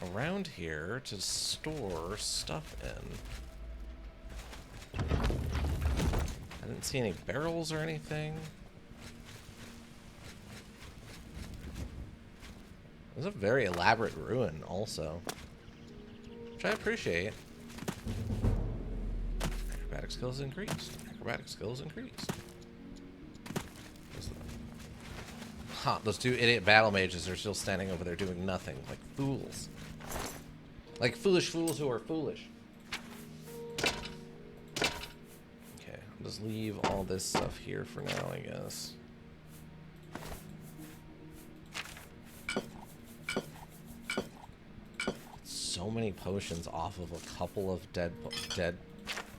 around here to store stuff in. I didn't see any barrels or anything. It was a very elaborate ruin also, which I appreciate. Acrobatic skills increased. Acrobatic skills increased. Huh, those two idiot battle mages are still standing over there doing nothing, like fools. Like foolish fools who are foolish. Okay, I'll just leave all this stuff here for now, I guess. So many potions off of a couple of dead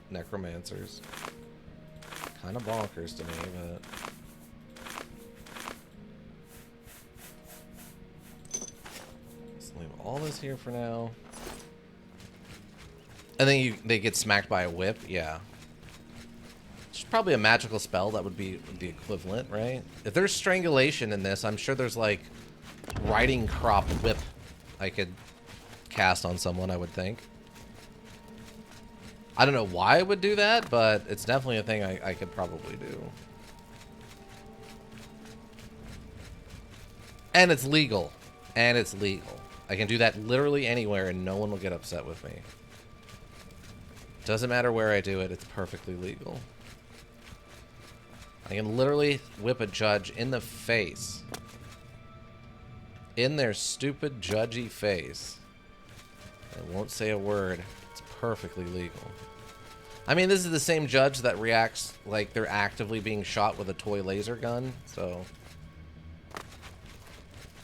necromancers. Kind of bonkers to me, but... Let's leave all this here for now. And then they get smacked by a whip, yeah. It's probably a magical spell that would be the equivalent, right? If there's strangulation in this, I'm sure there's like riding crop whip I could cast on someone, I would think. I don't know why I would do that, but it's definitely a thing I could probably do. And it's legal. And it's legal. I can do that literally anywhere and no one will get upset with me. Doesn't matter where I do it, it's perfectly legal. I can literally whip a judge in the face. In their stupid, judgy face. I won't say a word. It's perfectly legal. I mean, this is the same judge that reacts like they're actively being shot with a toy laser gun, so...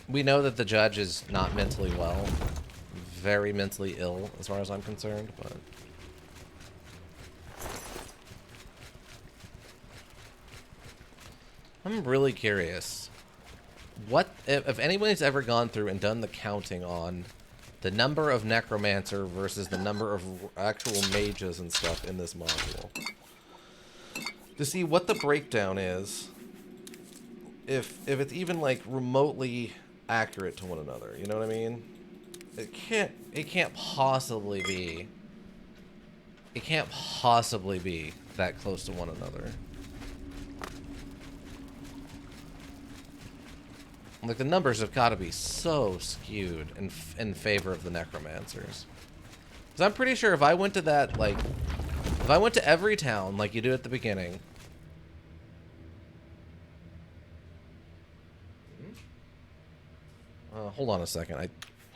We know that the judge is not mentally well. Very mentally ill, as far as I'm concerned, but... I'm really curious. What if anybody's ever gone through and done the counting on the number of necromancer versus the number of actual mages and stuff in this module, to see what the breakdown is, if it's even like remotely accurate to one another, you know what I mean? It can't possibly be that close to one another. Like, the numbers have got to be so skewed in favor of the necromancers. Because I'm pretty sure if I went to that, like... If I went to every town, like you do at the beginning... hold on a second. I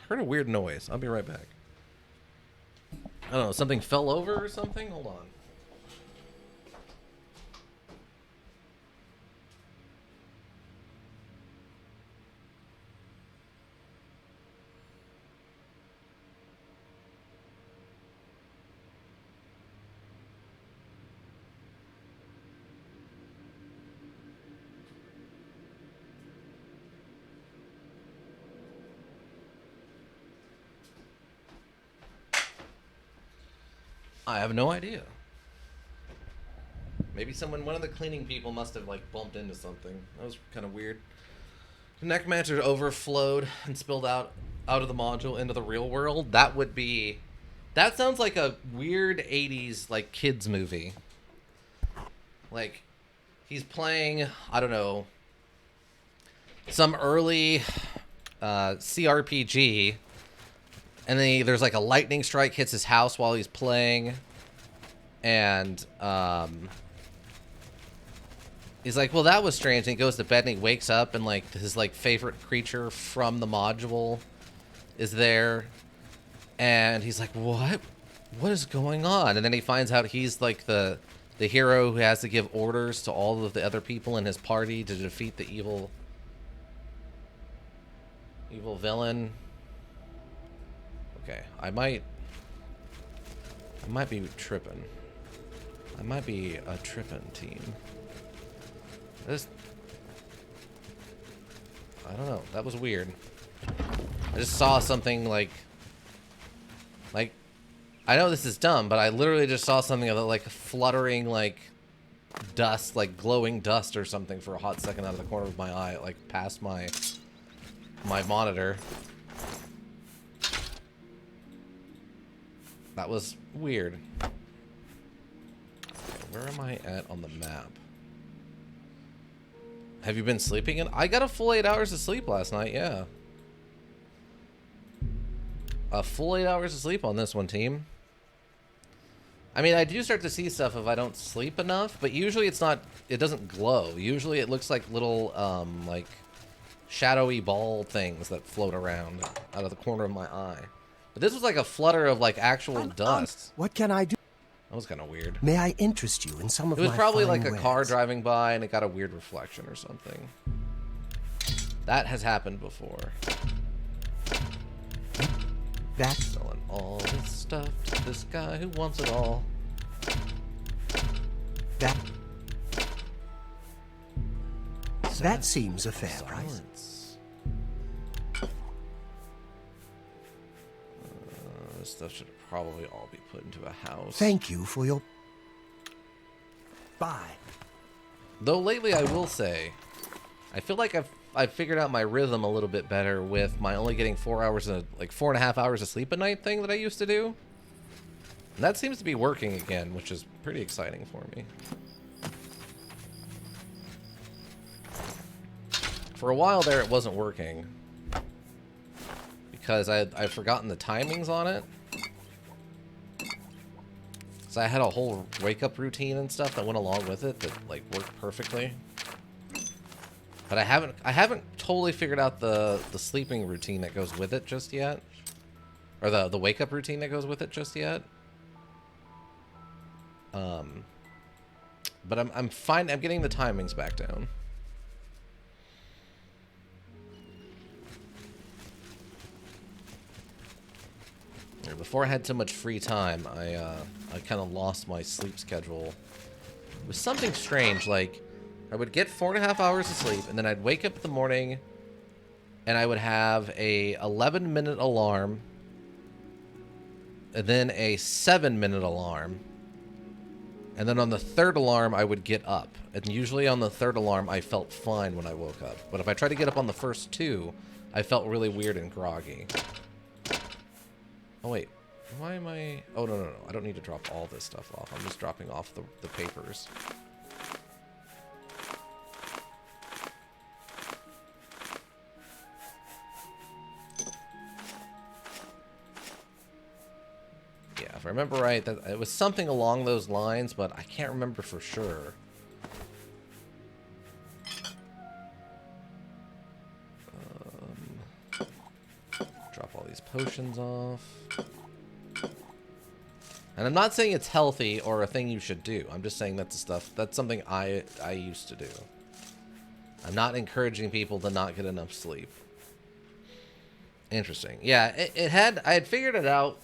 heard a weird noise. I'll be right back. I don't know, something fell over or something? Hold on. I have no idea. Maybe one of the cleaning people must have, like, bumped into something. That was kind of weird. The necromancer overflowed and spilled out of the module into the real world. That would be... That sounds like a weird 80s, like, kids movie. Like, he's playing, I don't know, some early CRPG... And then there's like a lightning strike hits his house while he's playing. And he's like, well, that was strange. And he goes to bed and he wakes up and like his like favorite creature from the module is there. And he's like, what? What is going on? And then he finds out he's like the hero who has to give orders to all of the other people in his party to defeat the evil villain. Okay, I might be tripping. I might be a tripping team. I don't know. That was weird. I just saw something like I know this is dumb, but I literally just saw something of like fluttering like dust, like glowing dust or something for a hot second out of the corner of my eye, like past my monitor. That was weird. Where am I at on the map? Have you been sleeping in? I got a full 8 hours of sleep last night, yeah. A full 8 hours of sleep on this one, team. I mean, I do start to see stuff if I don't sleep enough, but usually it's not, it doesn't glow. Usually it looks like little, like, shadowy ball things that float around out of the corner of my eye. But this was like a flutter of, like, actual dust. What can I do? That was kind of weird. May I interest you in some of my It was probably fine like a wares? car driving by and it got a weird reflection or something. That has happened before. That's selling all this stuff to this guy who wants it all. That seems a fair price. This stuff should probably all be put into a house. Thank you for your... Bye. Though lately, I will say, I feel like I've figured out my rhythm a little bit better with my only getting 4 hours of, like 4.5 hours of sleep a night thing that I used to do. And that seems to be working again, which is pretty exciting for me. For a while there, it wasn't working because I'd forgotten the timings on it. So I had a whole wake-up routine and stuff that went along with it that like worked perfectly. But I haven't totally figured out the sleeping routine that goes with it just yet, or the wake-up routine that goes with it just yet. But I'm fine. I'm getting the timings back down. Before I had so much free time, I kind of lost my sleep schedule. It was something strange, like I would get 4.5 hours of sleep, and then I'd wake up in the morning, and I would have a 11-minute alarm, and then a 7-minute alarm, and then on the third alarm, I would get up. And usually on the third alarm, I felt fine when I woke up. But if I tried to get up on the first two, I felt really weird and groggy. Oh, wait. Why am I... Oh, no. I don't need to drop all this stuff off. I'm just dropping off the papers. Yeah, if I remember right, that it was something along those lines, but I can't remember for sure. Drop all these potions off. And I'm not saying it's healthy or a thing you should do. I'm just saying that's something I used to do. I'm not encouraging people to not get enough sleep. Interesting. Yeah, I had figured it out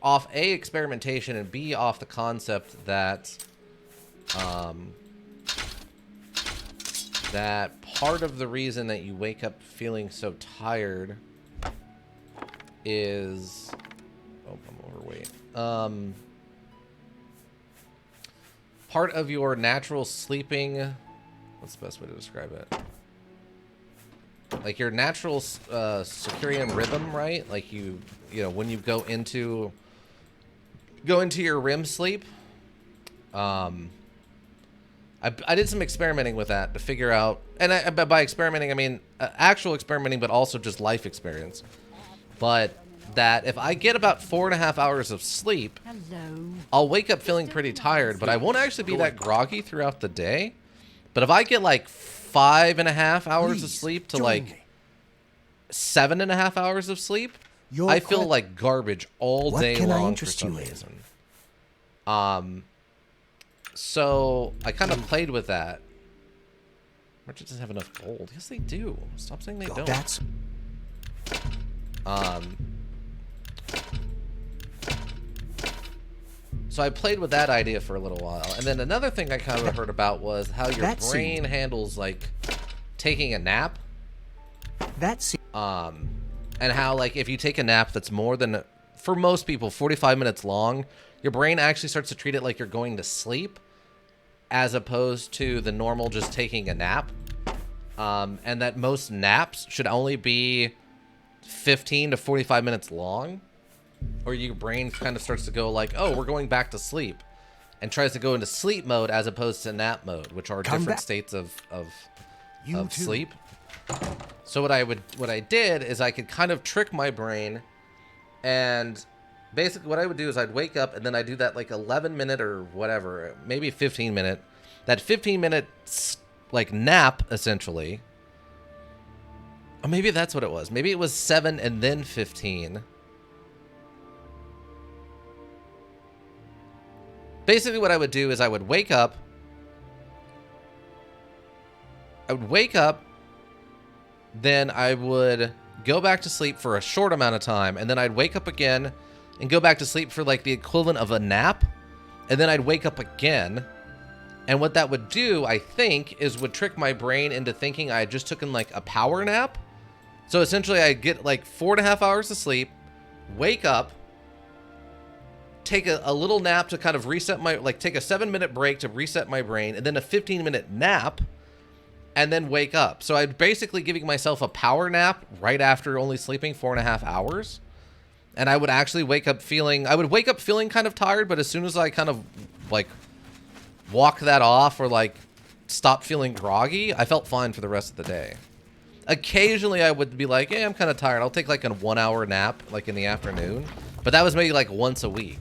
off A, experimentation, and B, off the concept that that part of the reason that you wake up feeling so tired is... Oh, I'm overweight. Part of your natural sleeping... What's the best way to describe it? Like your natural circadian rhythm, right? Like you know, when you go into your REM sleep. I did some experimenting with that to figure out, and by experimenting I mean actual experimenting, but also just life experience. But that if I get about 4.5 hours of sleep, I'll wake up feeling pretty tired, but I won't actually be that groggy throughout the day. But if I get like 5.5 hours of sleep to like 7.5 hours of sleep, I feel like garbage all day long for some reason. So I kind of played with that. Merchant doesn't have enough gold. Yes, they do. Stop saying they don't. So I played with that idea for a little while. And then another thing I kind of heard about was how your brain handles, like, taking a nap. And how, like, if you take a nap that's more than, for most people, 45 minutes long, your brain actually starts to treat it like you're going to sleep, as opposed to the normal just taking a nap. And that most naps should only be 15 to 45 minutes long. or your brain kind of starts to go like, oh, we're going back to sleep, and tries to go into sleep mode as opposed to nap mode, which are different states of sleep. So what I did is I could kind of trick my brain, and basically what I would do is I'd wake up and then I'd do that like 11-minute or whatever, maybe 15-minute, that 15-minute like nap essentially. Or maybe that's what it was. Maybe it was 7 and then 15. Basically what I would do is I would wake up. Then I would go back to sleep for a short amount of time, and then I'd wake up again and go back to sleep for like the equivalent of a nap, and then I'd wake up again. And what that would do, I think, is would trick my brain into thinking I had just taken like a power nap. So essentially I'd get like 4.5 hours of sleep, wake up, take a little nap to kind of reset my, like take a 7-minute break to reset my brain, and then a 15-minute nap, and then wake up. So I'd basically giving myself a power nap right after only sleeping 4.5 hours. And I would actually wake up feeling kind of tired, but as soon as I kind of like walk that off or like stop feeling groggy, I felt fine for the rest of the day. Occasionally I would be like, hey, I'm kind of tired. I'll take like a 1-hour nap like in the afternoon. But that was maybe like once a week.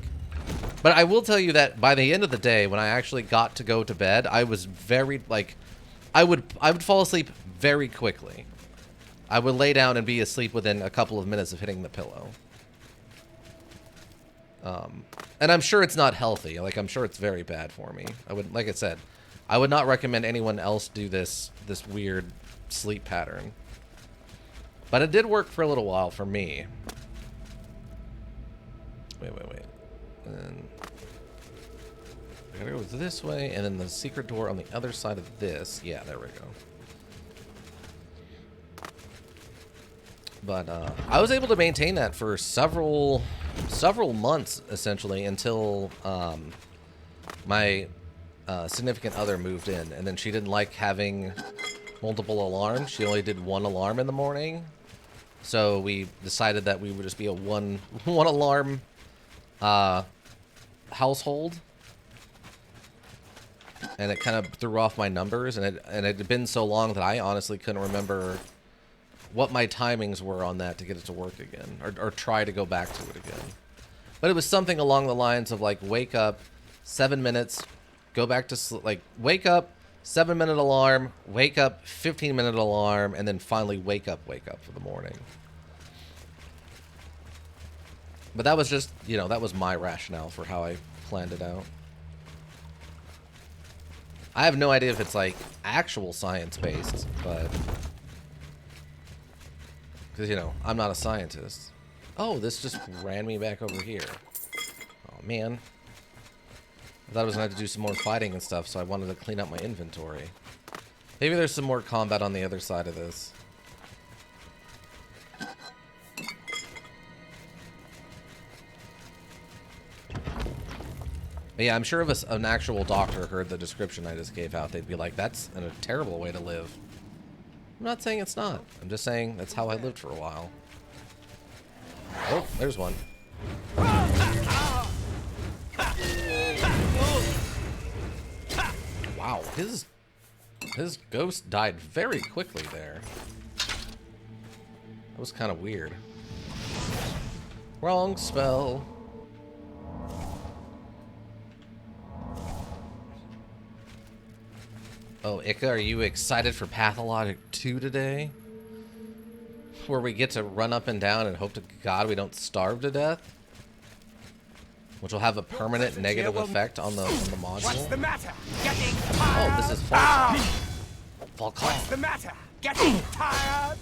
But I will tell you that by the end of the day, when I actually got to go to bed, I was very like, I would fall asleep very quickly. I would lay down and be asleep within a couple of minutes of hitting the pillow. And I'm sure it's not healthy. Like, I'm sure it's very bad for me. Like I said, I would not recommend anyone else do this weird sleep pattern. But it did work for a little while for me. Wait. And I gotta go this way, and then the secret door on the other side of this. Yeah, there we go. But I was able to maintain that for several months, essentially, until my significant other moved in, and then she didn't like having multiple alarms. She only did one alarm in the morning, so we decided that we would just be a one alarm household. And it kind of threw off my numbers, and it had been so long that I honestly couldn't remember what my timings were on that to get it to work again, or try to go back to it again. But it was something along the lines of like, wake up, 7 minutes, go back to sleep, like wake up, 7-minute alarm, wake up, 15-minute alarm, and then finally wake up for the morning. But that was just, you know, that was my rationale for how I planned it out. I have no idea if it's like actual science-based, but because, you know, I'm not a scientist. Oh, this just ran me back over here. Oh, man. I thought I was going to have to do some more fighting and stuff, so I wanted to clean up my inventory. Maybe there's some more combat on the other side of this. But yeah, I'm sure if an actual doctor heard the description I just gave out, they'd be like, that's a terrible way to live. I'm not saying it's not. I'm just saying that's how I lived for a while. Oh, there's one. Wow, his ghost died very quickly there. That was kind of weird. Wrong spell. Oh, Ika, are you excited for Pathologic 2 today? Where we get to run up and down and hope to God we don't starve to death? Which will have a permanent negative effect on the module. What's the matter? Getting tired? Oh, this is Falcon. Falcon. What's the matter? Getting tired?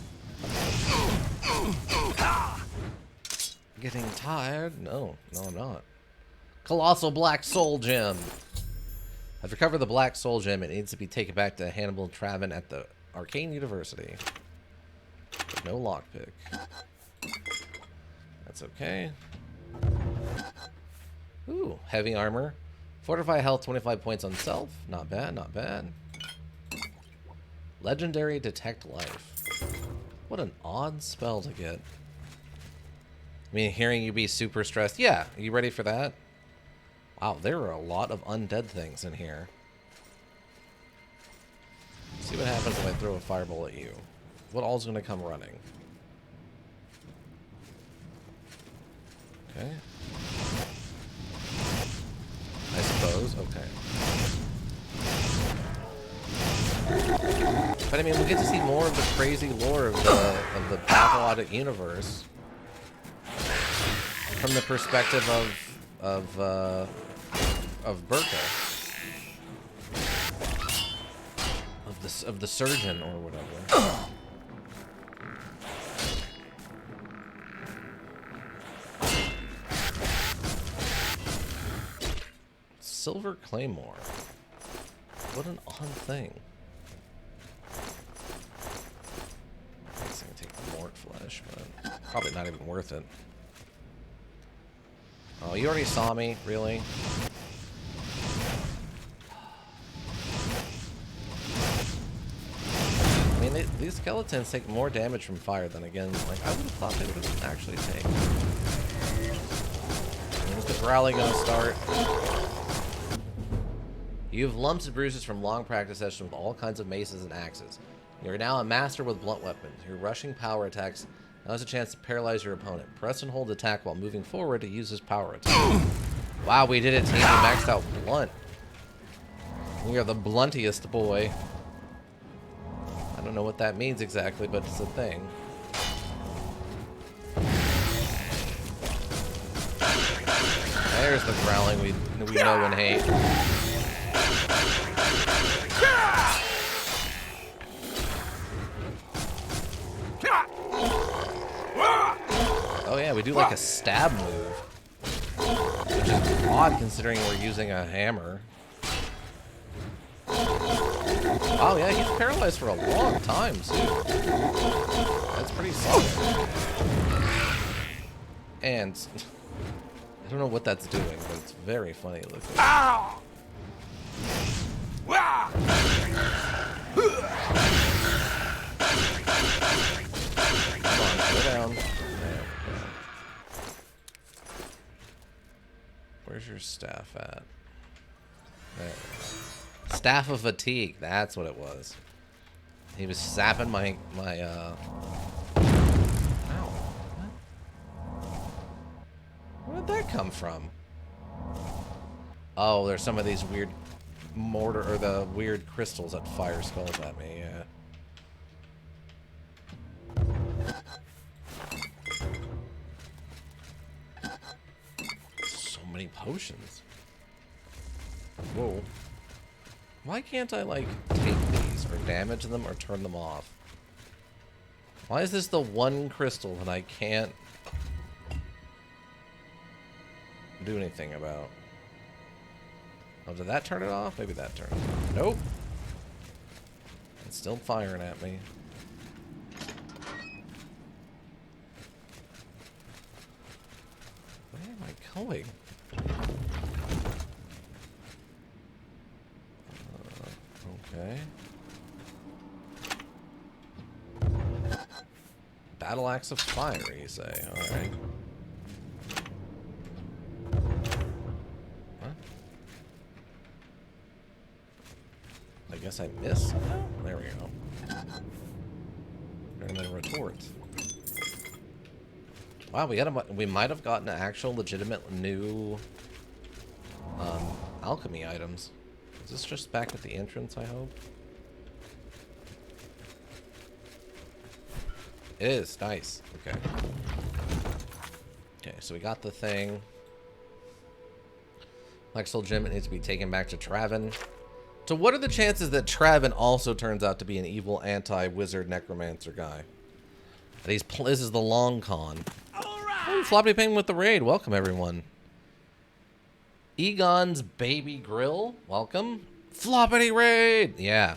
Getting tired? No, I'm not. Colossal Black Soul Gem. I've recovered the Black Soul Gem. It needs to be taken back to Hannibal Travin at the Arcane University. But no lockpick. That's okay. Ooh, heavy armor. Fortify health, 25 points on self. Not bad, not bad. Legendary Detect Life. What an odd spell to get. I mean, hearing you be super stressed. Yeah, are you ready for that? Wow, there are a lot of undead things in here. Let's see what happens if I throw a fireball at you. What all's gonna come running? Okay. I suppose. Okay. But I mean, we get to see more of the crazy lore of the pathologic universe from the perspective of Burka, of the surgeon or whatever. Silver Claymore. What an odd thing. I guess I can take the Mort flesh, but probably not even worth it. Oh, you already saw me? Really? I mean, these skeletons take more damage from fire than, again, like, I would have thought they would actually take. When's the growling gonna start? You have lumps and bruises from long practice sessions with all kinds of maces and axes. You're now a master with blunt weapons. Your rushing power attacks now has a chance to paralyze your opponent. Press and hold attack while moving forward to use his power attack. Wow, we did it, team. We maxed out blunt. We are the bluntiest boy. I don't know what that means exactly, but it's a thing. There's the growling we know and hate. Oh yeah, we do like a stab move, which is odd considering we're using a hammer. Oh yeah, he's paralyzed for a long time too. That's pretty solid. And I don't know what that's doing, but it's very funny looking. Ow! Come on, go down. There we go. Where's your staff at? There we go. Staff of Fatigue, that's what it was. He was sapping my Ow. Where did that come from? Oh, there's some of these weird mortar, or the weird crystals that fire skulls at me, yeah. So many potions. Whoa. Why can't I, like, take these, or damage them, or turn them off? Why is this the one crystal that I can't do anything about? Oh, did that turn it off? Maybe that turned it off. Nope. It's still firing at me. Where am I going? Okay. Battle Axe of Fire, you say? Alright. I guess I missed. There we go. And then retort. Wow, we might have gotten actual legitimate new alchemy items. Is this just back at the entrance, I hope? It is. Nice. Okay. Okay, so we got the thing. Lexel Gem, it needs to be taken back to Traven. So what are the chances that Traven also turns out to be an evil anti-wizard necromancer guy? This is the long con. Oh, Floppy Penguin with the raid. Welcome, everyone. Egon's Baby Grill. Welcome. Floppity Raid. Yeah.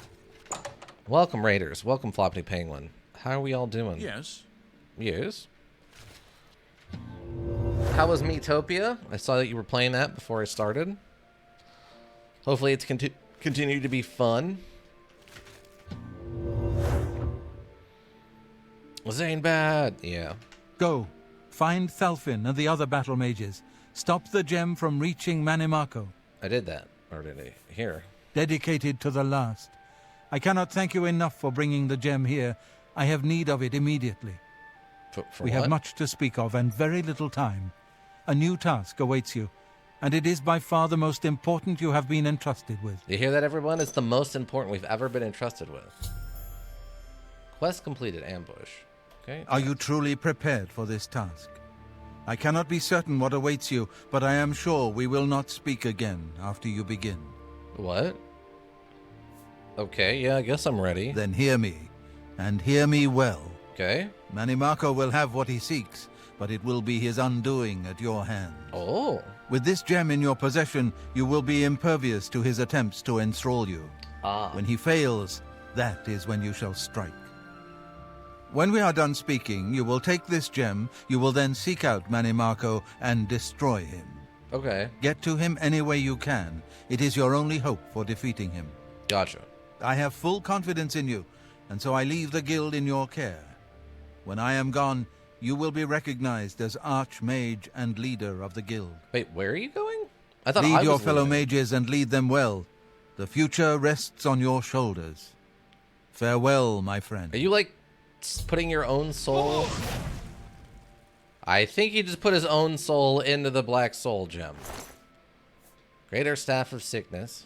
Welcome, Raiders. Welcome, Floppity Penguin. How are we all doing? Yes. Yes. How was Metopia? I saw that you were playing that before I started. Hopefully it's continue to be fun. Zane bad. Yeah. Go. Find Thalfin and the other battle mages. Stop the gem from reaching Manimako. I did that already. Here. Dedicated to the last. I cannot thank you enough for bringing the gem here. I have need of it immediately. For we what? have much to speak of and very little time. A new task awaits you, and it is by far the most important you have been entrusted with. You hear that, everyone? It's the most important we've ever been entrusted with. Quest completed. Ambush. Okay. Are you truly prepared for this task? I cannot be certain what awaits you, but I am sure we will not speak again after you begin. What? Okay, yeah, I guess I'm ready. Then hear me, and hear me well. Okay. Manimako will have what he seeks, but it will be his undoing at your hand. Oh. With this gem in your possession, you will be impervious to his attempts to enthrall you. Ah. When he fails, that is when you shall strike. When we are done speaking, you will take this gem, you will then seek out Manimako and destroy him. Okay. Get to him any way you can. It is your only hope for defeating him. Gotcha. I have full confidence in you, and so I leave the guild in your care. When I am gone, you will be recognized as Archmage and leader of the guild. Wait, where are you going? I thought Lead I your was fellow leaving. mages and lead them well. The future rests on your shoulders. Farewell, my friend. Are you like putting your own soul? I think he just put his own soul into the Black Soul Gem. Greater Staff of Sickness.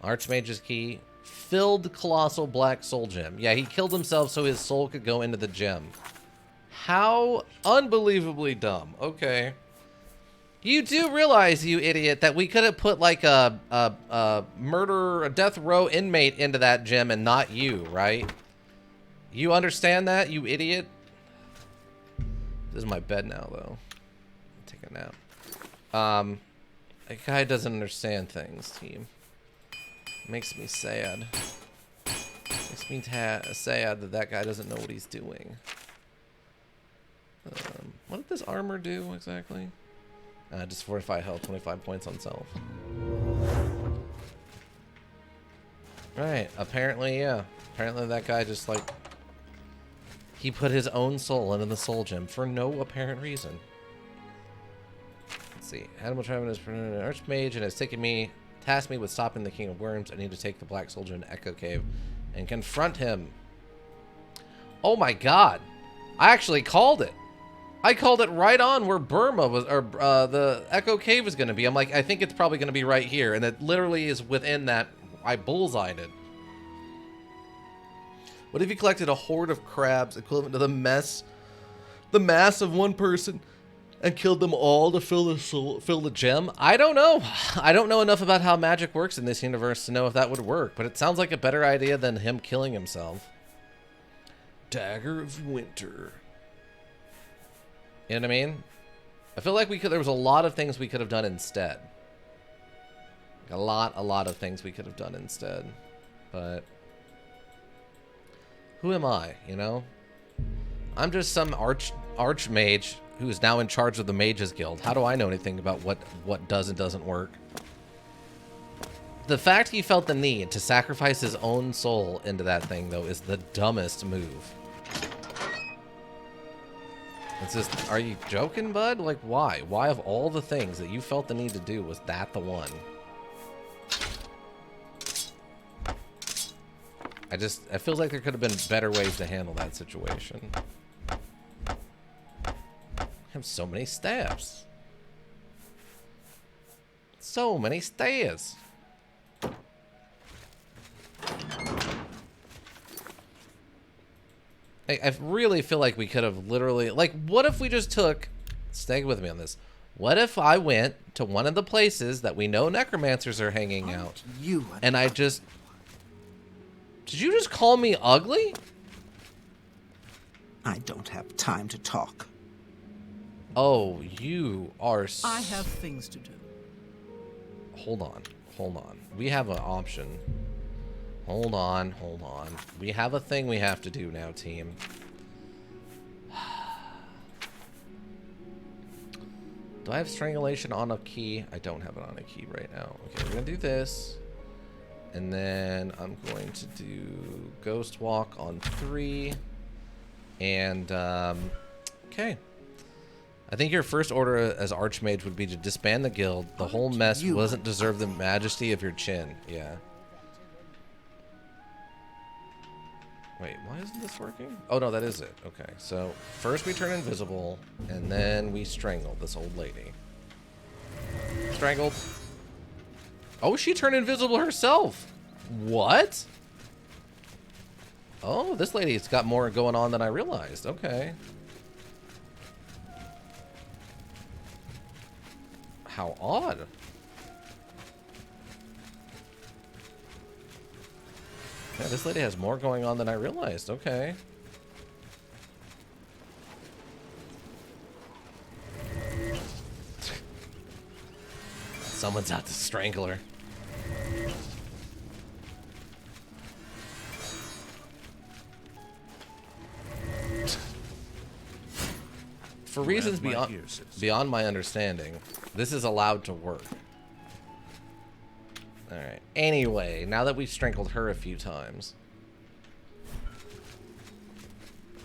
Archmage's Key. Filled Colossal Black Soul Gem. Yeah, he killed himself so his soul could go into the gem. How unbelievably dumb. Okay. You do realize, you idiot, that we could have put like a death row inmate into that gem and not you, right? You understand that, you idiot? This is my bed now, though. Take a nap. That guy doesn't understand things, team. Makes me sad. Makes me sad that that guy doesn't know what he's doing. What did this armor do exactly? Just fortify health, 25 points on self. Right, apparently, yeah. Apparently that guy just, like, he put his own soul into the soul gem for no apparent reason. Let's see. Animal Traveler is an Archmage and has tasked me with stopping the King of Worms. I need to take the Black Soldier into Echo Cave and confront him. Oh my god. I actually called it. I called it right on where Burma was, or the Echo Cave was going to be. I'm like, I think it's probably going to be right here. And it literally is within that. I bullseyed it. What if you collected a horde of crabs equivalent to the mass of one person and killed them all to fill the gem? I don't know. I don't know enough about how magic works in this universe to know if that would work, but it sounds like a better idea than him killing himself. Dagger of Winter. You know what I mean? I feel like there was a lot of things we could have done instead. A lot of things we could have done instead. But who am I, you know? I'm just some archmage who is now in charge of the Mages Guild. How do I know anything about what does and doesn't work? The fact he felt the need to sacrifice his own soul into that thing, though, is the dumbest move. It's just, are you joking, bud? Like, why? Why of all the things that you felt the need to do, was that the one? It feels like there could have been better ways to handle that situation. I have so many staffs. So many stairs. I really feel like we could have literally, like, what if we just took, stay with me on this, what if I went to one of the places that we know necromancers are hanging out, and I just, did you just call me ugly? I don't have time to talk. Oh, you are I have things to do. Hold on. We have an option. Hold on. We have a thing we have to do now, team. Do I have strangulation on a key? I don't have it on a key right now. Okay, we're gonna do this. And then I'm going to do Ghost Walk on 3. And, okay. I think your first order as Archmage would be to disband the guild. The whole mess doesn't deserve the majesty of your chin. Yeah. Wait, why isn't this working? Oh, no, that is it. Okay, so first we turn invisible, and then we strangle this old lady. Strangled. Oh, she turned invisible herself. What? Oh, this lady's got more going on than I realized. Okay. How odd. Yeah, this lady has more going on than I realized. Okay. Someone's out to strangle her. For reasons beyond my understanding, this is allowed to work. Alright. Anyway, now that we've strangled her a few times.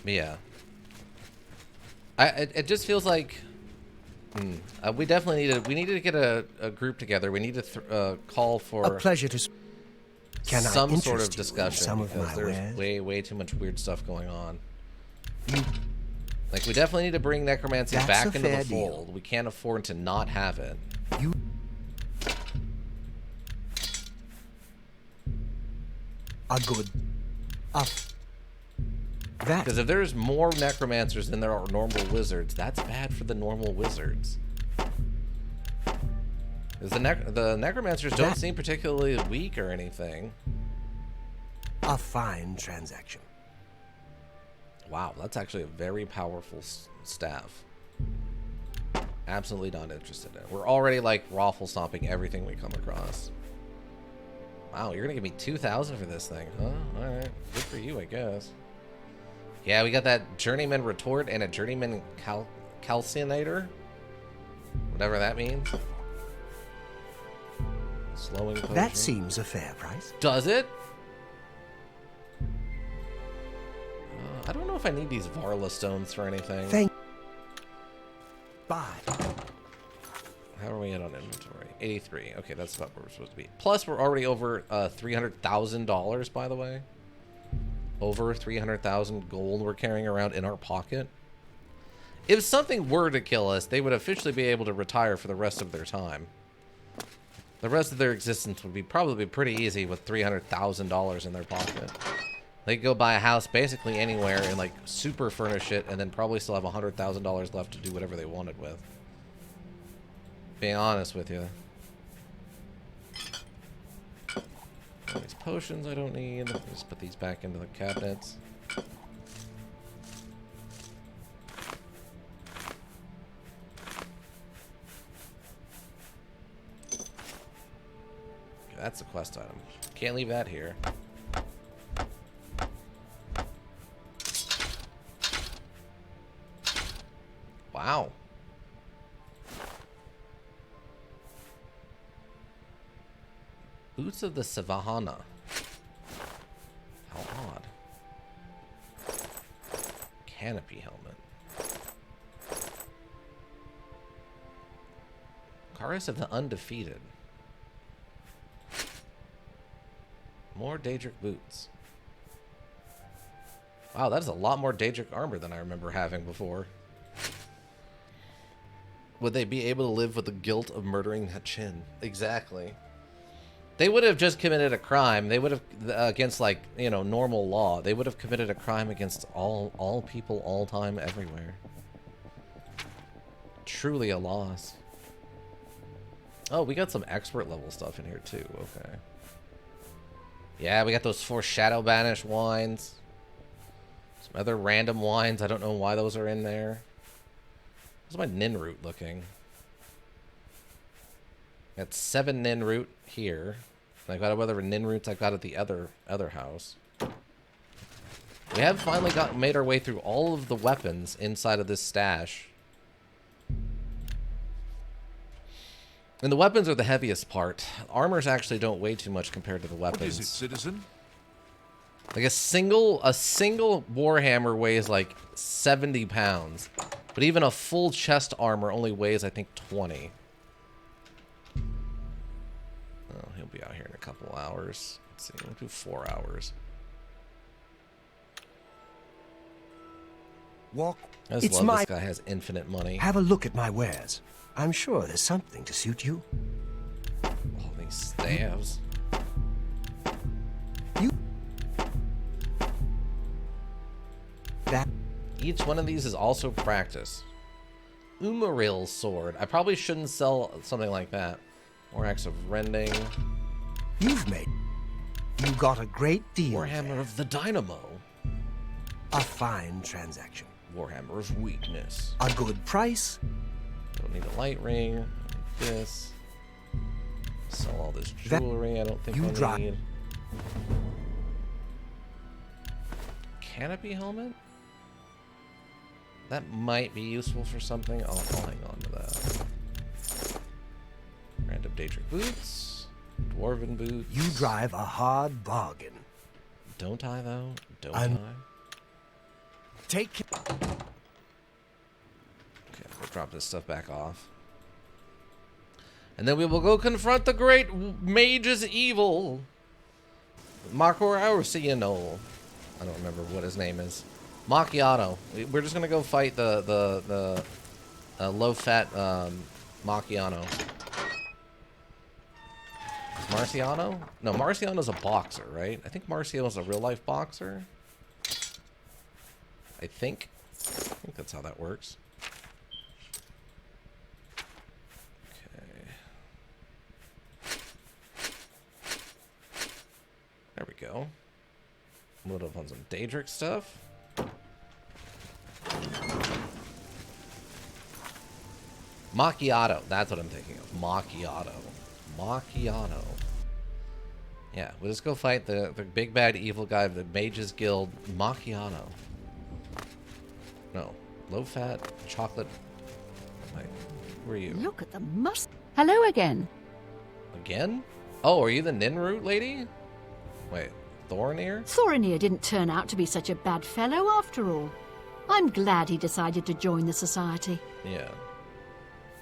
Yeah. It just feels like... we definitely needed to get a group together. We need to call for... A pleasure to... some sort of discussion, because there's way too much weird stuff going on. Like, we definitely need to bring necromancy back into the fold. We can't afford to not have it. A good... Because if there's more necromancers than there are normal wizards, that's bad for the normal wizards. Because the necromancers don't seem particularly weak or anything. A fine transaction. Wow, that's actually a very powerful staff. Absolutely not interested in it. We're already like raffle stomping everything we come across. Wow, you're gonna give me 2,000 for this thing, huh? All right, good for you, I guess. Yeah, we got that journeyman retort and a journeyman calcinator, whatever that means. Slowing potion. That seems a fair price. Does it? I don't know if I need these Varla stones for anything. Bye. How are we at on inventory? 83. Okay, that's about where we're supposed to be. Plus, we're already over $300,000, by the way. Over 300,000 gold we're carrying around in our pocket. If something were to kill us, they would officially be able to retire for the rest of their time. The rest of their existence would be probably pretty easy with $300,000 in their pocket. They could go buy a house basically anywhere and like super furnish it, and then probably still have $100,000 left to do whatever they wanted with. Being honest with you. These potions I don't need. Just put these back into the cabinets. Okay, that's a quest item. Can't leave that here. Wow. Boots of the Savahana. How odd. Canopy helmet. Chorus of the Undefeated. More Daedric boots. Wow, that is a lot more Daedric armor than I remember having before. Would they be able to live with the guilt of murdering that chin? Exactly. They would have just committed a crime. They would have, against like, you know, normal law. They would have committed a crime against all people, all time, everywhere. Truly a loss. Oh, we got some expert level stuff in here too. Okay. Yeah, we got those 4 Shadow Banish wines. Some other random wines. I don't know why those are in there. How's my Nin root looking? Got 7 Nin root here. And I got whatever Nin roots I got at the other house. We have finally made our way through all of the weapons inside of this stash. And the weapons are the heaviest part. Armors actually don't weigh too much compared to the weapons. What is it, citizen? Like a single Warhammer weighs like 70 pounds. But even a full chest armor only weighs, I think, 20. Oh, he'll be out here in a couple hours. Let's see, we'll do 4 hours. Walk. I just love this guy has infinite money. Have a look at my wares. I'm sure there's something to suit you. All these staves. Each one of these is also practice. Umaril's sword. I probably shouldn't sell something like that. More acts of rending. You got a great deal. Warhammer of the Dynamo. A fine transaction. Warhammer of Weakness. A good price. Don't need a light ring. Like this. Sell all this jewelry. I don't think I need. Canopy helmet? That might be useful for something. I'll hang on to that. Random Daedric boots. Dwarven boots. You drive a hard bargain. Don't I, though? Don't I? Take it. Okay, we'll drop this stuff back off. And then we will go confront the great mage's evil. Marco Aursiano. I don't remember what his name is. Macchiato. We're just gonna go fight the low-fat Macchiano. Marciano? No, Marciano's a boxer, right? I think Marciano's a real-life boxer. I think that's how that works. Okay. There we go. Load up on some Daedric stuff. Macchiato. That's what I'm thinking of. Macchiato. Macchiato. Yeah, we'll just go fight the big bad evil guy of the Mages Guild, Macchiato. No. Low-fat chocolate. Wait, who are you? Look at the must. Hello again. Again? Oh, are you the Ninroot lady? Wait, Thorinir? Thorinir didn't turn out to be such a bad fellow after all. I'm glad he decided to join the society. Yeah.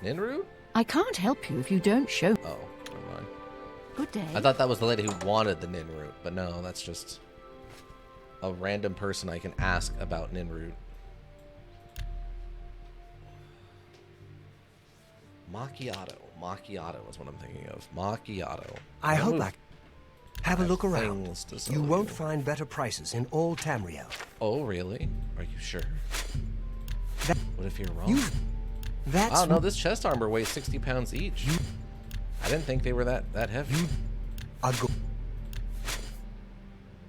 Ninroot? I can't help you if you don't show. Oh, never mind. Good day. I thought that was the lady who wanted the Ninroot, but no, that's just a random person I can ask about Ninroot. Macchiato. Macchiato is what I'm thinking of. Macchiato. I hope I have a look around. You won't you. find better prices in all Tamriel. Oh, really? Are you sure? What if you're wrong? That's oh, no, this chest armor weighs 60 pounds each. I didn't think they were that heavy.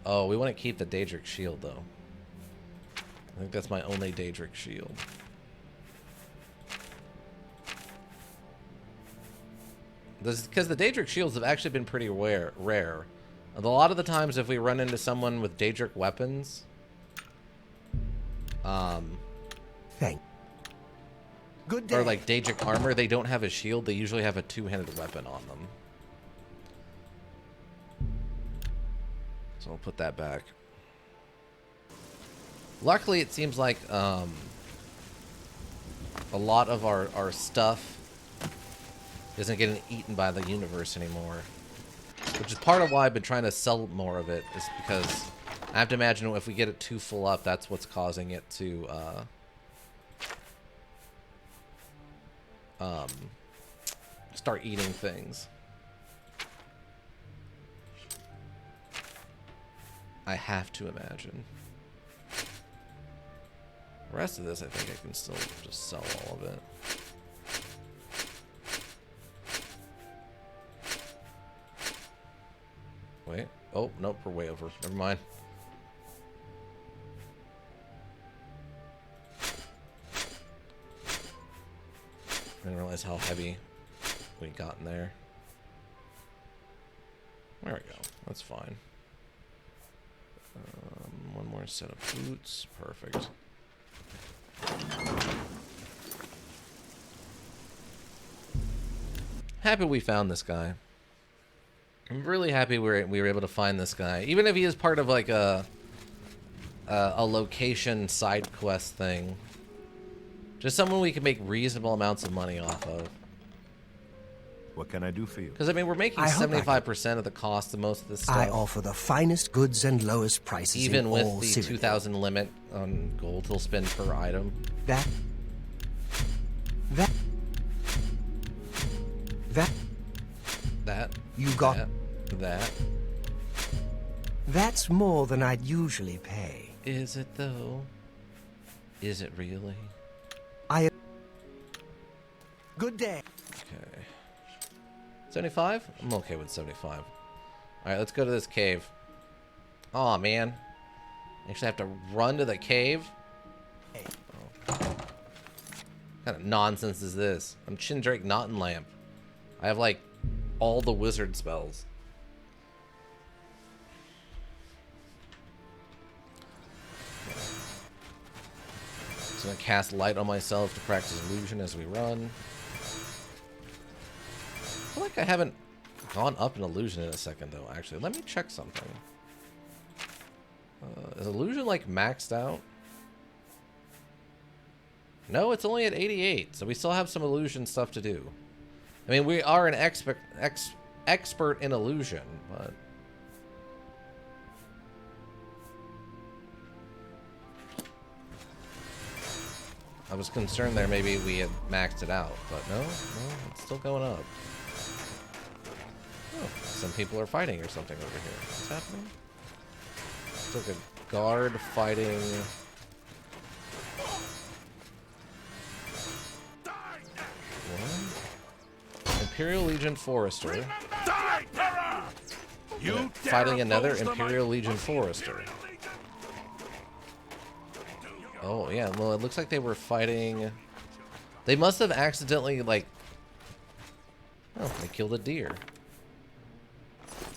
Oh, we want to keep the Daedric shield, though. I think that's my only Daedric shield. Because the Daedric shields have actually been pretty rare. A lot of the times, if we run into someone with Daedric weapons, Good day. or like Daedric armor, they don't have a shield. They usually have a two-handed weapon on them. So I'll put that back. Luckily, it seems like a lot of our stuff isn't getting eaten by the universe anymore. Which is part of why I've been trying to sell more of it, is because I have to imagine if we get it too full up, that's what's causing it to start eating things. I have to imagine. The rest of this, I think I can still just sell all of it. Wait. Oh, nope, we're way over. Never mind. I didn't realize how heavy we got in there. There we go. That's fine. One more set of boots. Perfect. Happy we found this guy. I'm really happy we were able to find this guy, even if he is part of like a location side quest thing. Just someone we can make reasonable amounts of money off of. What can I do for you? Because, I mean, we're making I hope I 75% of the cost of most of this stuff. I offer the finest goods and lowest prices even in with all the Cyrodiil. 2,000 limit on gold he'll spend per item. That. That. You got. That. That's more than I'd usually pay. Is it, though? Is it really? Good day. Okay. 75? I'm okay with 75. Alright, let's go to this cave. Aw, man. Actually have to run to the cave? Oh. What kind of nonsense is this? I'm Chindrake Naughton Lamp. I have, like, all the wizard spells. So I'm gonna cast light on myself to practice illusion as we run. I feel like I haven't gone up an illusion in a second, though, actually. Let me check something. Is illusion, like, maxed out? No, it's only at 88, so we still have some illusion stuff to do. I mean, we are an expert in illusion, but... I was concerned there maybe we had maxed it out, but no, it's still going up. Oh, some people are fighting or something over here. What's happening? It's like a guard fighting... What? Imperial Legion Forester. Fighting another Imperial Legion Forester. Oh, yeah, well, it looks like they were fighting... They must have accidentally, like... Oh, they killed a deer.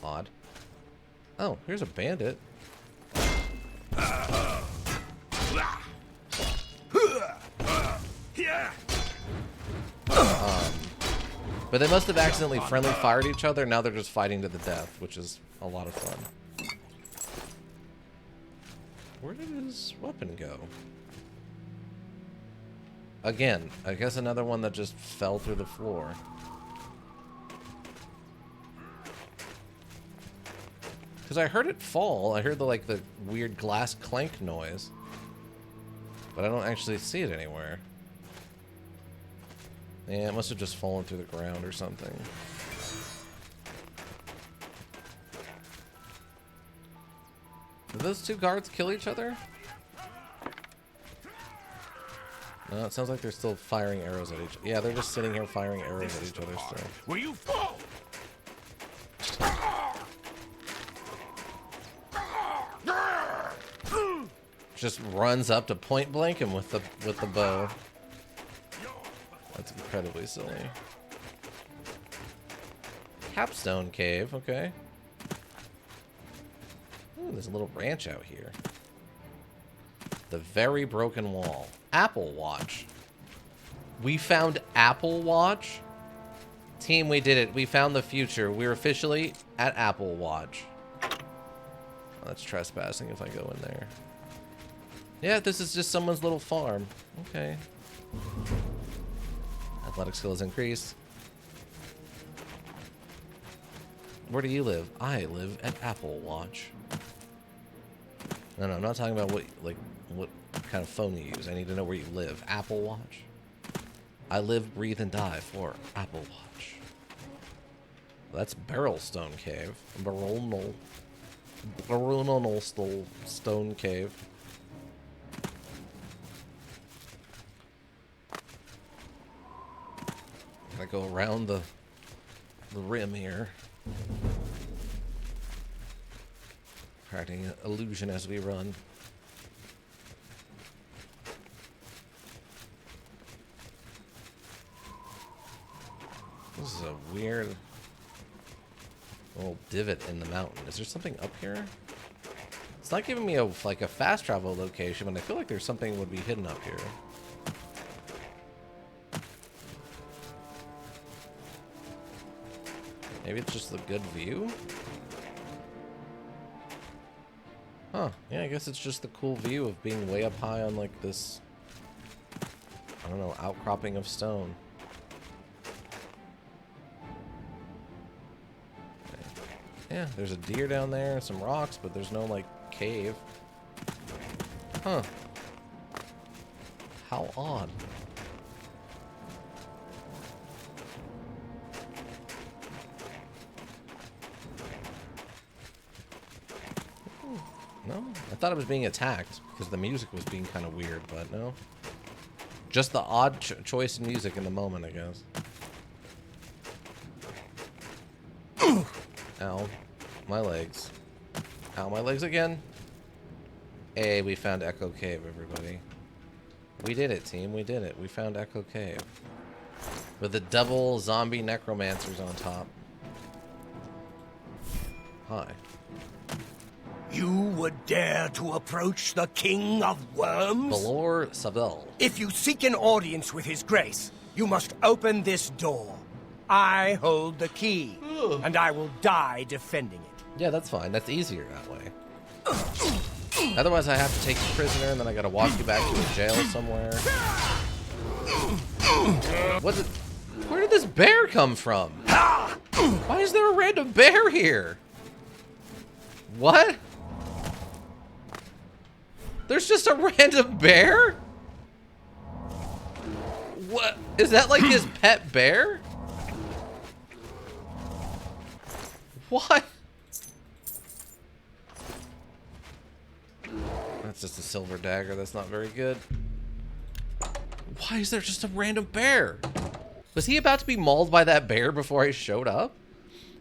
Odd. Oh, here's a bandit. But they must have accidentally friendly fired each other, now they're just fighting to the death, which is a lot of fun. Where did his weapon go? Again, I guess another one that just fell through the floor. Because I heard it fall. I heard the weird glass clank noise. But I don't actually see it anywhere. Yeah, it must have just fallen through the ground or something. Did those two guards kill each other? No, it sounds like they're still firing arrows at each other. Yeah, they're just sitting here firing arrows at each other still. Will you fall? Just runs up to point blank him with the bow. That's incredibly silly. Capstone cave, okay. Ooh, there's a little ranch out here. The very broken wall. Apple Watch. We found Apple Watch? Team, we did it. We found the future. We're officially at Apple Watch. Oh, that's trespassing if I go in there. Yeah, this is just someone's little farm. Okay. Athletic skills increase. Where do you live? I live at Apple Watch. No, I'm not talking about what kind of phone you use. I need to know where you live. Apple Watch. I live, breathe, and die for Apple Watch. Well, that's Barrelstone Cave. Barrel Stone Cave. Gotta go around the rim here. Practicing illusion as we run. This is a weird little divot in the mountain. Is there something up here? It's not giving me a fast travel location, but I feel like there's something would be hidden up here. Maybe it's just the good view? Huh. Yeah, I guess it's just the cool view of being way up high on, this I don't know, outcropping of stone. Yeah, there's a deer down there and some rocks, but there's no, like, cave. Huh. How odd. No? I thought it was being attacked because the music was being kind of weird, but no. Just the odd choice in music in the moment, I guess. Ow. My legs. Ow, my legs again. Hey, we found Echo Cave, everybody. We did it, team. We did it. We found Echo Cave. With the double zombie necromancers on top. Hi. You would dare to approach the King of Worms? Valor Saville. If you seek an audience with his grace, you must open this door. I hold the key, and I will die defending it. Yeah, that's fine. That's easier that way. Otherwise, I have to take you prisoner, and then I gotta walk you back to a jail somewhere. What's it? Where did this bear come from? Why is there a random bear here? What? There's just a random bear? What? Is that like his pet bear? What? That's just a silver dagger. That's not very good. Why is there just a random bear? Was he about to be mauled by that bear before I showed up?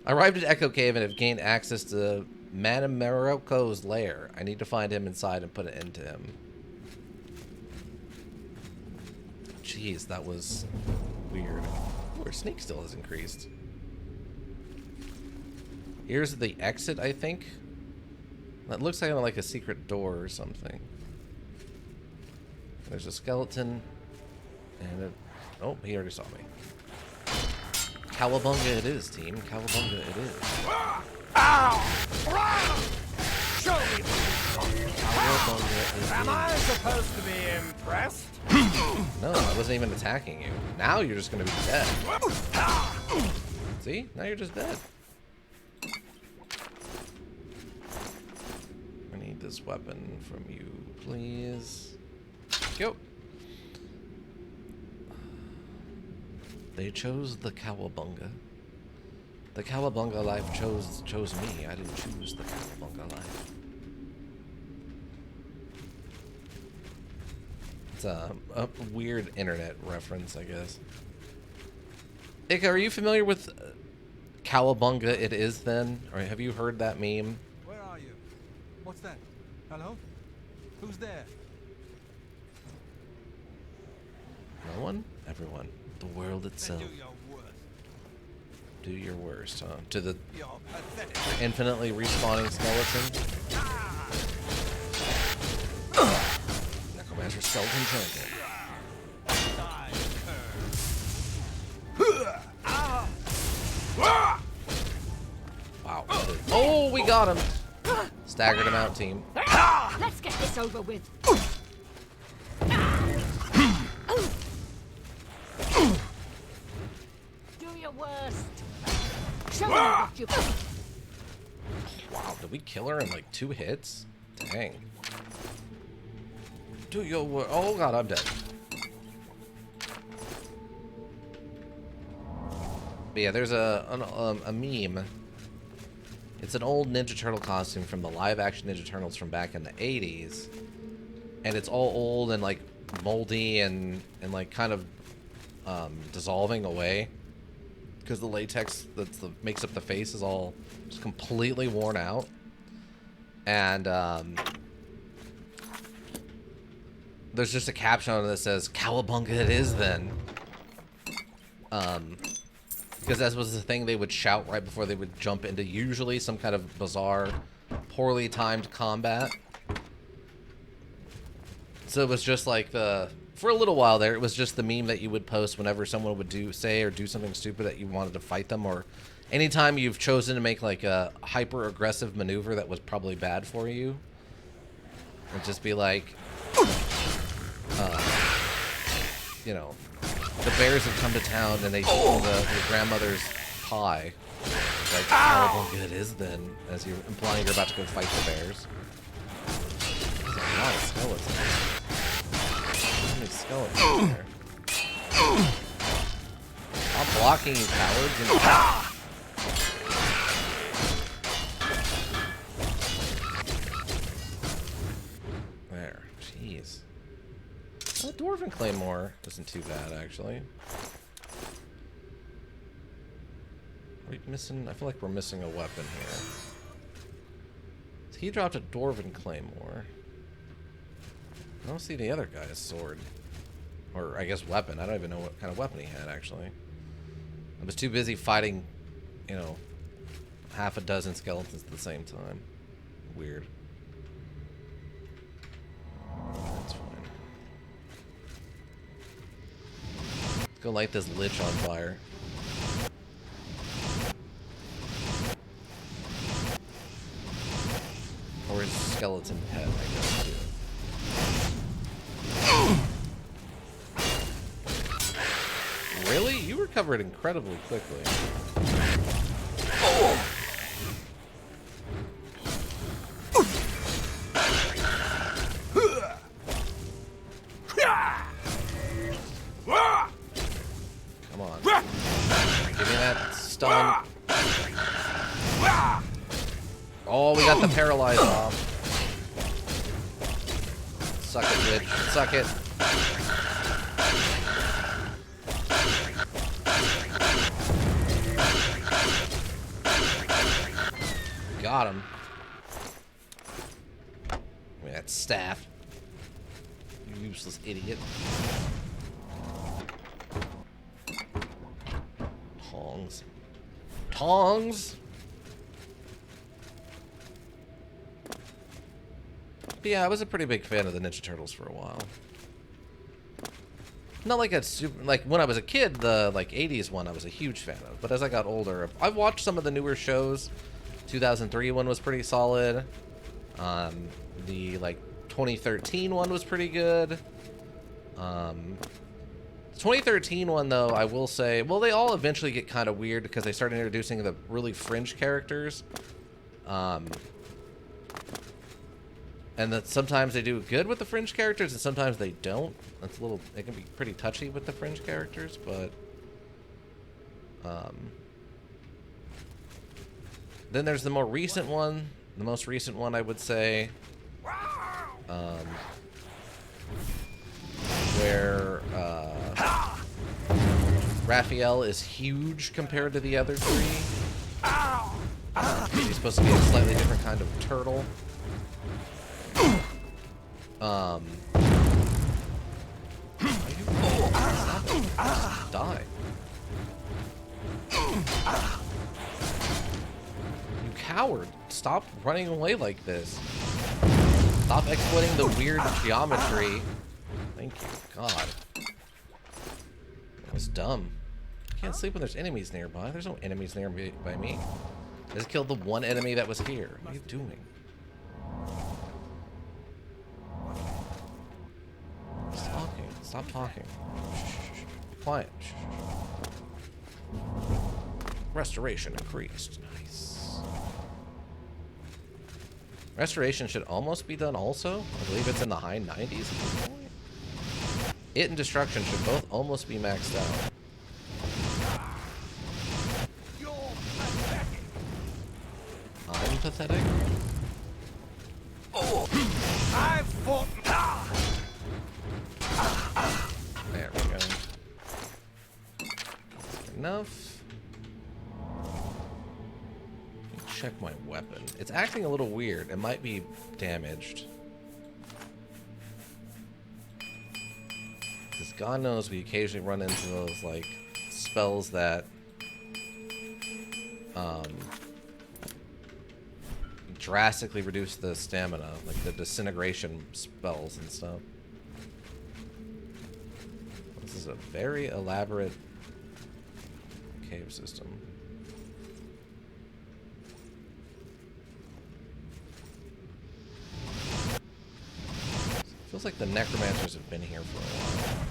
I arrived at Echo Cave and have gained access to Manamaroko's lair. I need to find him inside and put an end to him. Jeez, that was weird. Oh, our sneak still has increased. Here's the exit, I think. That looks like a secret door or something. There's a skeleton. And a... Oh, he already saw me. Cowabunga it is, team. Cowabunga it is. Show me. Am I supposed to be impressed? No, I wasn't even attacking you. Now you're just gonna be dead. See? Now you're just dead. I need this weapon from you, please. Go. They chose the Cowabunga. The Cowabunga life chose me. I didn't choose the Cowabunga life. It's a weird internet reference, I guess. Ika, are you familiar with Cowabunga it is then? Or have you heard that meme? Where are you? What's that? Hello? Who's there? No one? Everyone. The world itself. Do your worst. Do your worst, huh? To the You're pathetic. infinitely respawning skeleton. Necromancer skeleton champion. Wow. Oh, we got him. Staggered him out, team. Let's get this over with. Do your worst. Show me what you got. Wow, did we kill her in like 2 hits? Dang. Do your work. Oh god, I'm dead. But yeah, there's a meme. It's an old Ninja Turtle costume from the live-action Ninja Turtles from back in the 80s. And it's all old and like moldy and like kind of dissolving away. Because the latex that makes up the face is all just completely worn out. And there's just a caption on it that says, "Cowabunga it is then." Because that was the thing they would shout right before they would jump into usually some kind of bizarre, poorly timed combat. So it was just like for a little while there, it was just the meme that you would post whenever someone would say or do something stupid that you wanted to fight them, or anytime you've chosen to make like a hyper aggressive maneuver that was probably bad for you. It'd just be like, you know, the bears have come to town and they steal your grandmother's pie. Like, how good it is then, as you're implying you're about to go fight the bears. There's a lot of skeletons. So many skeletons in there. Stop blocking, you cowards. And there. Jeez. Oh, Dwarven Claymore isn't too bad, actually. Are we missing? I feel like we're missing a weapon here. So he dropped a Dwarven Claymore. I don't see the other guy's sword. Or, I guess, weapon. I don't even know what kind of weapon he had, actually. I was too busy fighting, you know, half a dozen skeletons at the same time. Weird. That's fine. Let's go light this lich on fire. Or his skeleton pet, I guess, too. Really? You recovered incredibly quickly. Come on. Give me that stun. Oh, we got the paralyze off. Suck it, bitch. Suck it. Got him. Give me that staff. You useless idiot. Tongs. Tongs! But yeah, I was a pretty big fan of the Ninja Turtles for a while. Not like a super, like when I was a kid, the like 80s one I was a huge fan of. But as I got older, I watched some of the newer shows. 2003 one was pretty solid. The like 2013 one was pretty good. The 2013 one though, I will say, well, they all eventually get kind of weird because they start introducing the really fringe characters. And that sometimes they do good with the fringe characters and sometimes they don't. That's a little, it can be pretty touchy with the fringe characters, but then there's the more recent one, the most recent one I would say, where Raphael is huge compared to the other three. He's supposed to be a slightly different kind of turtle. Die. You coward. Stop running away like this. Stop exploiting the weird geometry. Thank you. God. That was dumb. I can't sleep when there's enemies nearby. There's no enemies nearby me. I just killed the one enemy that was here. What are you doing? Stop talking. Stop talking. Shh. Be quiet. Shh. Restoration increased. Nice. Restoration should almost be done also. I believe it's in the high 90s at this point. It and destruction should both almost be maxed out. I'm pathetic. Oh, I've fought. There we go. Enough. Check my weapon. It's acting a little weird. It might be damaged. Because God knows we occasionally run into those, like, spells that drastically reduce the stamina, like the disintegration spells and stuff. This is a very elaborate cave system. Feels like the necromancers have been here for a while.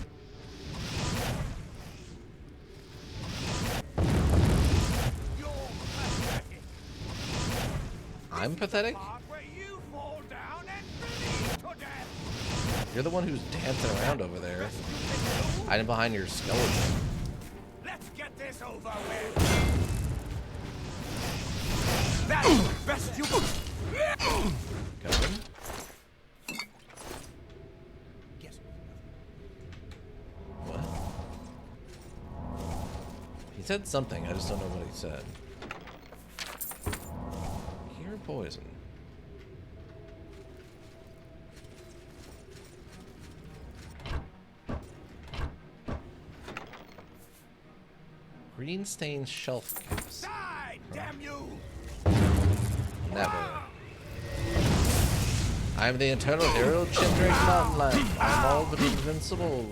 I'm pathetic? Where you fall down and bleed to death. You're the one who's dancing around over there. Hiding behind your skeleton. Let's get this over with. That's the best you Got him. What? He said something, I just don't know what he said. Cure poison. Green stained shelf caps. die, damn you! Never. I'm the eternal hero of Chindrake Mountainland. I'm all but invincible.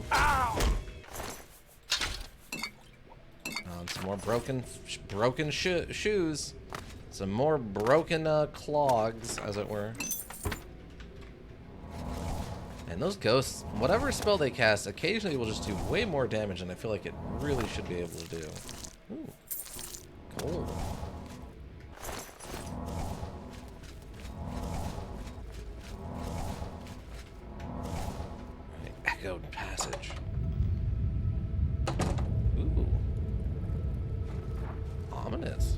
Some more broken shoes. Some more broken clogs, as it were. And those ghosts, whatever spell they cast, occasionally will just do way more damage than I feel like it really should be able to do. Ooh. Cool. Echoed passage. Ooh. Ominous.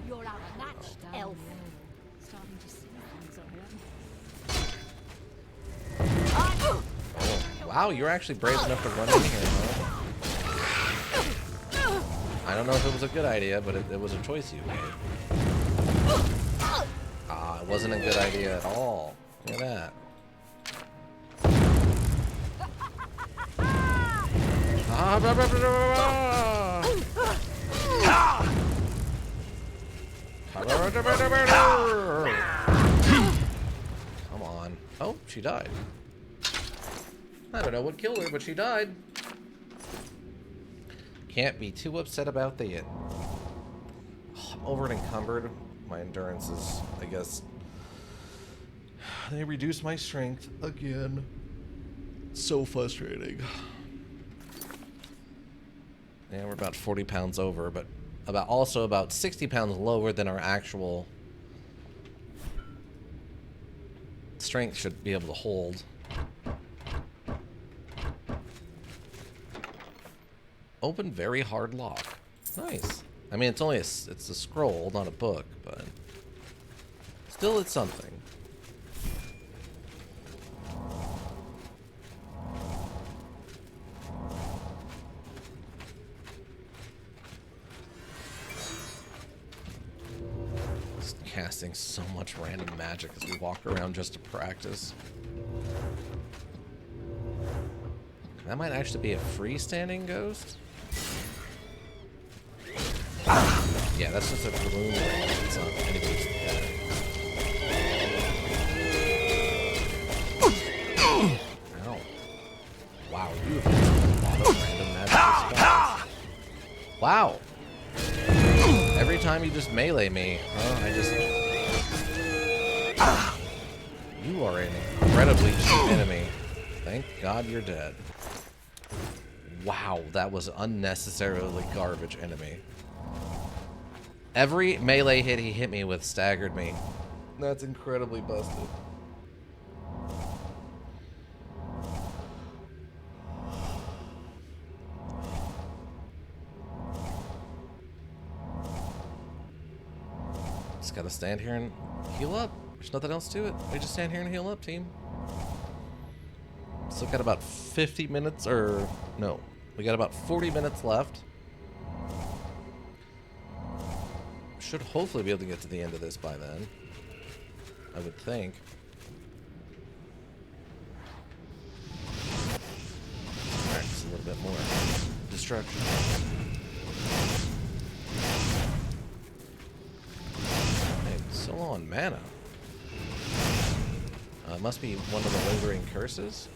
You're outmatched, elf. Starting to see things on Oh, wow, you're actually brave enough to run in here, huh? I don't know if it was a good idea, but it was a choice you made. Ah, it wasn't a good idea at all. Look at that. Ah, blah, blah, blah, blah. Come on. Oh, she died. I don't know what killed her, but she died. Can't be too upset about that. Oh, I'm over encumbered. My endurance is, I guess... They reduced my strength again. So frustrating. And we're about 40 pounds over, but also about 60 pounds lower than our actual strength should be able to hold. Open very hard lock. Nice. I mean, it's a scroll, not a book, but still it's something. Just casting so much random magic as we walk around just to practice. That might actually be a freestanding ghost. Yeah, that's just a balloon ring. It's not anybody's dead. Ow. Wow, you have used a lot of random magic spells. Wow. Every time you just melee me, I just... You are an incredibly cheap enemy. Thank God you're dead. Wow, that was unnecessarily garbage enemy. Every melee hit he hit me with staggered me. That's incredibly busted. Just gotta stand here and heal up. There's nothing else to it. We just stand here and heal up, team. Still got about 50 minutes, or no, we got about 40 minutes left. Should hopefully be able to get to the end of this by then, I would think. Alright, just a little bit more destruction. Man, so low on mana. It must be one of the lingering curses.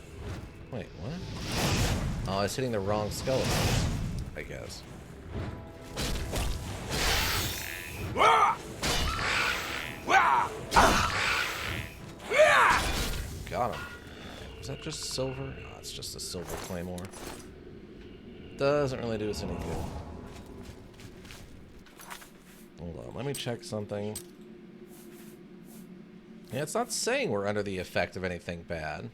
Wait, what? Oh, I was hitting the wrong skeleton, I guess. Got him. Is that just silver? No, it's just a silver claymore. Doesn't really do us any good. Hold on, let me check something. Yeah, it's not saying we're under the effect of anything bad.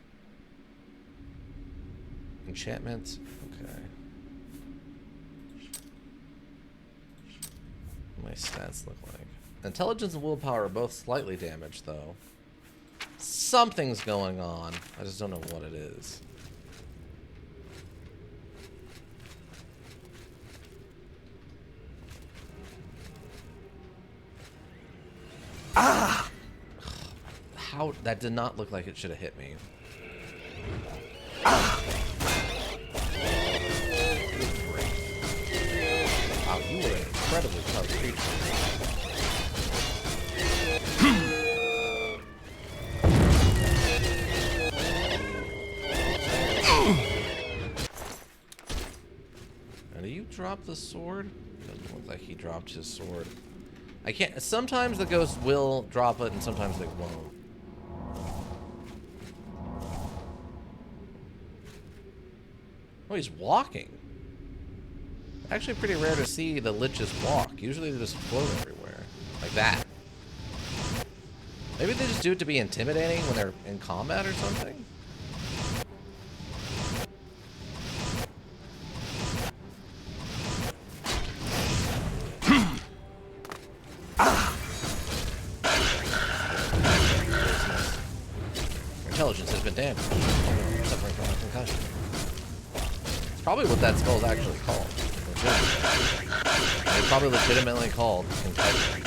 Enchantments? Okay. What do my stats look like? Intelligence and willpower are both slightly damaged, though. Something's going on. I just don't know what it is. Ah! How? That did not look like it should have hit me. Ah! Wow, you were an incredibly tough creature. Now, do you drop the sword? Doesn't look like he dropped his sword. I can't. Sometimes the ghost will drop it, and sometimes they won't. Oh, he's walking. Actually, pretty rare to see the liches walk. Usually they just float everywhere, like that. Maybe they just do it to be intimidating when they're in combat or something. Intelligence has been damaged. Suffering from a concussion. It's probably what that skull is actually called. It's probably legitimately called concussion.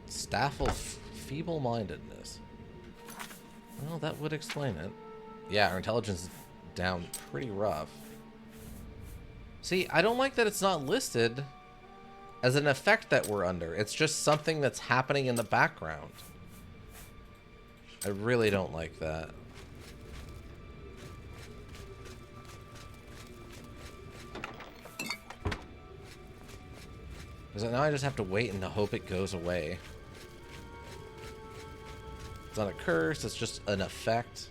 Staff of feeble-mindedness. Well, that would explain it. Yeah, our intelligence is down pretty rough. See, I don't like that it's not listed as an effect that we're under. It's just something that's happening in the background. I really don't like that. Because now I just have to wait and hope it goes away. It's not a curse, it's just an effect.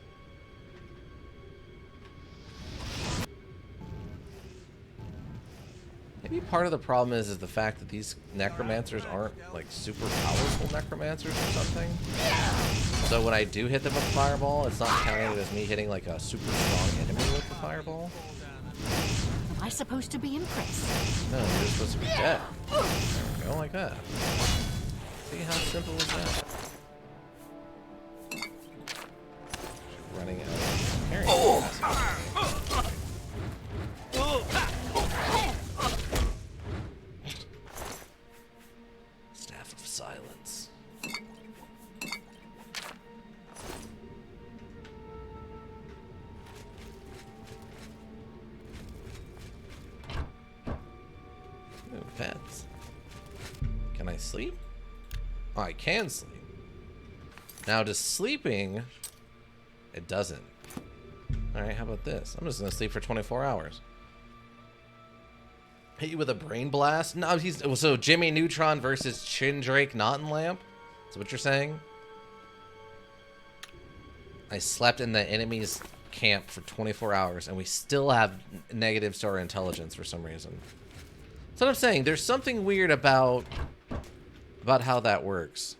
Maybe part of the problem is the fact that these necromancers aren't like super powerful necromancers or something. So when I do hit them with fireball, it's not counted as me hitting like a super strong enemy with the fireball. Am I supposed to be impressed? No, you're just supposed to be dead. There we go, like that. See how simple is that? Running out of carrying capacity. Staff of silence. Ooh, pets. Can I sleep? Oh, I can sleep. Now, does sleeping... It doesn't. Alright, how about this? I'm just gonna sleep for 24 hours. Hit you with a brain blast? No, he's... So, Jimmy Neutron versus Chindrake Nottenlamp? Is what you're saying? I slept in the enemy's camp for 24 hours, and we still have negatives to our intelligence for some reason. That's what I'm saying. There's something weird about how that works.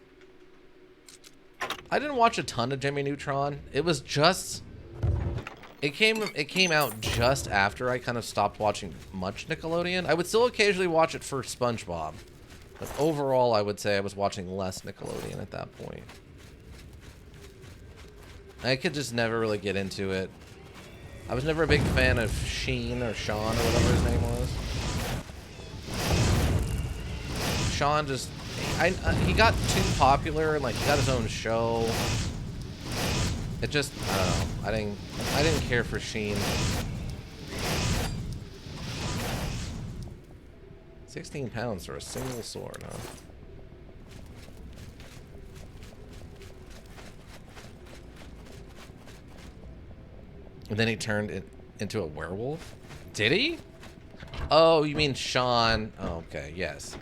I didn't watch a ton of Jimmy Neutron. It was just... It came out just after I kind of stopped watching much Nickelodeon. I would still occasionally watch it for SpongeBob. But overall, I would say I was watching less Nickelodeon at that point. I could just never really get into it. I was never a big fan of Sheen or Sean or whatever his name was. Sean just... he got too popular and like he got his own show. It just, I don't know. I didn't care for Sheen. 16 pounds for a single sword, huh? And then he turned it into a werewolf? Did he? Oh, you mean Sean? Oh, okay, yes.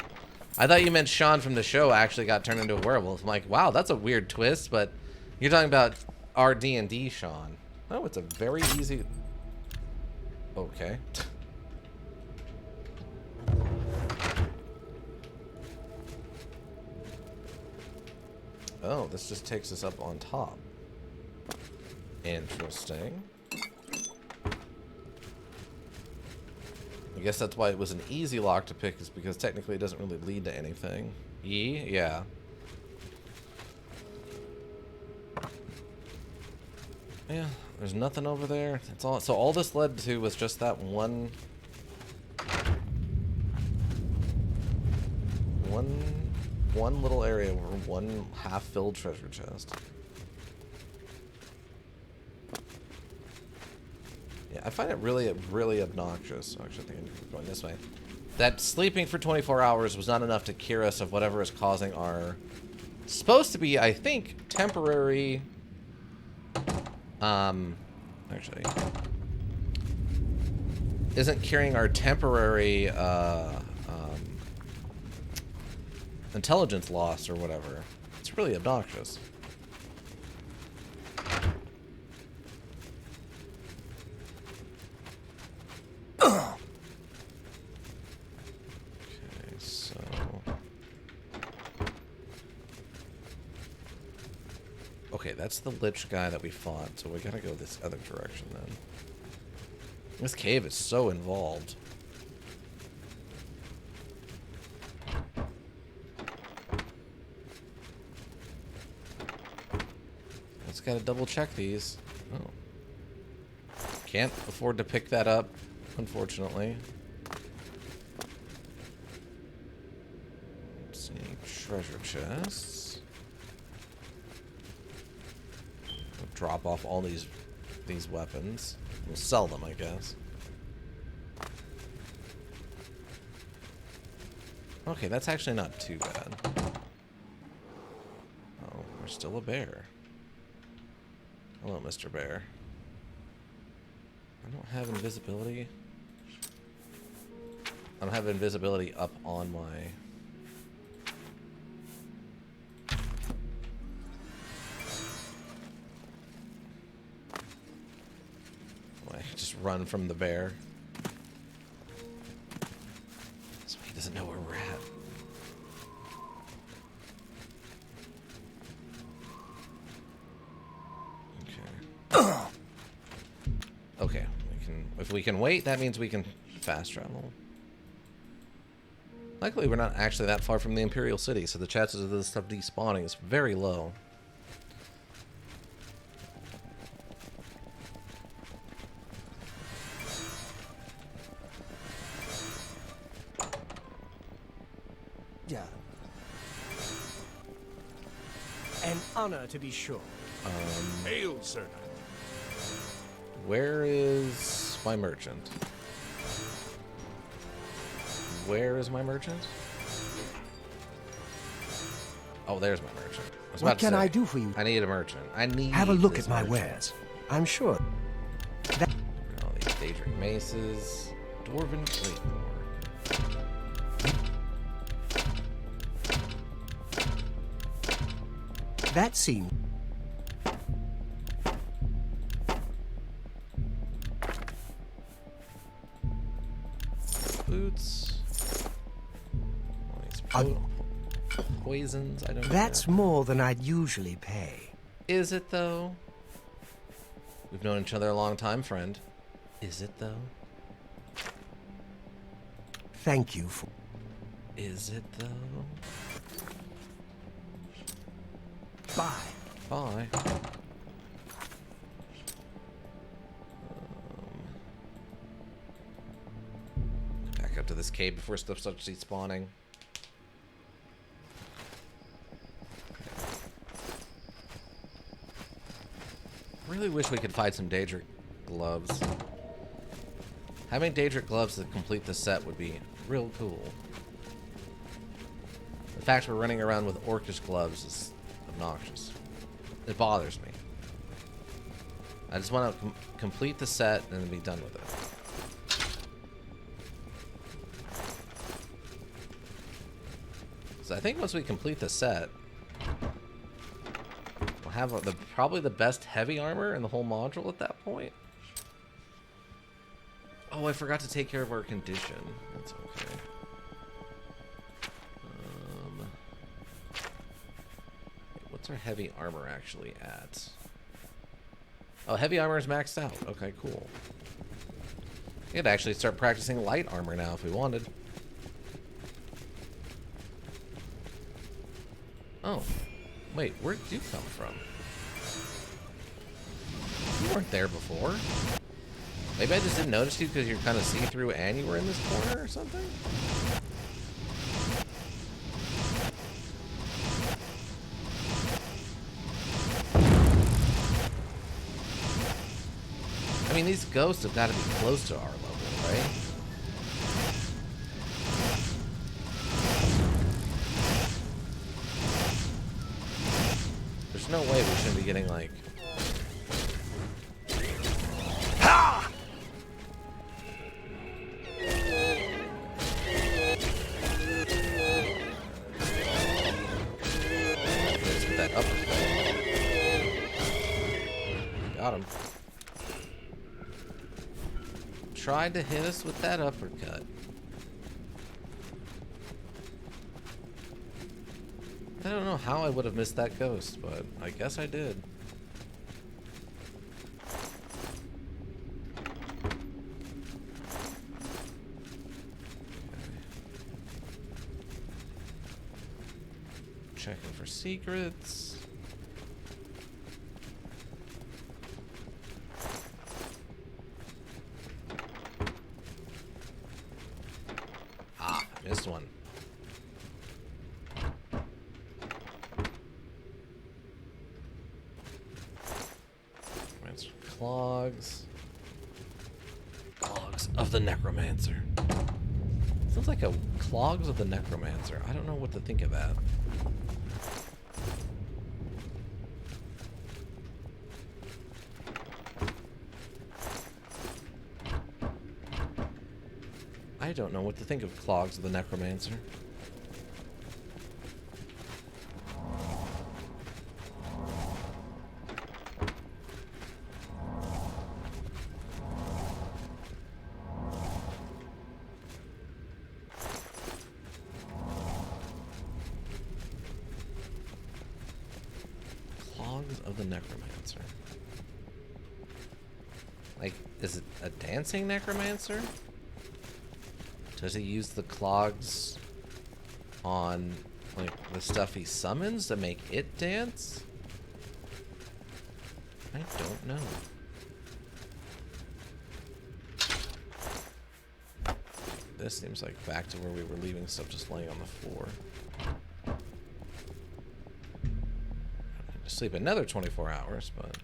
I thought you meant Sean from the show actually got turned into a werewolf. I'm like, wow, that's a weird twist, but you're talking about our D&D Sean. Oh, it's a very easy... Okay. Oh, this just takes us up on top. Interesting. I guess that's why it was an easy lock to pick, is because technically it doesn't really lead to anything. Yeah. Yeah, there's nothing over there. That's all. So all this led to was just that one little area where one half-filled treasure chest. Yeah, I find it really, really obnoxious. Actually, I think I'm going this way. That sleeping for 24 hours was not enough to cure us of whatever is causing our... supposed to be, I think, temporary... actually... isn't curing our temporary, intelligence loss or whatever. It's really obnoxious. Okay, that's the Lich guy that we fought, so we gotta go this other direction then. This cave is so involved. Let's gotta double check these. Oh. Can't afford to pick that up, unfortunately. Let's see, treasure chests. We'll drop off all these weapons. We'll sell them, I guess. Okay, that's actually not too bad. Oh, there's still a bear. Hello, Mr. Bear. I don't have invisibility. I don't have invisibility up on my... I just run from the bear. So he doesn't know where we're at. Okay, if we can wait, that means we can fast travel. Luckily, we're not actually that far from the Imperial City, so the chances of this stuff despawning is very low. Yeah. An honor, to be sure. Hail, sir. Where is my merchant? Where is my merchant? Oh, there's my merchant. What can I do for you? I need a merchant. I need. Have a look this at my merchant. wares. I'm sure. That All these Daedric maces, dwarven claymore. that seemed. Boots. All these poisons. I don't. That's care. more than I'd usually pay. Is it though? We've known each other a long time, friend. Is it though? Thank you for. Is it though? Bye. Bye. Back up to this cave before stuff starts despawning. Really wish we could find some Daedric gloves. Having Daedric gloves to complete the set would be real cool. The fact we're running around with Orcish gloves is obnoxious. It bothers me. I just want to complete the set and then be done with it. So I think once we complete the set, we'll have probably the best heavy armor in the whole module at that point. Oh, I forgot to take care of our condition. That's okay. What's our heavy armor actually at? Oh, heavy armor is maxed out. Okay, cool. We could actually start practicing light armor now if we wanted. Oh. Wait, where'd you come from? You weren't there before. Maybe I just didn't notice you because you're kind of see-through and you were in this corner or something? I mean, these ghosts have got to be close to our level, right? There's no way we shouldn't be getting, like... Ha! With that uppercut. Got him. Tried to hit us with that uppercut. I don't know how I would have missed that ghost, but I guess I did. Checking for secrets. Ah, I missed one. Clogs. Clogs of the Necromancer. Sounds like a Clogs of the Necromancer. I don't know what to think of that. I don't know what to think of Clogs of the Necromancer. Clogs of the Necromancer. Like, is it a dancing necromancer? Does he use the clogs on, like, the stuff he summons to make it dance? I don't know. This seems like back to where we were leaving stuff just laying on the floor. Sleep another 24 hours, but...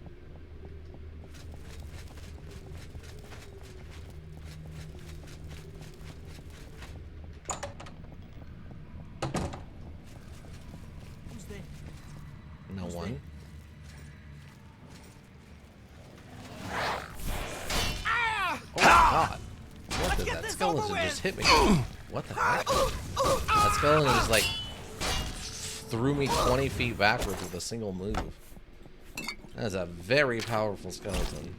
No one. Oh god. What did that skeleton just hit me? What the heck? That skeleton just like threw me 20 feet backwards with a single move. That is a very powerful skeleton.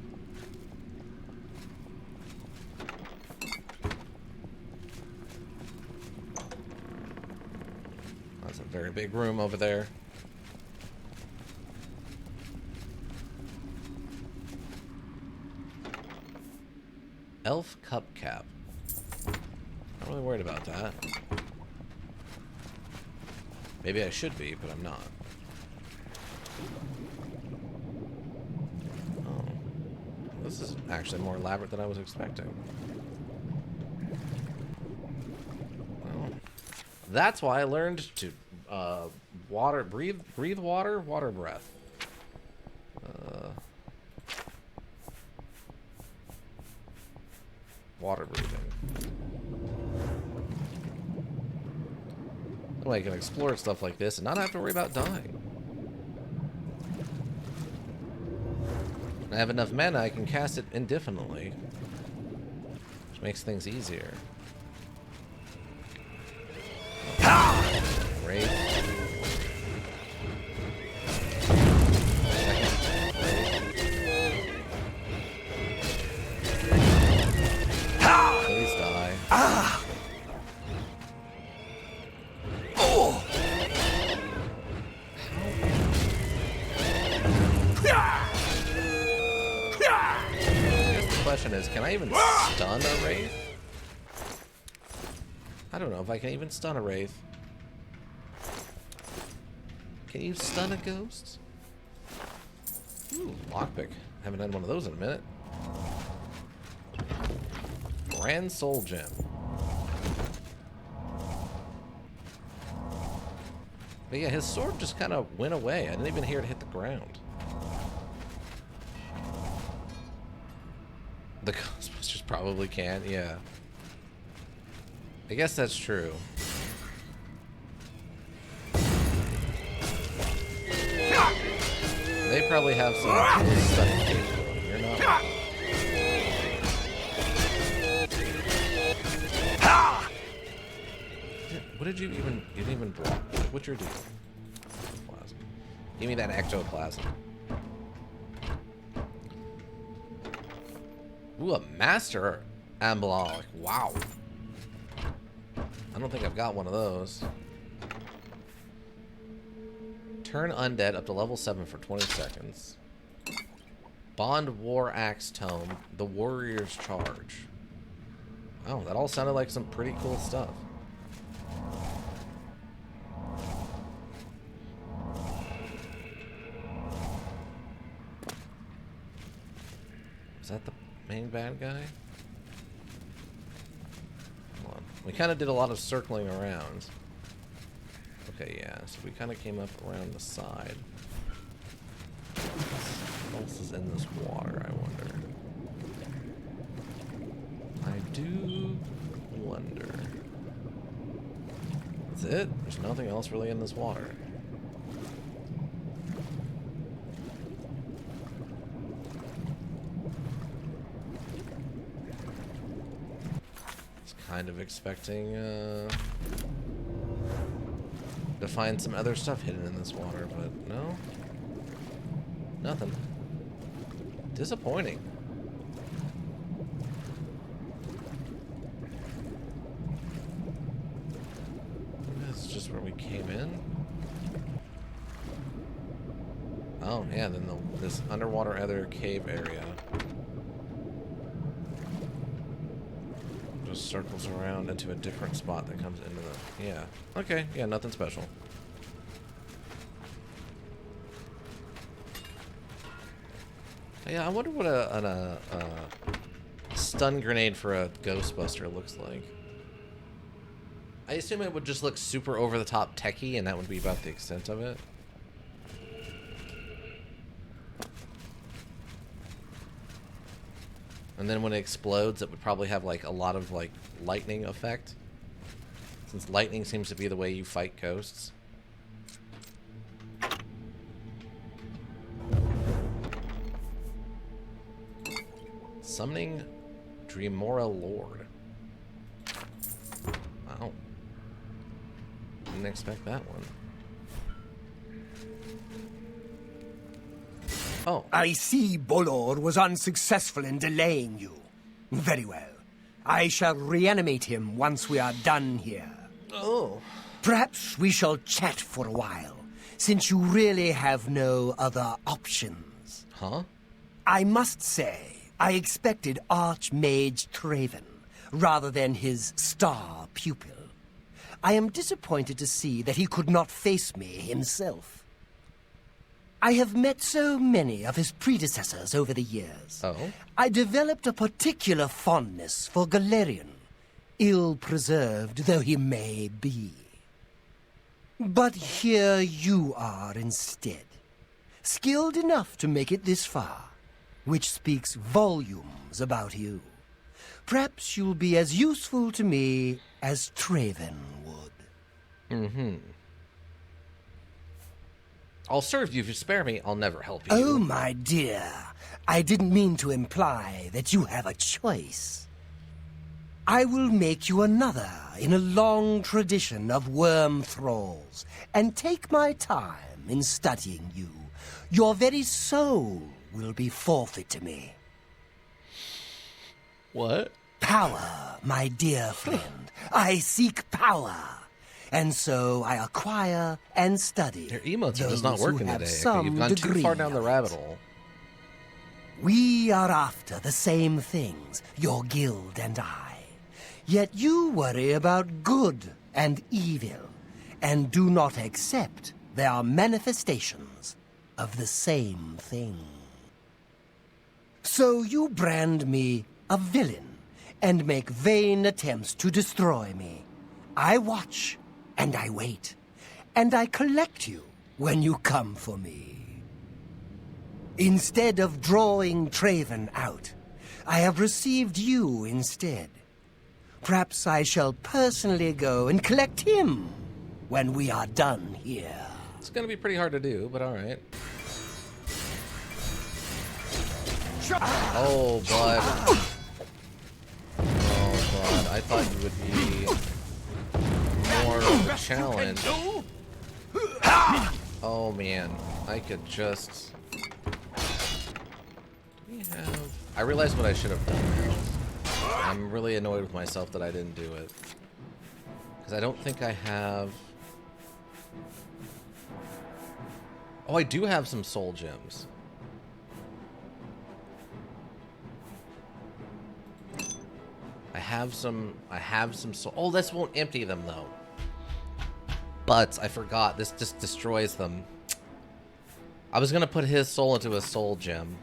That's a very big room over there. Elf cup cap. Not really worried about that. Maybe I should be, but I'm not. Oh. This is actually more elaborate than I was expecting. Well, that's why I learned to breathe water breath. Water breathing. That way I can explore stuff like this and not have to worry about dying. When I have enough mana, I can cast it indefinitely, which makes things easier. Great. The question is, can I even stun a wraith? I don't know if I can even stun a wraith. Can you stun a ghost? Ooh, lockpick. Haven't had one of those in a minute. Grand Soul Gem. But yeah, his sword just kind of went away. I didn't even hear it hit the ground. The Ghostbusters probably can, yeah. I guess that's true. They probably have some stunning capability. You're not. What did you even? You didn't even drop. What's your deal? Ectoplasm. Give me that ectoplasm. Ooh, a master emblem. Wow. I don't think I've got one of those. Turn undead up to level 7 for 20 seconds. Bond War Axe Tome. The Warrior's Charge. Oh, that all sounded like some pretty cool stuff. Is that the main bad guy? Hold on. We kind of did a lot of circling around. Okay, yeah, so we kind of came up around the side. What else is in this water, I wonder? I do wonder. That's it? There's nothing else really in this water. Kind of expecting to find some other stuff hidden in this water, but no, nothing. Disappointing. That's just where we came in. Oh yeah, then this underwater other cave area. Circles around into a different spot that comes into the... Yeah. Okay. Yeah, nothing special. Yeah, I wonder what a stun grenade for a Ghostbuster looks like. I assume it would just look super over-the-top techie, and that would be about the extent of it. And then when it explodes, it would probably have like a lot of like lightning effect. Since lightning seems to be the way you fight ghosts. Summoning Dremora Lord. Wow. Didn't expect that one. Oh. I see Bolor was unsuccessful in delaying you. Very well. I shall reanimate him once we are done here. Oh. Perhaps we shall chat for a while, since you really have no other options. Huh? I must say, I expected Archmage Traven, rather than his star pupil. I am disappointed to see that he could not face me himself. I have met so many of his predecessors over the years. Oh? I developed a particular fondness for Galerion, ill-preserved though he may be. But here you are instead, skilled enough to make it this far, which speaks volumes about you. Perhaps you'll be as useful to me as Traven would. Mm-hmm. I'll serve you if you spare me. I'll never help you. Oh, my dear. I didn't mean to imply that you have a choice. I will make you another in a long tradition of worm thralls, and take my time in studying you. Your very soul will be forfeit to me. What? Power, my dear friend. I seek power. And so I acquire and study. Your emotes are just not those who working have today. some You've gone too degree far down the of rabbit it. hole. We are after the same things, your guild and I. Yet you worry about good and evil, and do not accept they are manifestations of the same thing. So you brand me a villain, and make vain attempts to destroy me. I watch, and I wait, and I collect you when you come for me. Instead of drawing Traven out, I have received you instead. Perhaps I shall personally go and collect him when we are done here. It's gonna be pretty hard to do, but alright. Oh, bud. Oh, bud. I thought you would be more of a challenge. Oh, man. I could just... Do we have... I realized what I should have done. I'm really annoyed with myself that I didn't do it. Because I don't think I have... Oh, I do have some soul gems. I have some soul. Oh, this won't empty them though. But I forgot. This just destroys them. I was gonna put his soul into a soul gem.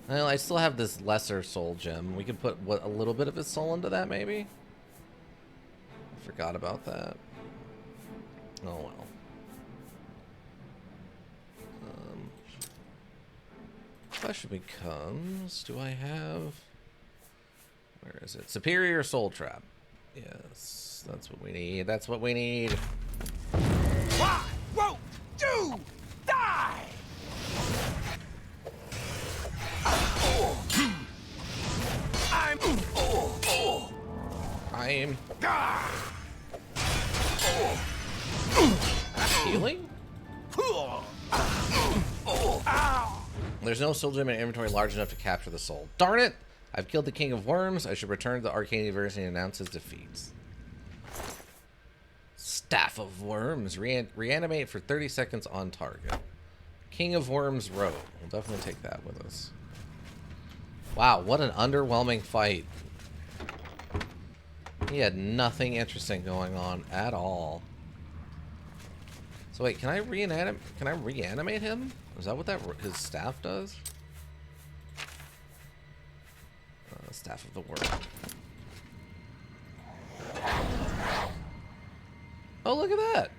Well, I still have this lesser soul gem. We could put a little bit of his soul into that, maybe. I forgot about that. Oh well. Question becomes: do I have? Where is it? Superior Soul Trap. Yes, that's what we need. That's what we need. Why won't you die? I'm healing? There's no soul gem in inventory large enough to capture the soul. Darn it! I've killed the King of Worms. I should return to the Arcane University and announce his defeats. Staff of Worms. Reanimate for 30 seconds on target. King of Worms Road. We'll definitely take that with us. Wow, what an underwhelming fight. He had nothing interesting going on at all. So wait, can I reanimate him? Is that what his staff does? Staff of the Worm. Oh, look at that.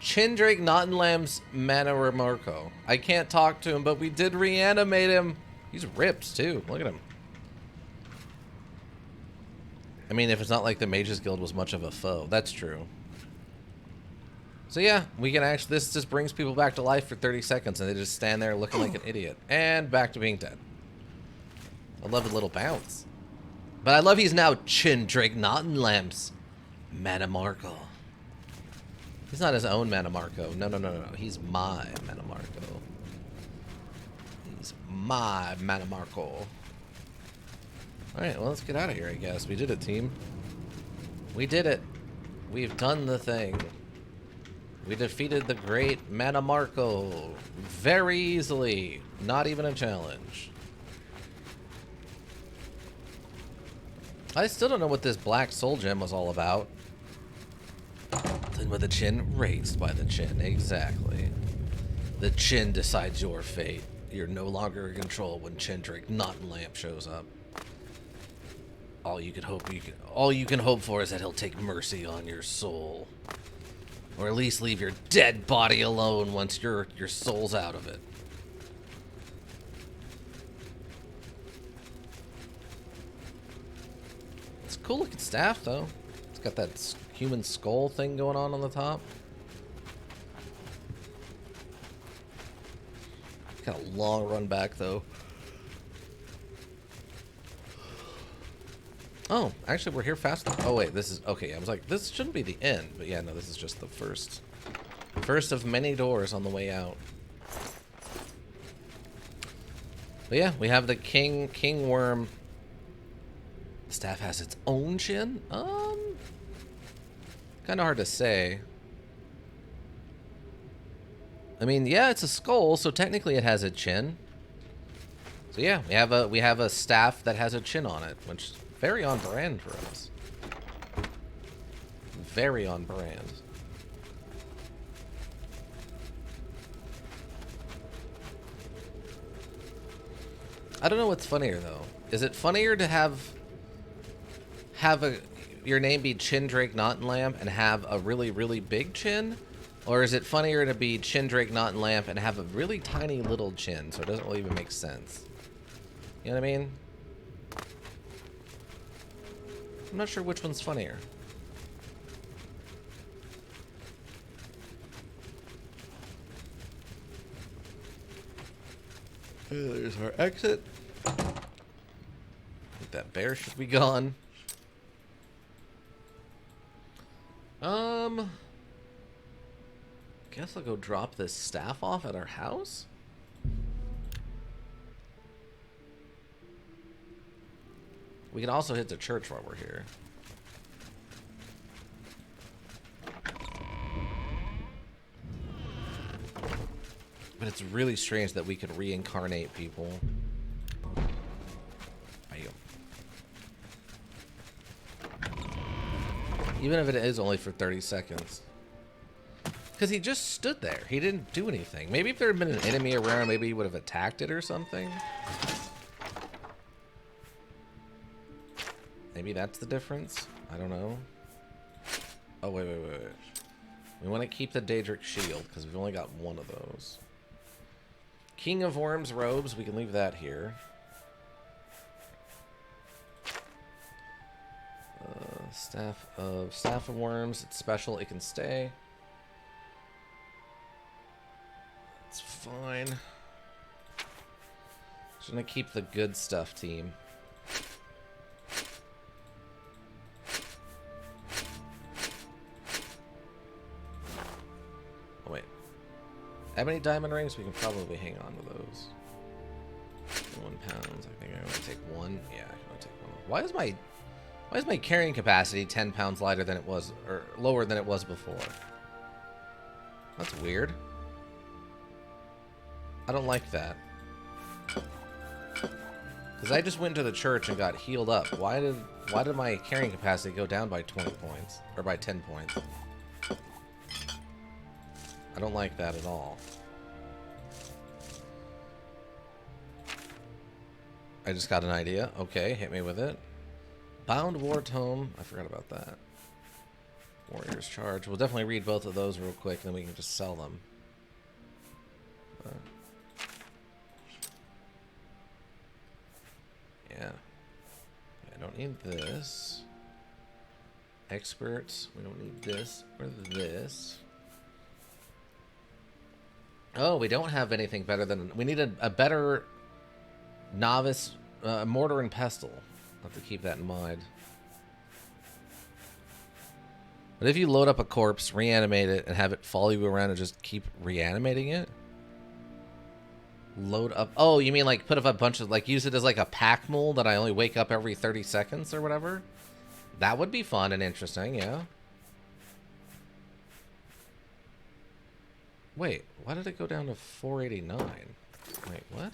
Chindrake Nottingham's Manaramarco. I can't talk to him, but we did reanimate him. He's ripped too. Look at him. I mean, if it's not like the Mages Guild was much of a foe. That's true. So yeah, we can actually, this just brings people back to life for 30 seconds and they just stand there looking like an idiot. And back to being dead. I love a little bounce. But I love he's now Chindrake Nottingham's Manamarco. He's not his own Manamarco. No. He's my Manamarco. He's my Manamarco. Alright, well, let's get out of here, I guess. We did it, team. We did it. We've done the thing. We defeated the great Manamarco very easily. Not even a challenge. I still don't know what this black soul gem was all about. Then with the chin, raised by the chin. Exactly. The chin decides your fate. You're no longer in control when Chindrake Nottingham shows up. All you can hope for is that he'll take mercy on your soul. Or at least leave your dead body alone once your soul's out of it. It's a cool looking staff though. It's got that human skull thing going on the top. Got a long run back though. Oh, actually, we're here fast. Oh, wait, this is... Okay, I was like, this shouldn't be the end. But yeah, no, this is just the first of many doors on the way out. But yeah, we have the king worm. The staff has its own chin? Kind of hard to say. I mean, yeah, it's a skull, so technically it has a chin. So yeah, we have a staff that has a chin on it, which is very on brand for us. Very on brand. I don't know what's funnier though. Is it funnier to have your name be Chin Drake Lamp and have a really, really big chin? Or is it funnier to be Chin Drake Lamp and have a really tiny little chin, so it doesn't really even make sense? You know what I mean? I'm not sure which one's funnier. There's our exit. I think that bear should be gone. Guess I'll go drop this staff off at our house. We can also hit the church while we're here. But it's really strange that we could reincarnate people. Even if it is only for 30 seconds. Because he just stood there. He didn't do anything. Maybe if there had been an enemy around, maybe he would have attacked it or something. Maybe that's the difference. I don't know. Oh, wait. We want to keep the Daedric shield because we've only got one of those. King of Worms robes. We can leave that here. Staff of Worms. It's special. It can stay. It's fine. Just gonna keep the good stuff team. Oh, wait. How many diamond rings? We can probably hang on to those. 1 pound. I think I'm gonna take one. Yeah, I'm gonna take one. Why is my carrying capacity 10 pounds lighter than it was, or lower than it was before? That's weird. I don't like that. Because I just went to the church and got healed up. Why did my carrying capacity go down by 20 points? Or by 10 points? I don't like that at all. I just got an idea. Okay, hit me with it. Bound War Tome. I forgot about that. Warrior's Charge. We'll definitely read both of those real quick, and then we can just sell them. Yeah. I don't need this. Experts. We don't need this or this. Oh, we don't have anything better than... We need a better novice mortar and pestle. I'll have to keep that in mind. But if you load up a corpse, reanimate it, and have it follow you around and just keep reanimating it? Load up... Oh, you mean like put up a bunch of... Like use it as like a pack mule that I only wake up every 30 seconds or whatever? That would be fun and interesting, yeah. Wait, why did it go down to 489? Wait, what?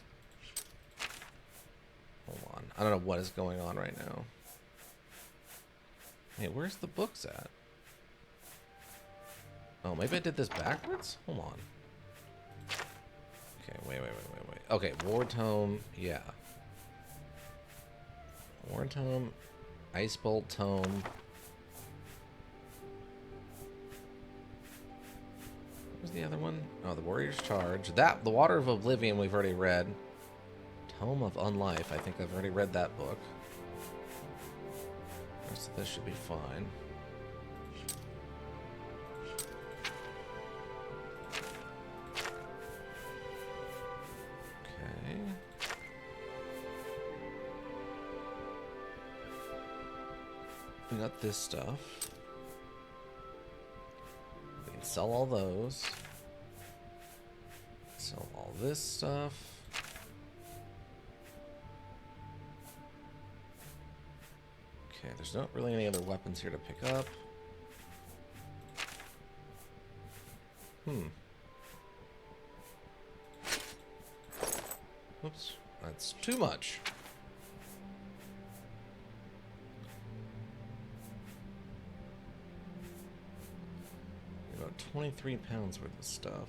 Hold on. I don't know what is going on right now. Hey, where's the books at? Oh, maybe I did this backwards? Hold on. Okay, wait. Okay, War Tome, yeah. War Tome, Ice Bolt Tome. Where's the other one? Oh, the Warrior's Charge. That, the Water of Oblivion we've already read. Tome of Unlife, I think I've already read that book. The rest of this should be fine. Okay. We got this stuff. We can sell all those. Sell all this stuff. Okay, there's not really any other weapons here to pick up. Oops, that's too much. About 23 pounds worth of stuff.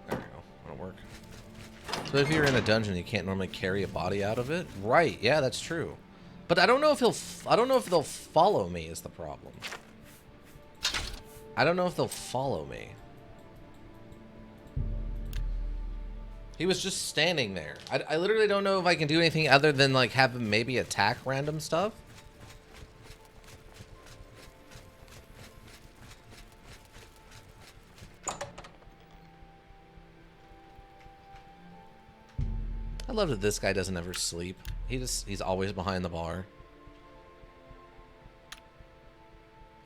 There we go. That'll work. So if you're in a dungeon, you can't normally carry a body out of it. Right? Yeah, that's true. But I don't know if I don't know if they'll follow me. Is the problem? I don't know if they'll follow me. He was just standing there. I literally don't know if I can do anything other than like have him maybe attack random stuff. I love that this guy doesn't ever sleep. He's always behind the bar.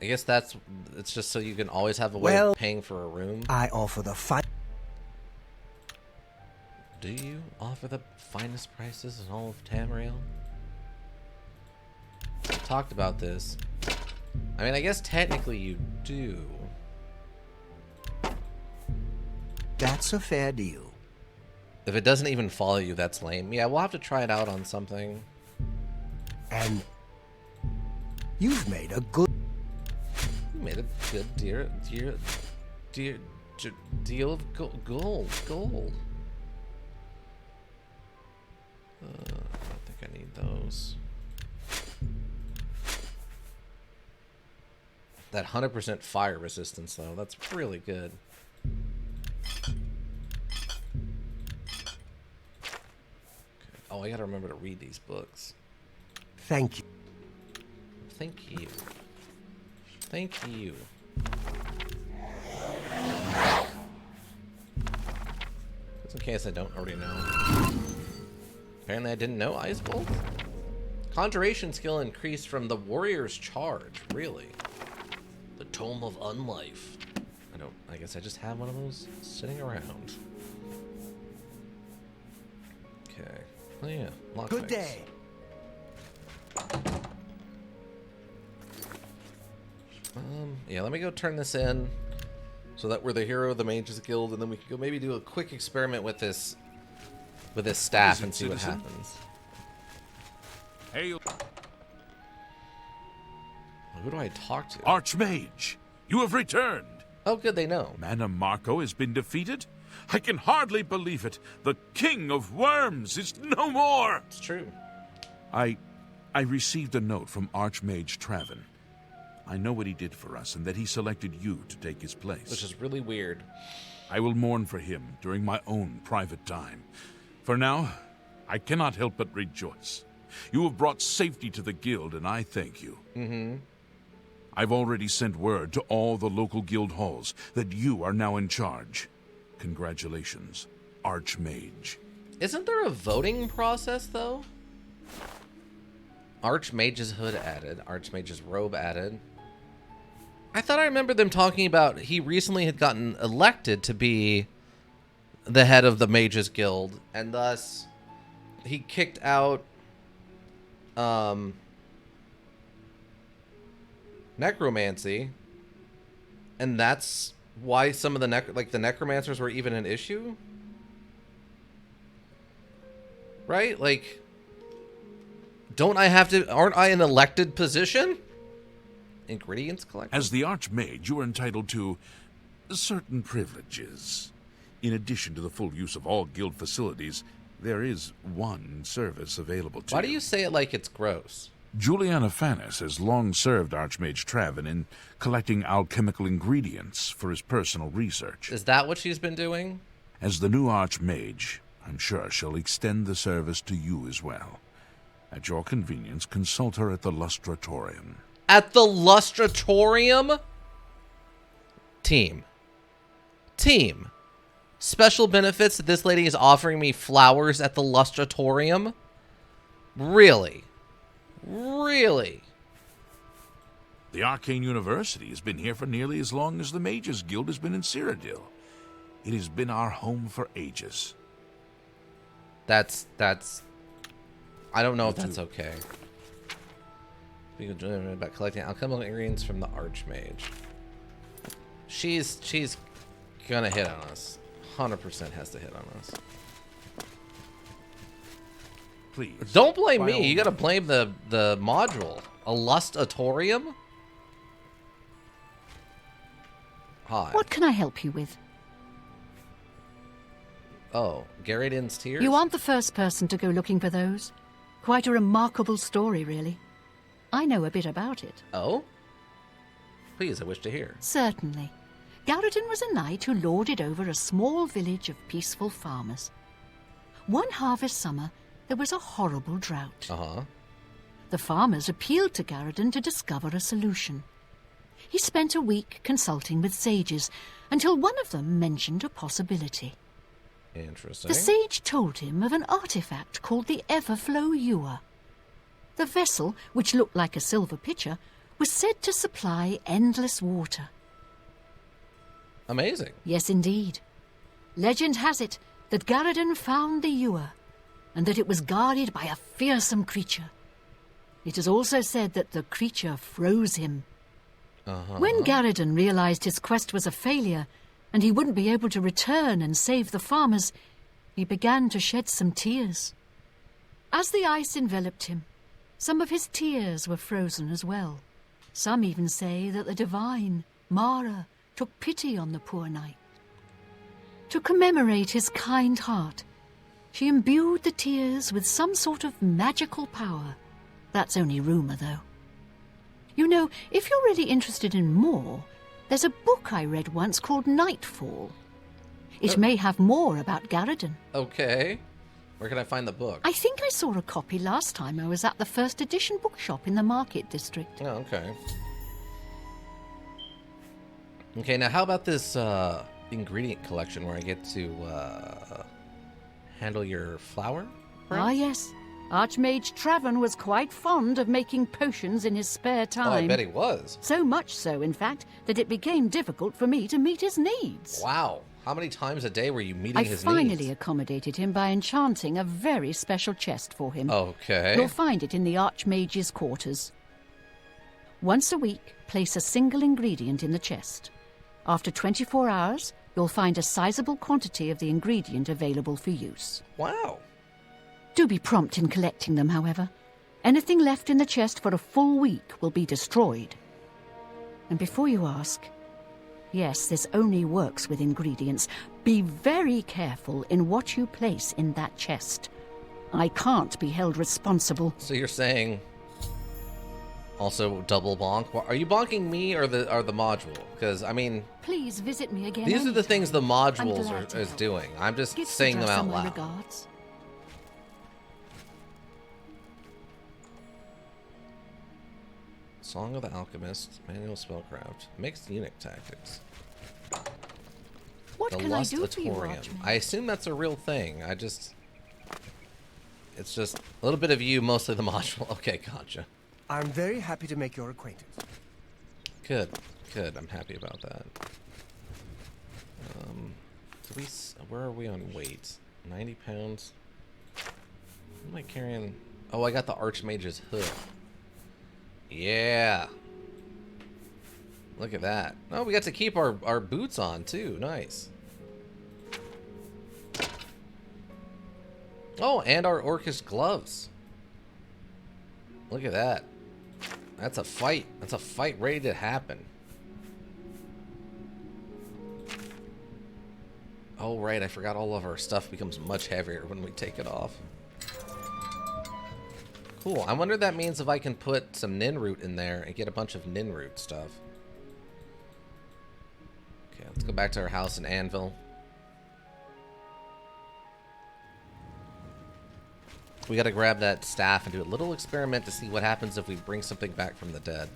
I guess it's just so you can always have a way of paying for a room. I offer the Do you offer the finest prices in all of Tamriel? We talked about this. I mean, I guess technically you do. That's a fair deal. If it doesn't even follow you, that's lame. Yeah, we'll have to try it out on something. And you've made a good... You made a good deal of gold. I don't think I need those. That 100% fire resistance, though, that's really good. Oh, I gotta remember to read these books. Thank you. Thank you. Thank you. Just in case I don't already know. Apparently I didn't know Ice Bolt. Conjuration skill increased from the Warrior's Charge. Really? The Tome of Unlife. I guess I just have one of those sitting around. Okay. Oh yeah, lockpicks. Good day. Yeah, let me go turn this in so that we're the hero of the Mages Guild, and then we can go maybe do a quick experiment with this staff and see what happens. Hail. Who do I talk to? Archmage, you have returned. Oh, good, they know. Mana Marco has been defeated? I can hardly believe it. The King of Worms is no more. It's true. I received a note from Archmage Traven. I know what he did for us and that he selected you to take his place. Which is really weird. I will mourn for him during my own private time. For now, I cannot help but rejoice. You have brought safety to the guild, and I thank you. Mm-hmm. I've already sent word to all the local guild halls that you are now in charge. Congratulations, Archmage. Isn't there a voting process, though? Archmage's hood added. Archmage's robe added. I thought I remember them talking about he recently had gotten elected to be the head of the Mages Guild, and thus he kicked out necromancy, and that's why some of the necromancers were even an issue, right? Like, aren't I an elected position? Ingredients collected? As the Archmage, you are entitled to certain privileges. In addition to the full use of all guild facilities, there is one service available to you. Why do you say it like it's gross? Juliana Fanis has long served Archmage Traven in collecting alchemical ingredients for his personal research. Is that what she's been doing? As the new Archmage, I'm sure she'll extend the service to you as well. At your convenience, consult her at the Lustratorium. At the Lustratorium? Team. Special benefits that this lady is offering me flowers at the Lustratorium? Really? Really? The Arcane University has been here for nearly as long as the Mages Guild has been in Cyrodiil. It has been our home for ages. I I don't know if that's okay. We can join about collecting alchemical ingredients from the Archmage. She's gonna hit on us. 100% has to hit on us. Please. Don't blame me. You gotta blame the module. A lustatorium? Hi. What can I help you with? Oh, Garridan's tears? You aren't the first person to go looking for those. Quite a remarkable story, really. I know a bit about it. Oh? Please, I wish to hear. Certainly. Garridan was a knight who lorded over a small village of peaceful farmers. One harvest summer, there was a horrible drought. Uh-huh. The farmers appealed to Garridan to discover a solution. He spent a week consulting with sages until one of them mentioned a possibility. Interesting. The sage told him of an artifact called the Everflow Ewer. The vessel, which looked like a silver pitcher, was said to supply endless water. Amazing. Yes, indeed. Legend has it that Garridan found the ewer, and that it was guarded by a fearsome creature. It is also said that the creature froze him. When Garridan realized his quest was a failure, and he wouldn't be able to return and save the farmers, he began to shed some tears. As the ice enveloped him, some of his tears were frozen as well. Some even say that the divine, Mara, took pity on the poor knight. To commemorate his kind heart, she imbued the tears with some sort of magical power. That's only rumour, though. You know, if you're really interested in more, there's a book I read once called Nightfall. It may have more about Garridan. Okay. Where can I find the book? I think I saw a copy last time I was at the first edition bookshop in the Market District. Oh, okay. Okay, now how about this ingredient collection where I get to handle your flour? Ah, yes. Archmage Travon was quite fond of making potions in his spare time. Oh, I bet he was. So much so, in fact, that it became difficult for me to meet his needs. Wow. How many times a day were you meeting his needs? I finally accommodated him by enchanting a very special chest for him. Okay. You'll find it in the Archmage's quarters. Once a week, place a single ingredient in the chest. After 24 hours, you'll find a sizable quantity of the ingredient available for use. Wow. Do be prompt in collecting them, however. Anything left in the chest for a full week will be destroyed. And before you ask, yes, this only works with ingredients. Be very careful in what you place in that chest. I can't be held responsible. So you're saying also double bonk? Are you bonking me or the module? Because, I mean, please visit me again. These are the things the modules I'm glad to is help. doing. I'm just Gifts saying them addressed out in my loud. regards. Song of the Alchemist, Manual Spellcraft, Mixed Eunuch Tactics. What The can I do for you, Lustatorium. Archmage? I assume that's a real thing. It's just a little bit of you, mostly the module. Okay, gotcha. I'm very happy to make your acquaintance. Good, good. I'm happy about that. Where are we on weight? 90 pounds. What am I carrying? Oh, I got the Archmage's hood. Yeah. Look at that. Oh, we got to keep our boots on too. Nice. Oh, and our Orcish gloves. Look at that. That's a fight. That's a fight ready to happen. Oh, right. I forgot all of our stuff becomes much heavier when we take it off. Cool. I wonder if that means if I can put some Ninroot in there and get a bunch of Ninroot stuff. Okay, let's go back to our house in Anvil. We gotta grab that staff and do a little experiment to see what happens if we bring something back from the dead.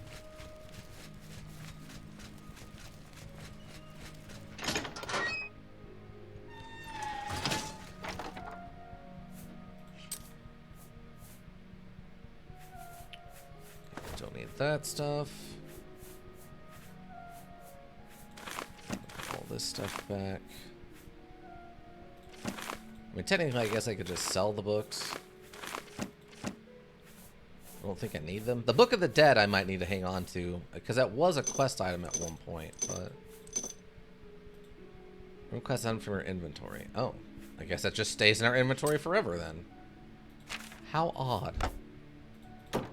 Don't need that stuff. All this stuff back. I mean, technically, I guess I could just sell the books. I don't think I need them. The Book of the Dead I might need to hang on to, because that was a quest item at one point, but... Request item from your inventory. Oh, I guess that just stays in our inventory forever then. How odd. Put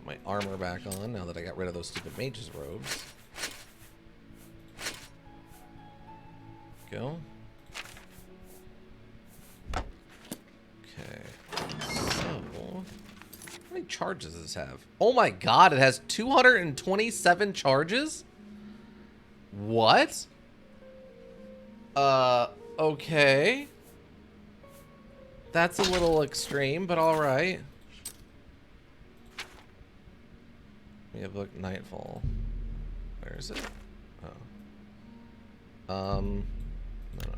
my armor back on now that I got rid of those stupid mage's robes. Go. Okay. So, how many charges does this have? Oh my god, it has 227 charges? What? Okay. That's a little extreme, but alright. We have look Nightfall. Where is it? Oh. No.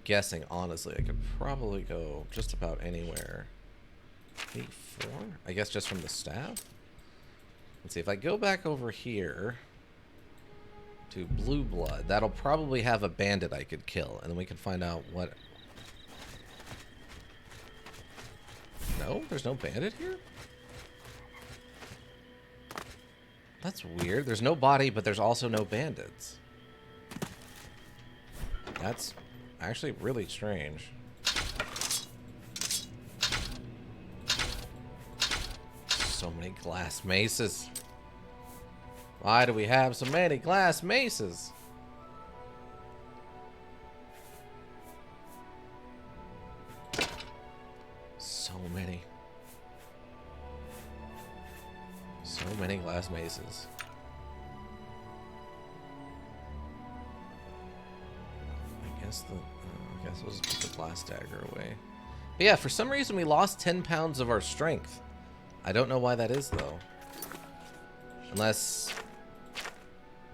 Guessing, honestly, I could probably go just about anywhere. 8-4? I guess just from the staff? Let's see, if I go back over here to Blue Blood, that'll probably have a bandit I could kill, and then we can find out what... No? There's no bandit here? That's weird. There's no body, but there's also no bandits. That's actually really strange. So many glass maces. Why do we have so many glass maces? So many. So many glass maces. I guess we'll just put the blast dagger away. But yeah, for some reason we lost 10 pounds of our strength. I don't know why that is though. Unless...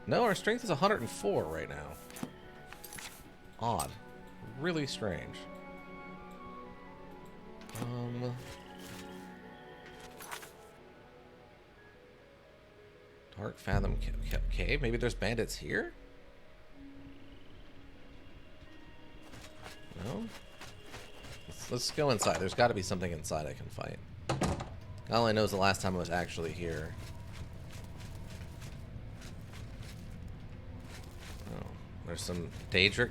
No, our strength is 104 right now. Odd. Really strange. Dark Fathom Cave? Maybe there's bandits here? No? Let's go inside. There's got to be something inside I can fight. All I know is the last time I was actually here. Oh, there's some Daedric.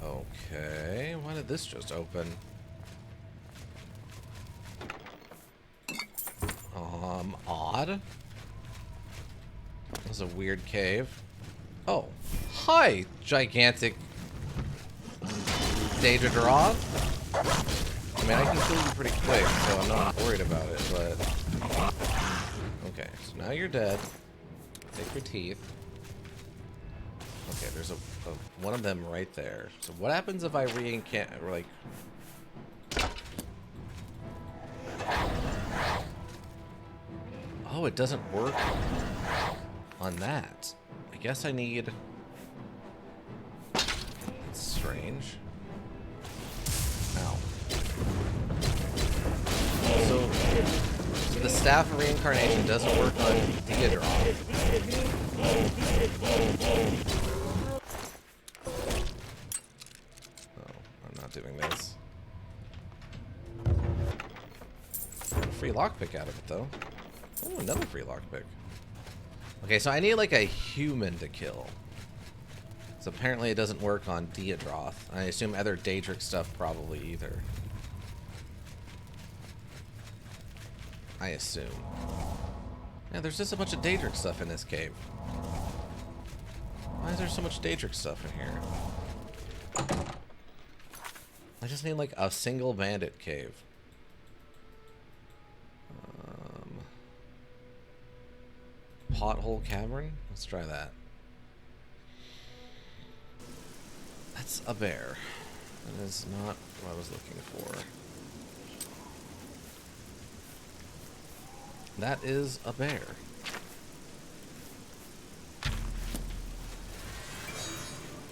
Okay, why did this just open? Odd. That was a weird cave. Oh, hi, gigantic Daedra Droth. I mean, I can kill you pretty quick, so I'm not worried about it, but... Okay, so now you're dead. Take your teeth. Okay, there's one of them right there. So what happens if I like... Oh, it doesn't work on that. I guess I need... That's strange. Ow. So the Staff of Reincarnation doesn't work on Deodron. Oh, I'm not doing this. Free lockpick out of it, though. Oh, another free lockpick. Okay, so I need like a human to kill. So apparently it doesn't work on Deodroth. I assume other Daedric stuff probably either. I assume. Yeah, there's just a bunch of Daedric stuff in this cave. Why is there so much Daedric stuff in here? I just need like a single bandit cave. Pothole Cavern? Let's try that. That's a bear. That is not what I was looking for. That is a bear.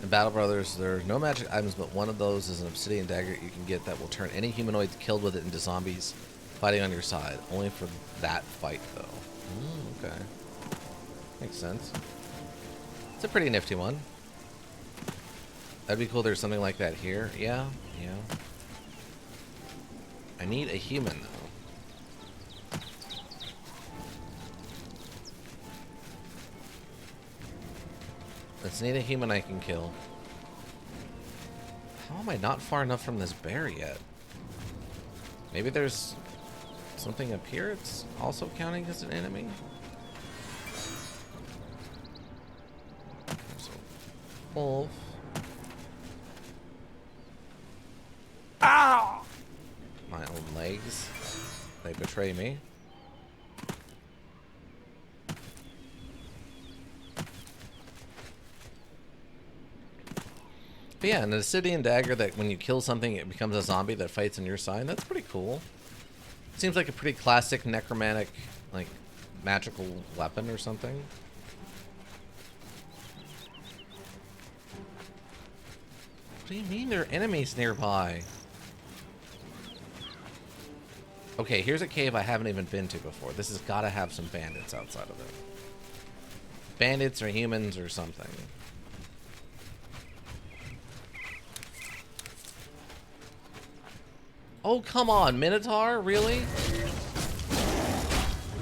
In Battle Brothers, there are no magic items, but one of those is an obsidian dagger you can get that will turn any humanoids killed with it into zombies fighting on your side. Only for that fight, though. Okay. Makes sense. It's a pretty nifty one. That'd be cool. There's something like that here. Yeah, yeah. I need a human, though. Let's need a human I can kill. How am I not far enough from this bear yet? Maybe there's something up here it's also counting as an enemy? There's a wolf. Ow! My own legs. They betray me. But yeah, an obsidian dagger that when you kill something, it becomes a zombie that fights on your side. That's pretty cool. Seems like a pretty classic necromantic, like, magical weapon or something. What do you mean there are enemies nearby? Okay, here's a cave I haven't even been to before. This has got to have some bandits outside of it. Bandits or humans or something. Oh, come on, Minotaur? Really?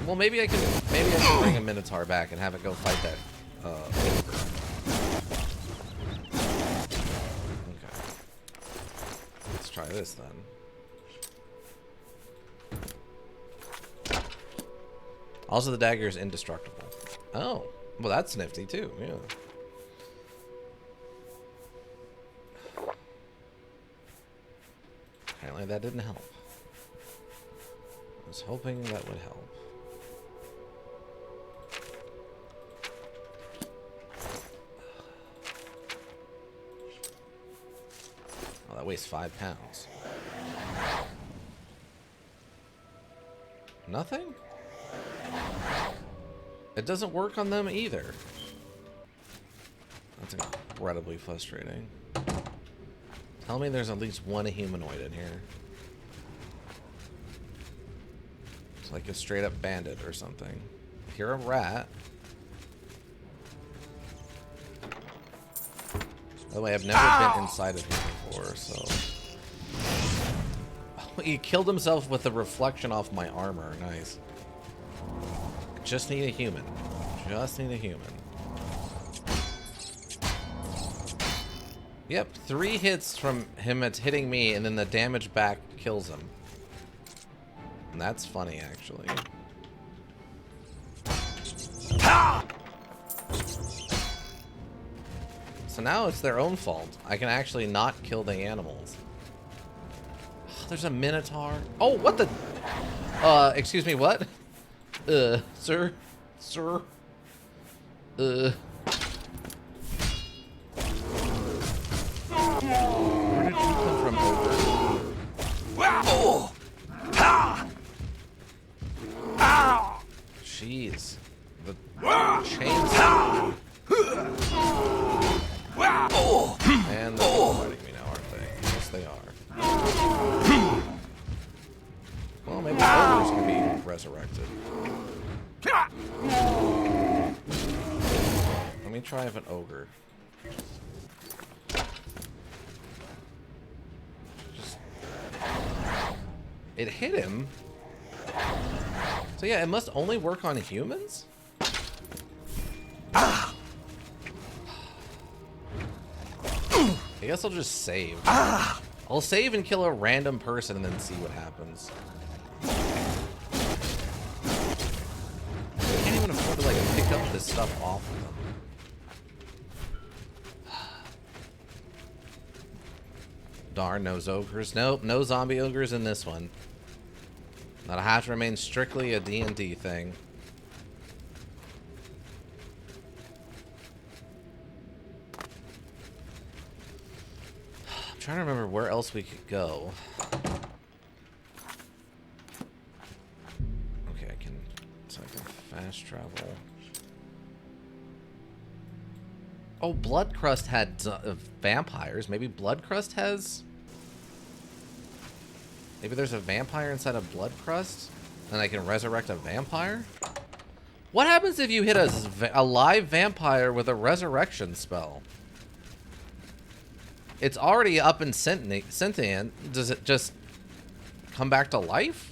Well, maybe I can bring a Minotaur back and have it go fight that ogre. Okay. Let's try this then. Also, the dagger is indestructible. Oh, well, that's nifty too. Yeah. Apparently, that didn't help. I was hoping that would help. Oh, that weighs 5 pounds. Nothing? It doesn't work on them either. That's incredibly frustrating. Tell me there's at least one humanoid in here. It's like a straight up bandit or something. If you're a rat. By the way, I've never been inside of him before, so. Oh, he killed himself with the reflection off my armor. Nice. Just need a human. Just need a human. Yep, 3 hits from him at hitting me, and then the damage back kills him. And that's funny, actually. So now it's their own fault. I can actually not kill the animals. There's a Minotaur. Oh, what the? Excuse me, what? Sir? Sir? Where did you come from, ogre? Jeez. The chainsaw. And they're fighting me now, aren't they? Yes, they are. Well, maybe ogres can be resurrected. Let me try if an ogre. It hit him. So yeah, it must only work on humans? I guess I'll just save. I'll save and kill a random person and then see what happens. I can't even afford to like pick up this stuff off of them. Darn, no ogres. Nope, no zombie ogres in this one. That'll have to remain strictly a D&D thing. I'm trying to remember where else we could go. Okay, so I can fast travel. Oh, Bloodcrust had vampires. Maybe Bloodcrust has... Maybe there's a vampire inside of Bloodcrust, and I can resurrect a vampire? What happens if you hit a live vampire with a resurrection spell? It's already up and sentient. Does it just come back to life?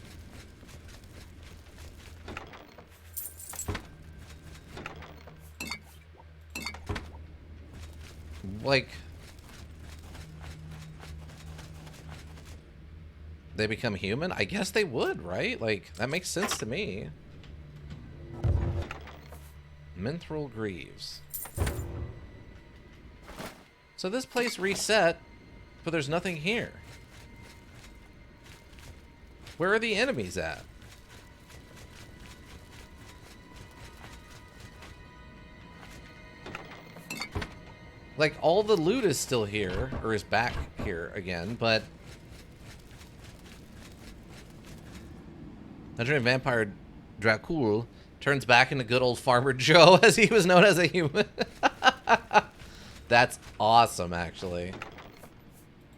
Like, they become human? I guess they would, right? Like, that makes sense to me. Mithril Greaves. So this place reset, but there's nothing here. Where are the enemies at? Like, all the loot is still here, or is back here again, but... Nigerian vampire Dracul turns back into good old Farmer Joe, as he was known as a human. That's awesome, actually.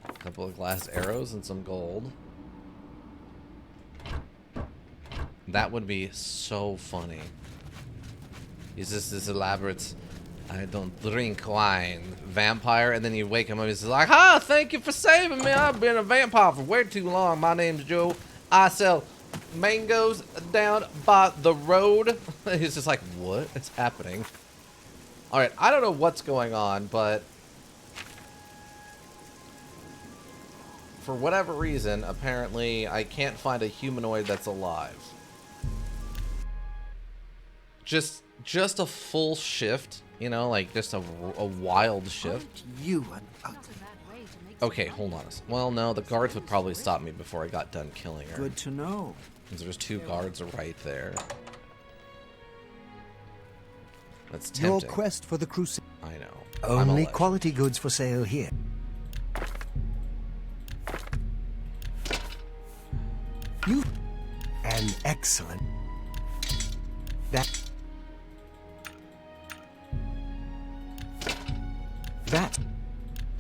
A couple of glass arrows and some gold. That would be so funny. Is this elaborate... I don't drink wine. Vampire, and then you wake him up and he's like, "Ah, thank you for saving me. I've been a vampire for way too long. My name's Joe. I sell mangoes down by the road." He's just like, what is happening? Alright, I don't know what's going on, but for whatever reason, apparently I can't find a humanoid that's alive. Just a full shift. You know, like just a wild shift. You an ugly. Okay, hold on. Well, no, the guards would probably stop me before I got done killing her. Good to know. Because there's 2 guards right there. That's tempting. Your quest for the crusade. I know. Only quality goods for sale here. You an excellent. That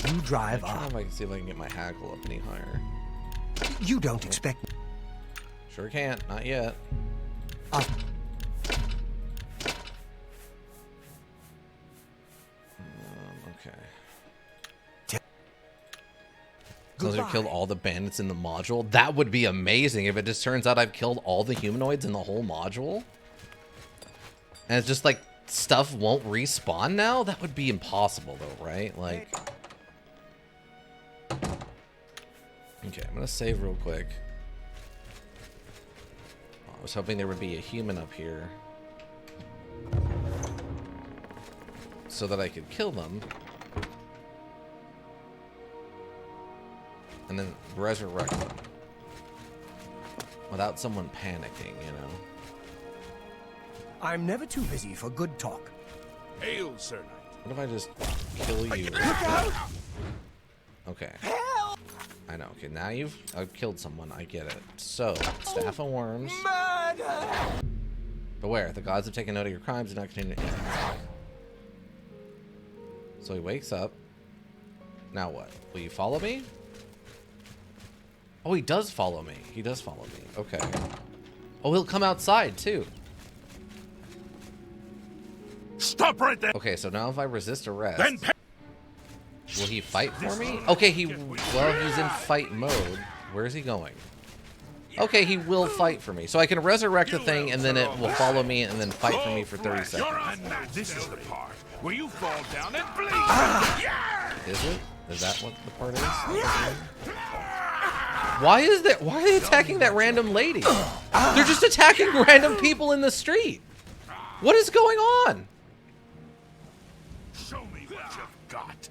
you drive I up. if I can see if I can get my hackle up any higher. You don't expect. Sure can't. Not yet. Up. Okay. Closer killed all the bandits in the module. That would be amazing if it just turns out I've killed all the humanoids in the whole module. And it's just like stuff won't respawn now? That would be impossible though, right? Like... Okay, I'm gonna save real quick. I was hoping there would be a human up here so that I could kill them and then resurrect them without someone panicking, you know? I'm never too busy for good talk. Hail, Sir Knight. What if I just kill you? Okay. I know. Okay, now I've killed someone. I get it. So, Staff of Worms. Beware, the gods have taken note of your crimes and not continue to... So he wakes up. Now what? Will you follow me? Oh, he does follow me. He does follow me. Okay. Oh, he'll come outside, too. Stop right there. Okay, so now if I resist arrest... Then will he fight for me? Okay, he's in fight mode. Where's he going? Okay, he will fight for me. So I can resurrect the thing, and then it will follow me and then fight for me for 30 seconds. This is the part where you fall down and bleed. Is it? Is that what the part is? Why are they attacking that random lady? They're just attacking random people in the street. What is going on? Show me what you've got.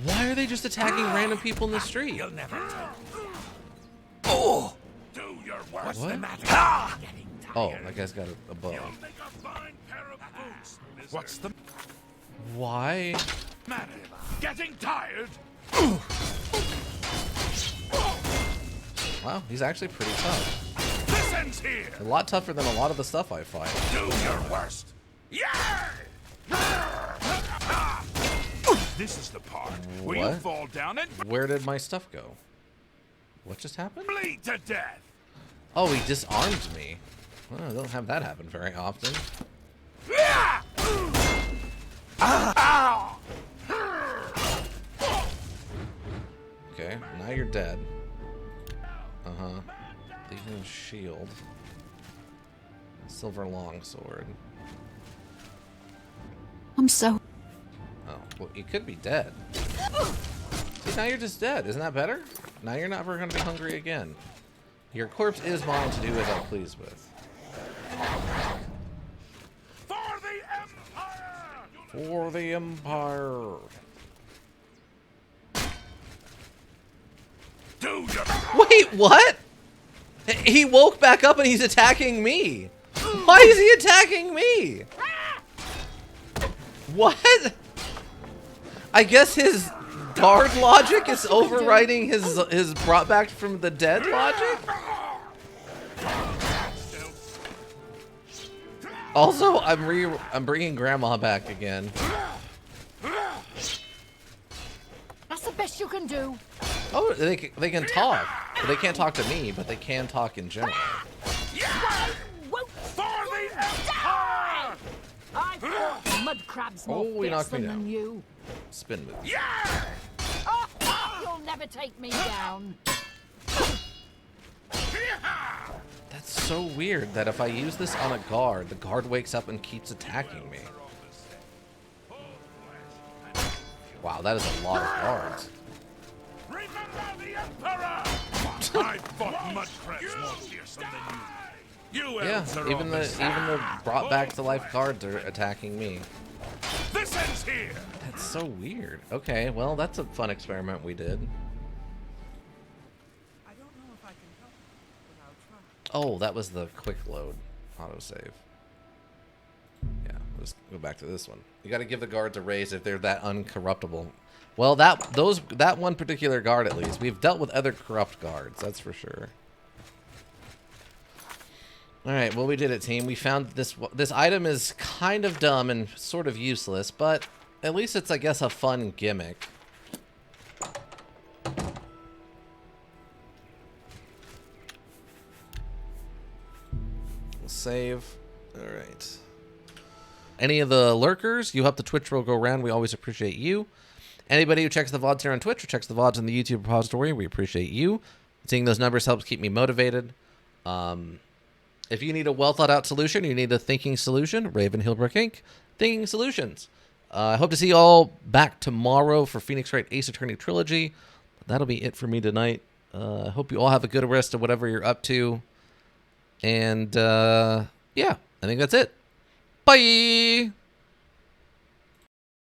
Why are they just attacking random people in the street? You'll never tell. Do your worst. What's the matter? Oh, that guy's got a bow. You'll make a fine pair of boots. What's the Why? matter? Getting tired? Wow, he's actually pretty tough. This ends here. A lot tougher than a lot of the stuff I fight. Do your worst. Yeah. This is the part where you What? fall down and Where did my stuff go? What just happened? bleed to death. Oh, he disarmed me. Well, I don't have that happen very often. shield. Silver longsword. I'm so... Oh, well, you could be dead. See, now you're just dead. Isn't that better? Now you're never going to be hungry again. Your corpse is mine to do as I please with. For the Empire! For the Empire. Wait, what? He woke back up and he's attacking me. Why is he attacking me? What? I guess his guard logic is overriding his brought back from the dead logic? Also, I'm bringing Grandma back again. That's the best you can do. Oh, they can talk. But they can't talk to me, but they can talk in general. I fought mud crabs more Oh, he knocked me fearsome down. than you. Spin move. Oh, you'll never take me down. That's so weird that if I use this on a guard, the guard wakes up and keeps attacking me. Wow, that is a lot of guards. Remember the Emperor! I fought mud crabs more fearsome than you. You Yeah, elves are even all the brought back to life guards are attacking me. This ends here! That's so weird. Okay, well, that's a fun experiment we did. I don't know if I can help, but I'll try. Oh, that was the quick load autosave. Yeah, let's go back to this one. You got to give the guards a raise if they're that uncorruptible. Well, that one particular guard at least. We've dealt with other corrupt guards, that's for sure. All right, well, we did it, team. We found this item is kind of dumb and sort of useless, but at least it's, I guess, a fun gimmick. We'll save. All right. Any of the lurkers, you help the Twitch roll go around. We always appreciate you. Anybody who checks the VODs here on Twitch or checks the VODs in the YouTube repository, we appreciate you. Seeing those numbers helps keep me motivated. If you need a well-thought-out solution, you need a thinking solution, Raven Hillbrook Inc., Thinking Solutions. I hope to see you all back tomorrow for Phoenix Wright Ace Attorney Trilogy. That'll be it for me tonight. I hope you all have a good rest of whatever you're up to. And, yeah, I think that's it. Bye!